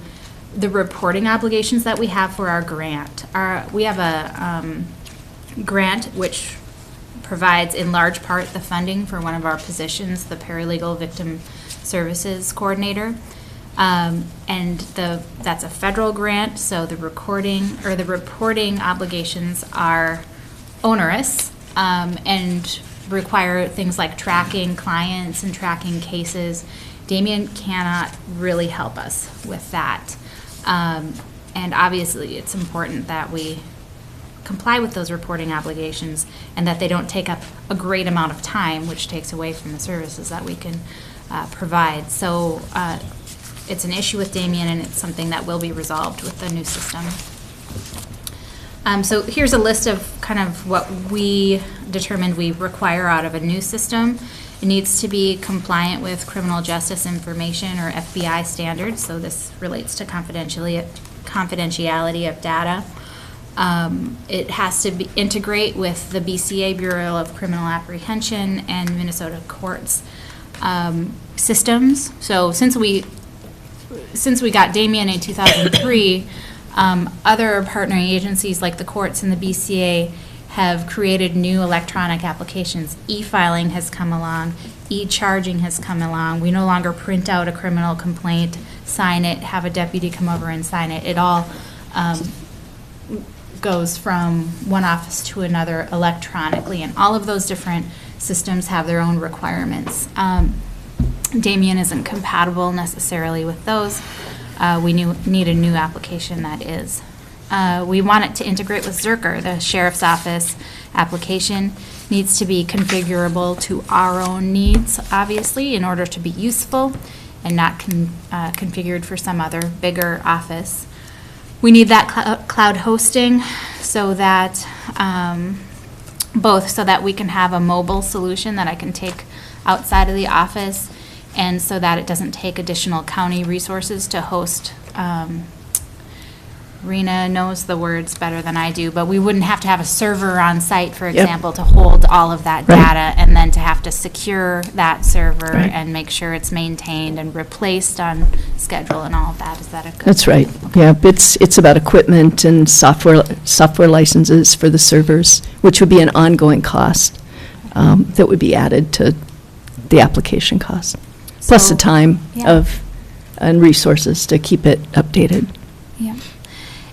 the reporting obligations that we have for our grant. We have a grant which provides in large part the funding for one of our positions, the Paralegal Victim Services Coordinator. And that's a federal grant, so the reporting obligations are onerous and require things like tracking clients and tracking cases. Damien cannot really help us with that. And obviously, it's important that we comply with those reporting obligations and that they don't take up a great amount of time, which takes away from the services that we can provide. So it's an issue with Damien, and it's something that will be resolved with the new system. So here's a list of kind of what we determined we require out of a new system. It needs to be compliant with criminal justice information or FBI standards, so this relates to confidentiality of data. It has to integrate with the BCA, Bureau of Criminal Apprehension, and Minnesota courts systems. So since we got Damien in 2003, other partnering agencies like the courts and the BCA have created new electronic applications. E-filing has come along, e-charging has come along. We no longer print out a criminal complaint, sign it, have a deputy come over and sign it. It all goes from one office to another electronically, and all of those different systems have their own requirements. Damien isn't compatible necessarily with those. We need a new application that is. We want it to integrate with Zerker. The Sheriff's Office application needs to be configurable to our own needs, obviously, in order to be useful and not configured for some other bigger office. We need that cloud hosting so that both so that we can have a mobile solution that I can take outside of the office, and so that it doesn't take additional county resources to host. Rena knows the words better than I do, but we wouldn't have to have a server on site, for example, to hold all of that data, and then to have to secure that server and make sure it's maintained and replaced on schedule and all of that. Is that a good? That's right. Yeah, it's about equipment and software licenses for the servers, which would be an ongoing cost that would be added to the application cost, plus the time and resources to keep it updated. Yeah.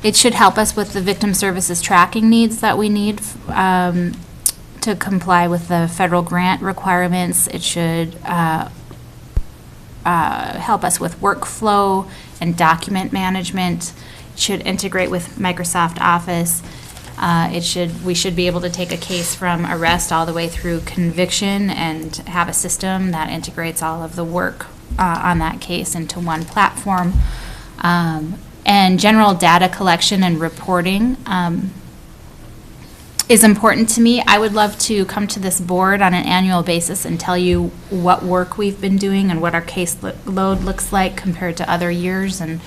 It should help us with the victim services tracking needs that we need to comply with the federal grant requirements. It should help us with workflow and document management. It should integrate with Microsoft Office. We should be able to take a case from arrest all the way through conviction and have a system that integrates all of the work on that case into one platform. And general data collection and reporting is important to me. I would love to come to this board on an annual basis and tell you what work we've been doing and what our caseload looks like compared to other years. And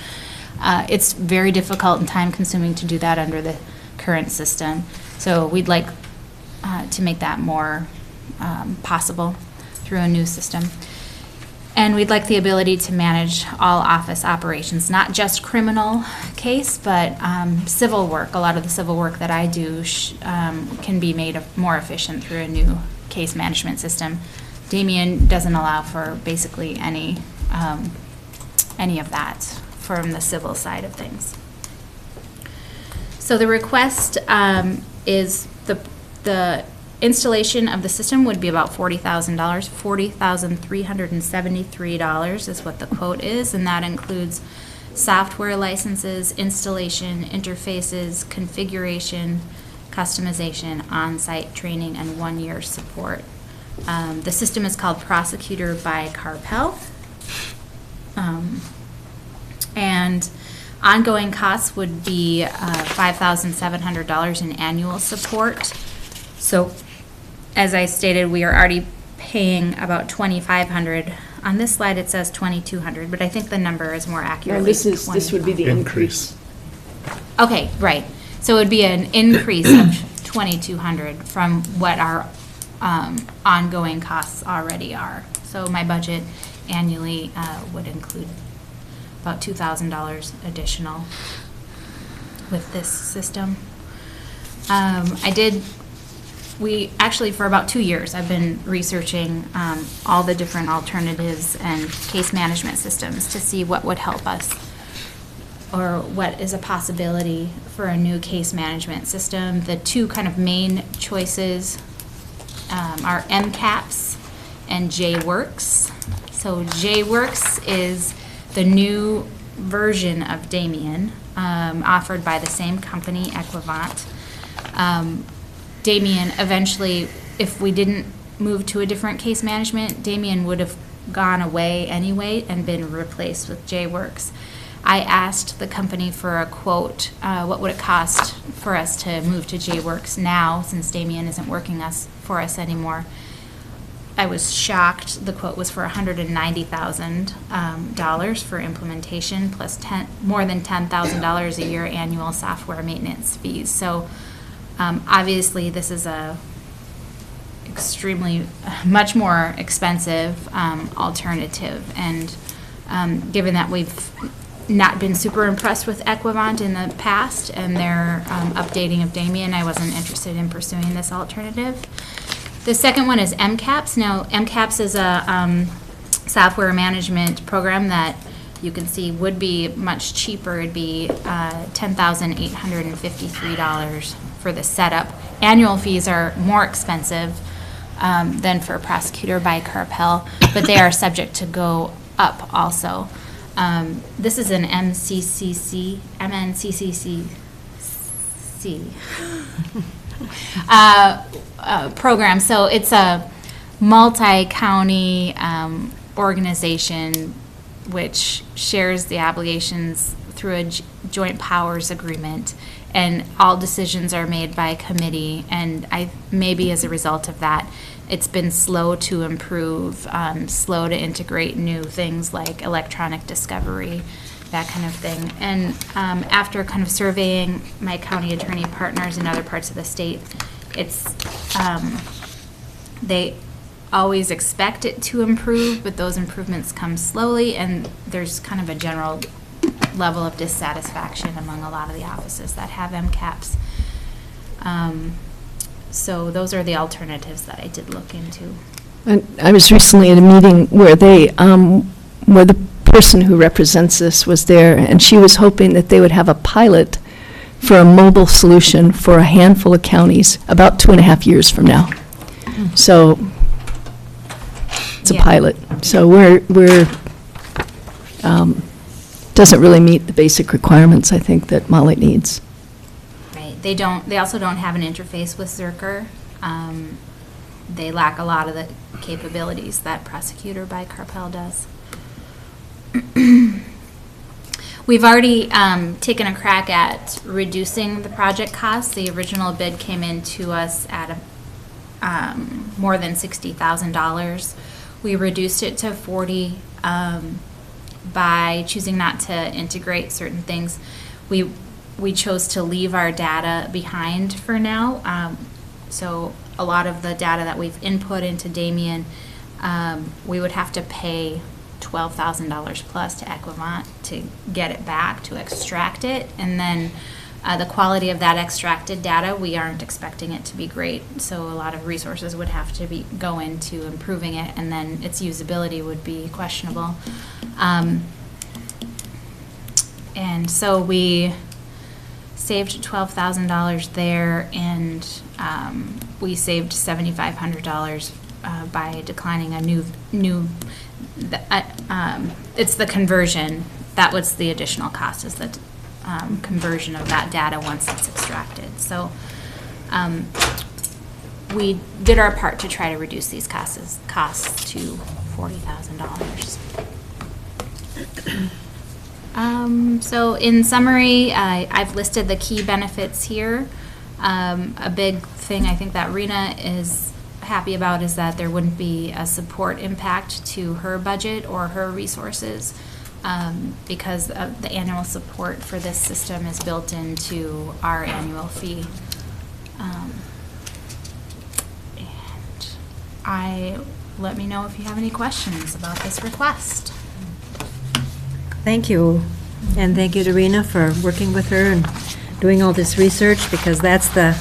it's very difficult and time-consuming to do that under the current system. So we'd like to make that more possible through a new system. And we'd like the ability to manage all office operations, not just criminal case, but civil work. A lot of the civil work that I do can be made more efficient through a new case management system. Damien doesn't allow for basically any of that from the civil side of things. So the request is the installation of the system would be about $40,000. $40,373 is what the quote is, and that includes software licenses, installation, interfaces, configuration, customization, on-site training, and 1-year support. The system is called Prosecutor by Carpel. And ongoing costs would be $5,700 in annual support. So, as I stated, we are already paying about $2,500. On this slide, it says $2,200, but I think the number is more accurately This would be the increase. Okay, right. So it would be an increase of $2,200 from what our ongoing costs already are. So my budget annually would include about $2,000 additional with this system. We actually, for about 2 years, I've been researching all the different alternatives and case management systems to see what would help us, or what is a possibility for a new case management system. The two kind of main choices are MCAPS and JWorks. So JWorks is the new version of Damien, offered by the same company, Equivant. Damien eventually, if we didn't move to a different case management, Damien would have gone away anyway and been replaced with JWorks. I asked the company for a quote, what would it cost for us to move to JWorks now, since Damien isn't working for us anymore. I was shocked. The quote was for $190,000 for implementation, plus more than $10,000 a year annual software maintenance fees. So obviously, this is a extremely much more expensive alternative, and given that we've not been super impressed with Equivant in the past and their updating of Damien, I wasn't interested in pursuing this alternative. The second one is MCAPS. Now, MCAPS is a software management program that you can see would be much cheaper. It'd be $10,853 for the setup. Annual fees are more expensive than for Prosecutor by Carpel, but they are subject to go up also. This is an MNCCC program. So it's a multi-county organization which shares the obligations through a joint powers agreement, and all decisions are made by committee, and maybe as a result of that, it's been slow to improve, slow to integrate new things like electronic discovery, that kind of thing. And after kind of surveying my county attorney partners in other parts of the state, they always expect it to improve, but those improvements come slowly, and there's kind of a general level of dissatisfaction among a lot of the offices that have MCAPS. So those are the alternatives that I did look into. And I was recently at a meeting where where the person who represents this was there, and she was hoping that they would have a pilot for a mobile solution for a handful of counties about 2.5 years from now. So it's a pilot. So we're doesn't really meet the basic requirements, I think, that Molly needs. Right. They also don't have an interface with Zerker. They lack a lot of the capabilities that Prosecutor by Carpel does. We've already taken a crack at reducing the project costs. The original bid came in to us at more than $60,000. We reduced it to $40,000 by choosing not to integrate certain things. We chose to leave our data behind for now. So a lot of the data that we've input into Damien, we would have to pay $12,000 plus to Equivant to get it back, to extract it, and then the quality of that extracted data, we aren't expecting it to be great, so a lot of resources would have to go into improving it, and then its usability would be questionable. And so we saved $12,000 there, and we saved $7,500 by declining a new it's the conversion. That was the additional cost, is the conversion of that data once it's extracted. So we did our part to try to reduce these costs to $40,000. So in summary, I've listed the key benefits here. A big thing I think that Rena is happy about is that there wouldn't be a support impact to her budget or her resources, because the annual support for this system is built into our annual fee. Let me know if you have any questions about this request. Thank you, and thank you to Rena for working with her and doing all this research, because that's the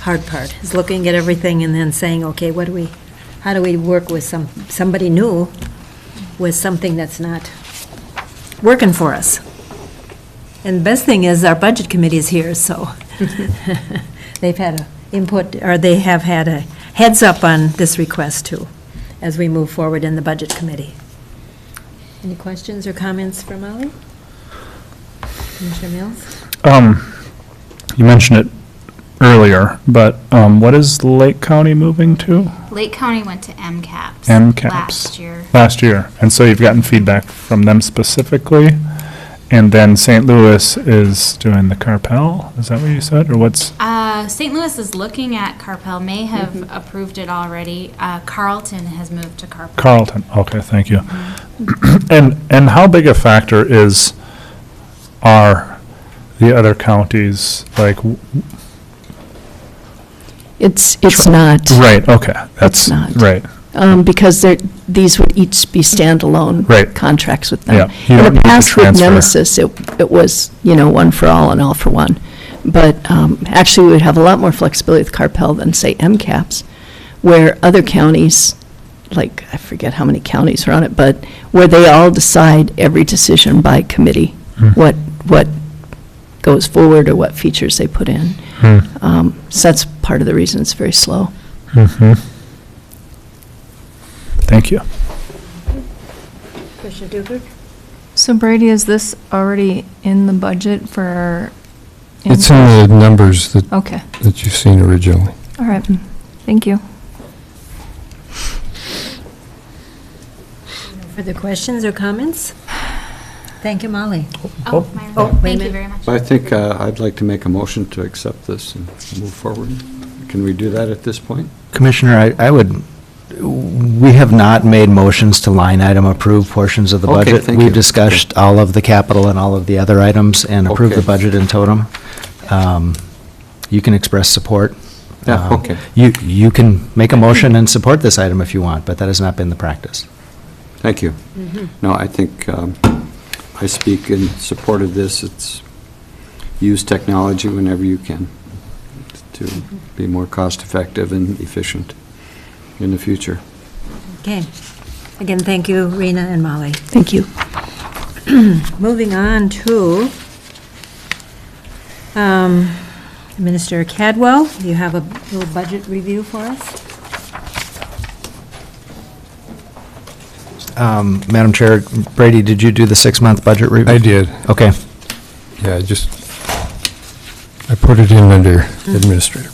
hard part, is looking at everything and then saying, okay, how do we work with somebody new with something that's not working for us? And the best thing is our budget committee is here, so they've had they have had a heads up on this request too, as we move forward in the budget committee. Any questions or comments for Molly? Commissioner Mills? You mentioned it earlier, but what is Lake County moving to? Lake County went to MCAPS. MCAPS. Last year. And so you've gotten feedback from them specifically, and then St. Louis is doing the Carpel, is that what you said, or what's? St. Louis is looking at Carpel, may have approved it already. Carlton has moved to Carpel. Carlton, okay, thank you. And how big a factor are the other counties, like? It's not. Right, okay, It's that's, not. right. Because these would each be standalone Right. contracts with them. Yeah, you don't In need the to past with transfer. Nemesis, it was, one for all and all for one. But actually, we would have a lot more flexibility with Carpel than, say, MCAPS, where other counties, like, I forget how many counties are on it, but where they all decide every decision by committee, what goes forward or what features they put in. So that's part of the reason it's very slow. Thank you. Commissioner Dugard? So Brady, is this already in the budget for? It's in the numbers that Okay, that you've seen originally. all right, thank you. Further questions or comments? Thank you, Molly. Oh, my Oh, wait a thank you minute. very much. I think I'd like to make a motion to accept this and move forward. Can we do that at this point? Commissioner, we have not made motions to line item approve portions of the Okay, budget. thank you. We've discussed all of the capital and all of the other items and approved the Okay. budget in totem. You can express support. Yeah, okay. You can make a motion and support this item if you want, but that has not been the practice. Thank you. No, I think I speak in support of this. It's use technology whenever you can to be more cost-effective and efficient in the future. Okay. Again, thank you, Rena and Molly. Thank you. Moving on to Minister Cadwell, you have a little budget review for us? Madam Chair, Brady, did you do the 6-month budget review? I did. Okay. Yeah, I put it in under administrator.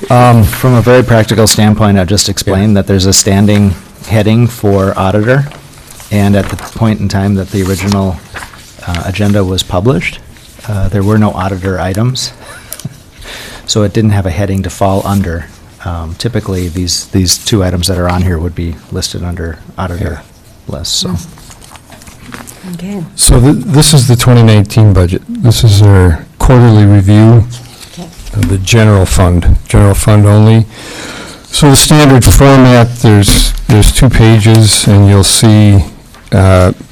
From a very practical standpoint, I'll just explain that there's a standing heading for auditor, and at the point in time that the original agenda was published, there were no auditor items, so it didn't have a heading to fall under. Typically, these two items that are on here would be listed under auditor list, so. Okay. So this is the 2019 budget. This is our quarterly review of the general fund only. So the standard format, there's 2 pages, and you'll see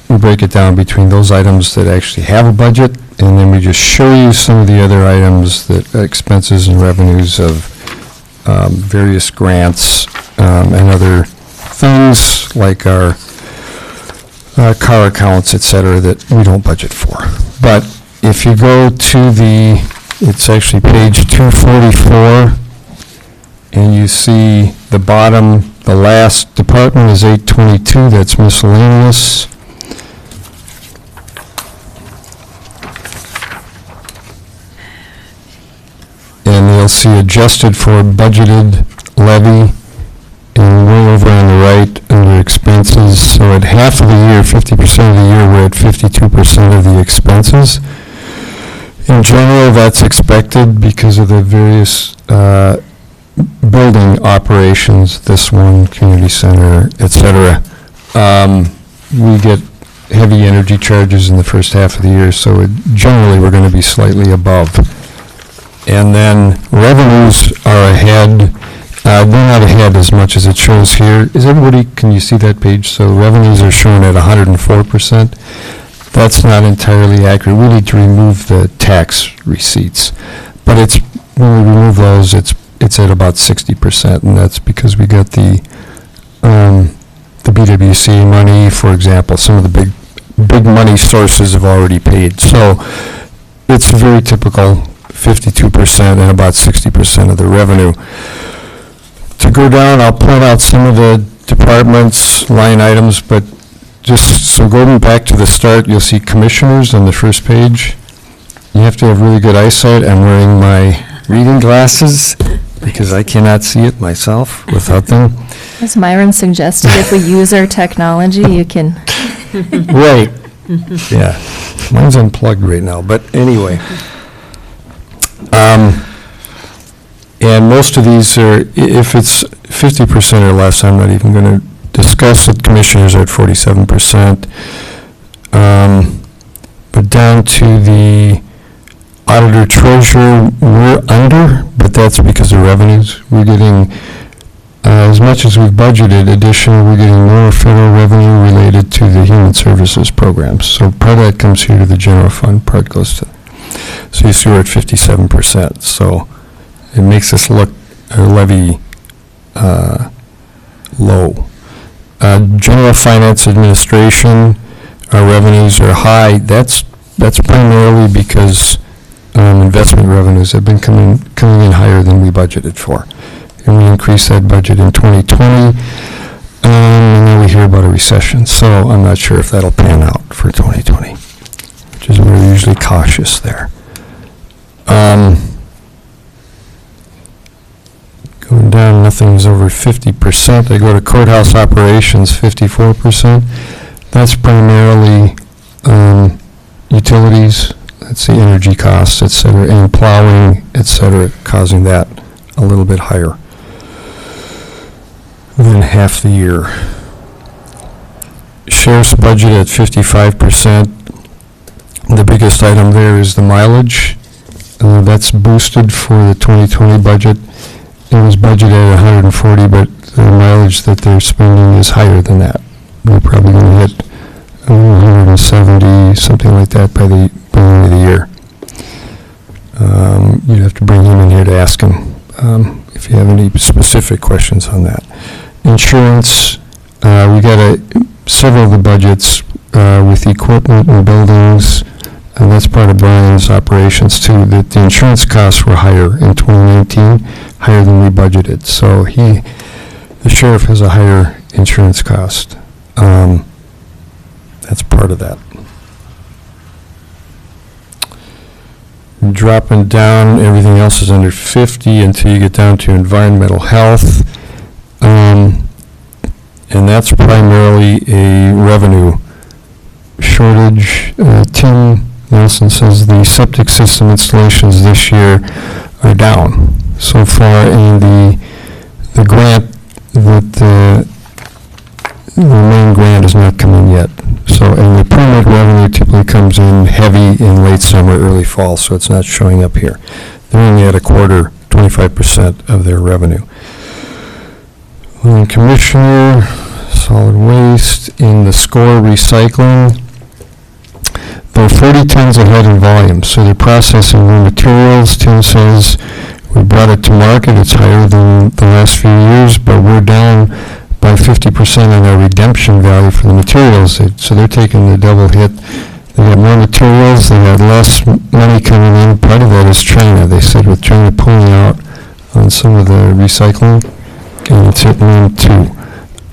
we break it down between those items that actually have a budget, and then we just show you some of the other items, that expenses and revenues of various grants and other things like our car accounts, et cetera, that we don't budget for. But if you go to it's actually page 244, and you see the bottom, the last department is 822, that's miscellaneous. And you'll see adjusted for budgeted levy, and way over on the right under expenses. So at half of the year, 50% of the year, we're at 52% of the expenses. In general, that's expected because of the various building operations, this one, community center, et cetera. We get heavy energy charges in the first half of the year, so generally we're going to be slightly above. And then revenues are ahead. They're not ahead as much as it shows here. Is everybody, can you see that page? So revenues are shown at 104%. That's not entirely accurate. We need to remove the tax receipts. But it's, when we remove those, it's at about 60%, and that's because we got the BWC money, for example. Some of the big money sources have already paid. So it's very typical, 52% and about 60% of the revenue. To go down, I'll point out some of the departments, line items, but just so going back to the start, you'll see commissioners on the first page. You have to have really good eyesight. I'm wearing my reading glasses because I cannot see it myself without them. As Myron suggested, if we use our technology, you can. Right. Yeah. Mine's unplugged right now, but anyway. And most of these are, if it's 50% or less, I'm not even going to discuss it. Commissioners are at 47%. But down to the auditor treasurer, we're under, but that's because of revenues. We're getting, as much as we've budgeted, additional, we're getting more federal revenue related to the human services programs. So part of that comes here to the general fund, part goes to, so you see we're at 57%. So it makes us look, our levy low. General finance administration, our revenues are high. That's primarily because investment revenues have been coming in higher than we budgeted for. And we increased that budget in 2020, and then we hear about a recession. So I'm not sure if that'll pan out for 2020, which is we're usually cautious there. Going down, nothing's over 50%. I go to courthouse operations, 54%. That's primarily utilities, that's the energy costs, et cetera, and plowing, et cetera, causing that a little bit higher than half the year. Sheriff's budget at 55%. The biggest item there is the mileage. That's boosted for the 2020 budget. It was budgeted at 140, but the mileage that they're spending is higher than that. We're probably going to hit 170, something like that by the beginning of the year. You'd have to bring him in here to ask him if you have any specific questions on that. Insurance, we got several of the budgets with equipment and buildings, and that's part of Brian's operations too, that the insurance costs were higher in 2019, higher than we budgeted. So the sheriff has a higher insurance cost. That's part of that. Dropping down, everything else is under 50 until you get down to environmental health. And that's primarily a revenue shortage. Tim Nelson says the septic system installations this year are down so far, and the grant that the main grant is not coming yet. So, and the permit revenue typically comes in heavy in late summer, early fall, so it's not showing up here. They're only at a quarter, 25% of their revenue. Commissioner, solid waste, in the SCORE recycling, they're 40 tons ahead in volume, so they're processing new materials. Tim says we brought it to market, it's higher than the last few years, but we're down by 50% on our redemption value for the materials. So they're taking the double hit. They got more materials, they got less money coming in. Part of that is China. They said with China pulling out on some of the recycling, and it's hitting them too.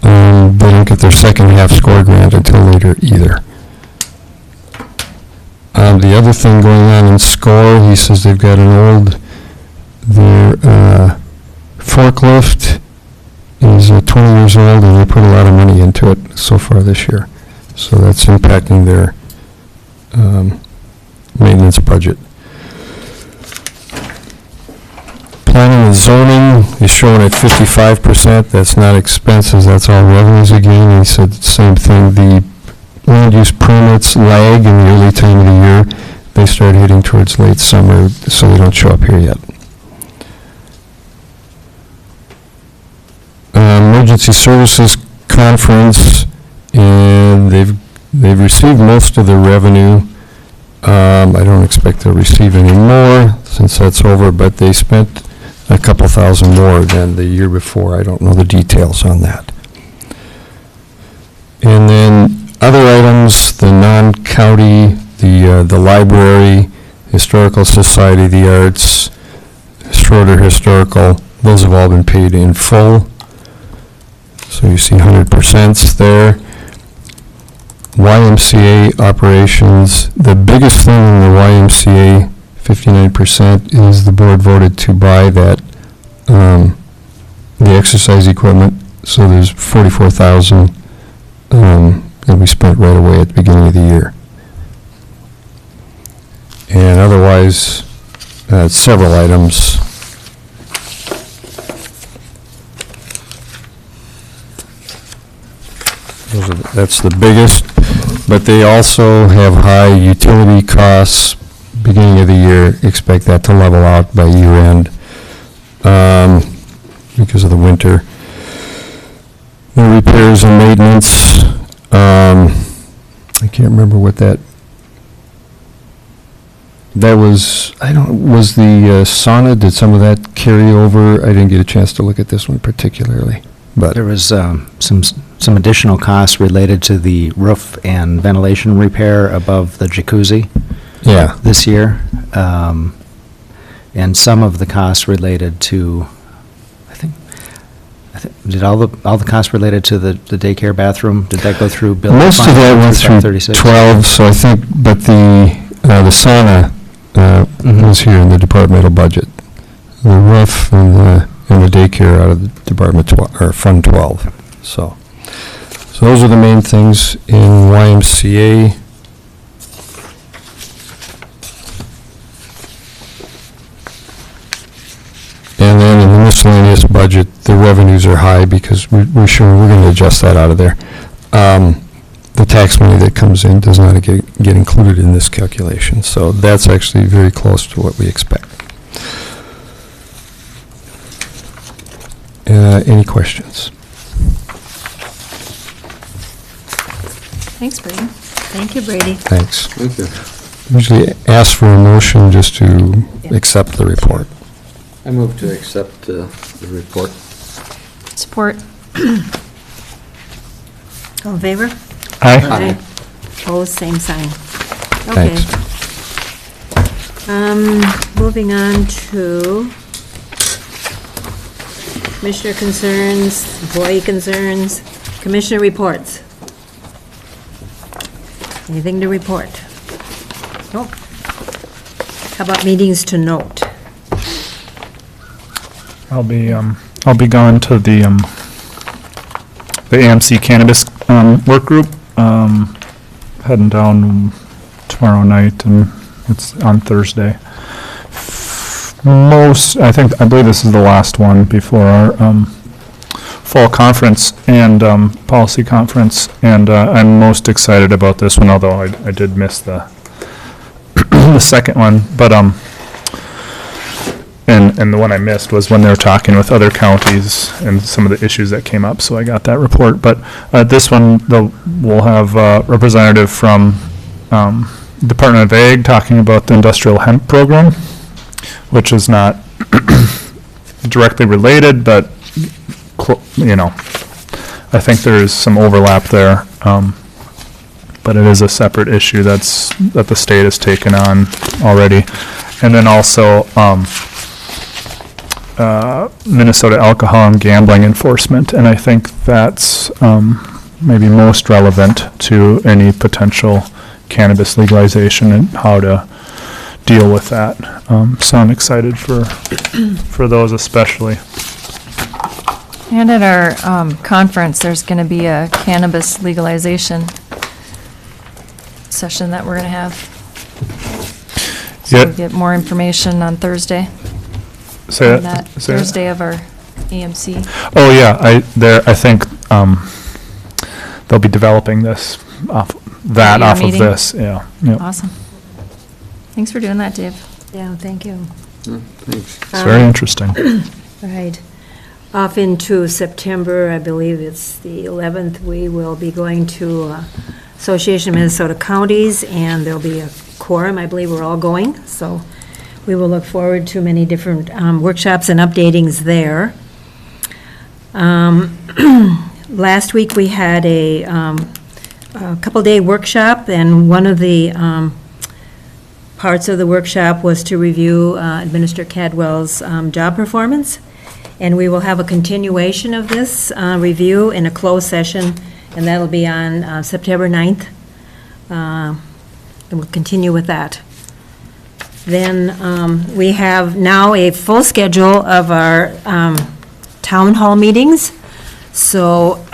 They don't get their second half SCORE grant until later either. The other thing going on in SCORE, he says they've got an old, their forklift is 20 years old, and they put a lot of money into it so far this year. So that's impacting their maintenance budget. Planning and zoning is showing at 55%. That's not expenses, that's all revenues again. He said the same thing. The land use permits lag in the early time of the year. They start hitting towards late summer, so they don't show up here yet. Emergency Services Conference, and they've received most of their revenue. I don't expect they'll receive any more since that's over, but they spent a couple thousand more than the year before. I don't know the details on that. And then other items, the non-county, the library, Historical Society, the Arts, Schroeder Historical, those have all been paid in full. So you see 100% there. YMCA operations, the biggest thing in the YMCA, 59%, is the board voted to buy that, the exercise equipment. So there's 44,000 that we spent right away at the beginning of the year. And otherwise, several items. That's the biggest, but they also have high utility costs beginning of the year. Expect that to level out by year end because of the winter. The repairs and maintenance, I can't remember what that was. Was the sauna, did some of that carry over? I didn't get a chance to look at this one particularly. But there was some additional costs related to the roof and ventilation repair above the jacuzzi. Yeah. This year, and some of the costs related to, I think did all the costs related to the daycare bathroom? Did that go through bill? Most of that went through 12. So I think, but the sauna was here in the departmental budget. The roof and the daycare out of the Department 12, or Fund 12. So those are the main things in YMCA. And then in the miscellaneous budget, the revenues are high because we're sure we're going to adjust that out of there. The tax money that comes in does not get included in this calculation. So that's actually very close to what we expect. Any questions? Thanks, Brady. Thank you, Brady. Thanks. Thank you. Usually ask for a motion just to accept the report. I move to accept the report. Support. All in favor? Aye. Opposed, same sign. Okay. Thanks. Moving on to Commissioner concerns, employee concerns, Commissioner reports. Anything to report? Nope. How about meetings to note? I'll be going to the AMC Cannabis work group, heading down tomorrow night, and it's on Thursday. I believe this is the last one before our fall conference and policy conference, and I'm most excited about this one, although I did miss the the second one, but and the one I missed was when they were talking with other counties and some of the issues that came up, so I got that report. But this one, we'll have a representative from Department of Ag talking about the industrial hemp program, which is not directly related, but I think there is some overlap there. But it is a separate issue that the state has taken on already. And then also Minnesota alcohol and gambling enforcement, and I think that's maybe most relevant to any potential cannabis legalization and how to deal with that. So I'm excited for those especially. And at our conference, there's going to be a cannabis legalization session that we're going to have. So Yeah. we'll get more information on Thursday. Say on that- that say that. Thursday of our AMC. Oh, yeah, I think, they'll be developing this off At your of meeting? this, yeah. Yep. Awesome. Thanks for doing that, Dave. Yeah, thank you. Thanks. It's very interesting. Right. Off into September, I believe it's the 11th, we will be going to Association of Minnesota Counties, and there'll be a quorum. I believe we're all going, so we will look forward to many different workshops and updatings there. Last week, we had a couple-day workshop, and one of the parts of the workshop was to review Administrator Cadwell's job performance. And we will have a continuation of this review in a closed session, and that'll be on September 9th. And we'll continue with that. Then we have now a full schedule of our town hall meetings. So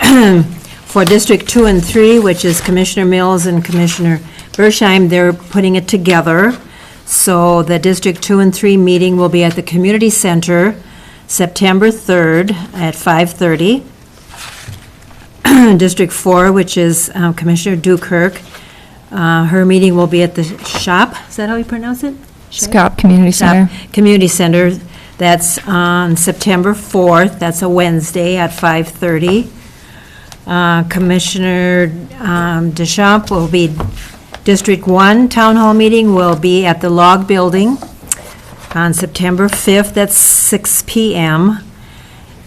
for District 2 and 3, which is Commissioner Mills and Commissioner Bersheim, they're putting it together. So the District 2 and 3 meeting will be at the Community Center, September 3rd at 5:30. District 4, which is Commissioner Dukirk, her meeting will be at the SHOP, is that how you pronounce it? SCOP Community Center. Community Center, that's on September 4th, that's a Wednesday at 5:30. Commissioner Deschamps will be, District 1 Town Hall meeting will be at the Log Building on September 5th at 6 p.m.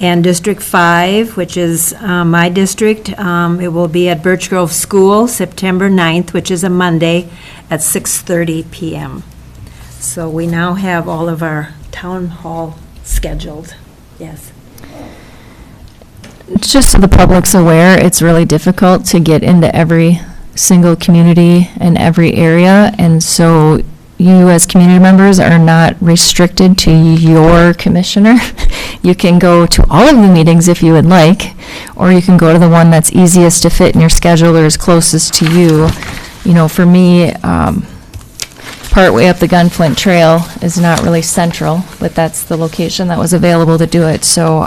And District 5, which is my district, it will be at Birch Grove School, September 9th, which is a Monday, at 6:30 p.m. So we now have all of our town hall scheduled. Yes. Just so the public's aware, it's really difficult to get into every single community in every area, and so you as community members are not restricted to your commissioner. You can go to all of the meetings if you would like, or you can go to the one that's easiest to fit in your schedule or is closest to you. You know, for me, partway up the Gunflint Trail is not really central, but that's the location that was available to do it. So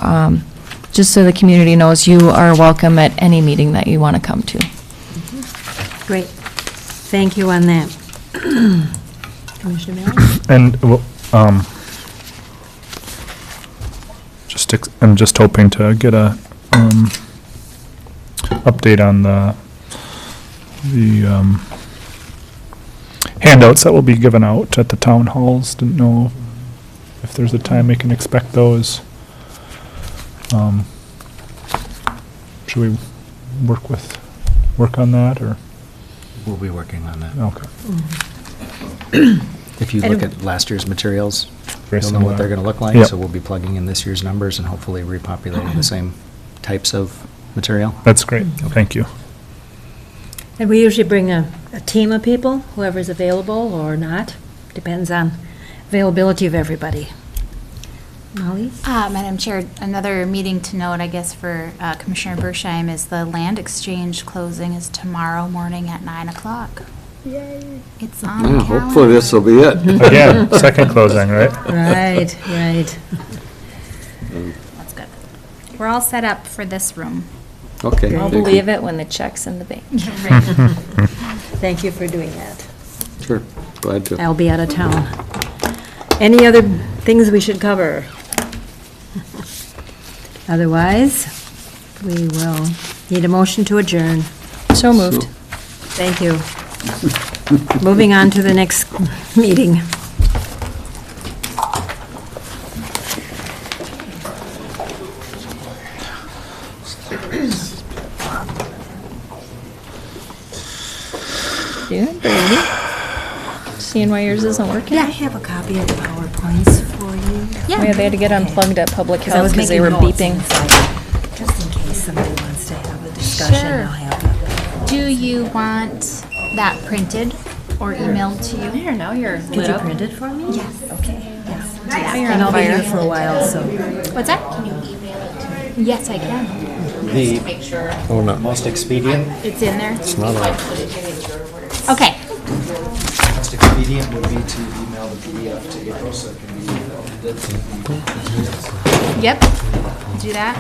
just so the community knows, you are welcome at any meeting that you want to come to. Great. Thank you on that. Commissioner Mills? And, well, I'm just hoping to get a, update on the handouts that will be given out at the town halls. Didn't know if there's a time we can expect those. Should we work on that, or? We'll be working on that. Okay. If you look at last year's materials, Very you'll know what similar. they're going to look like. Yep. So we'll be plugging in this year's numbers and hopefully repopulating the same types of material. That's great. Thank you. And we usually bring a team of people, whoever's available or not. Depends on availability of everybody. Molly? Madam Chair, another meeting to note, I guess, for Commissioner Bersheim is the land exchange closing is tomorrow morning at 9 o'clock. Yay. It's on the calendar. Hopefully this will be it. Again, second closing, right? Right, right. That's good. We're all set up for this room. Okay. I'll thank you. believe it when the check's in the bank. Thank you for doing that. Sure, glad to. I'll be out of town. Any other things we should cover? Otherwise, we will need a motion to adjourn. So moved. Thank you. Moving on to the next meeting. Doing Brady. Seeing why yours isn't working? Yeah, I have a copy of the PowerPoints for you. Yeah, they had to get unplugged at Public Because I was Health because they making were notes beeping. inside. Just in case somebody wants to have a discussion, Sure. I'll have it. Do you want that printed or emailed to you? There, now you're Could you print it for me? Yes. Okay, yes. Now you're And on I'll be fire. here for a while, so. What's that? Can you email it to me? Yes, I can. The- Just to make sure Oh, no. Most expedient? it's in there. It's not on. Okay. Most expedient would be to email the PDF to April so it can be amended. Yep. Do that.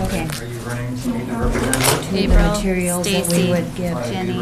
Okay. Are you running to meet the To the April, materials that we Stacy, would give. Jenny.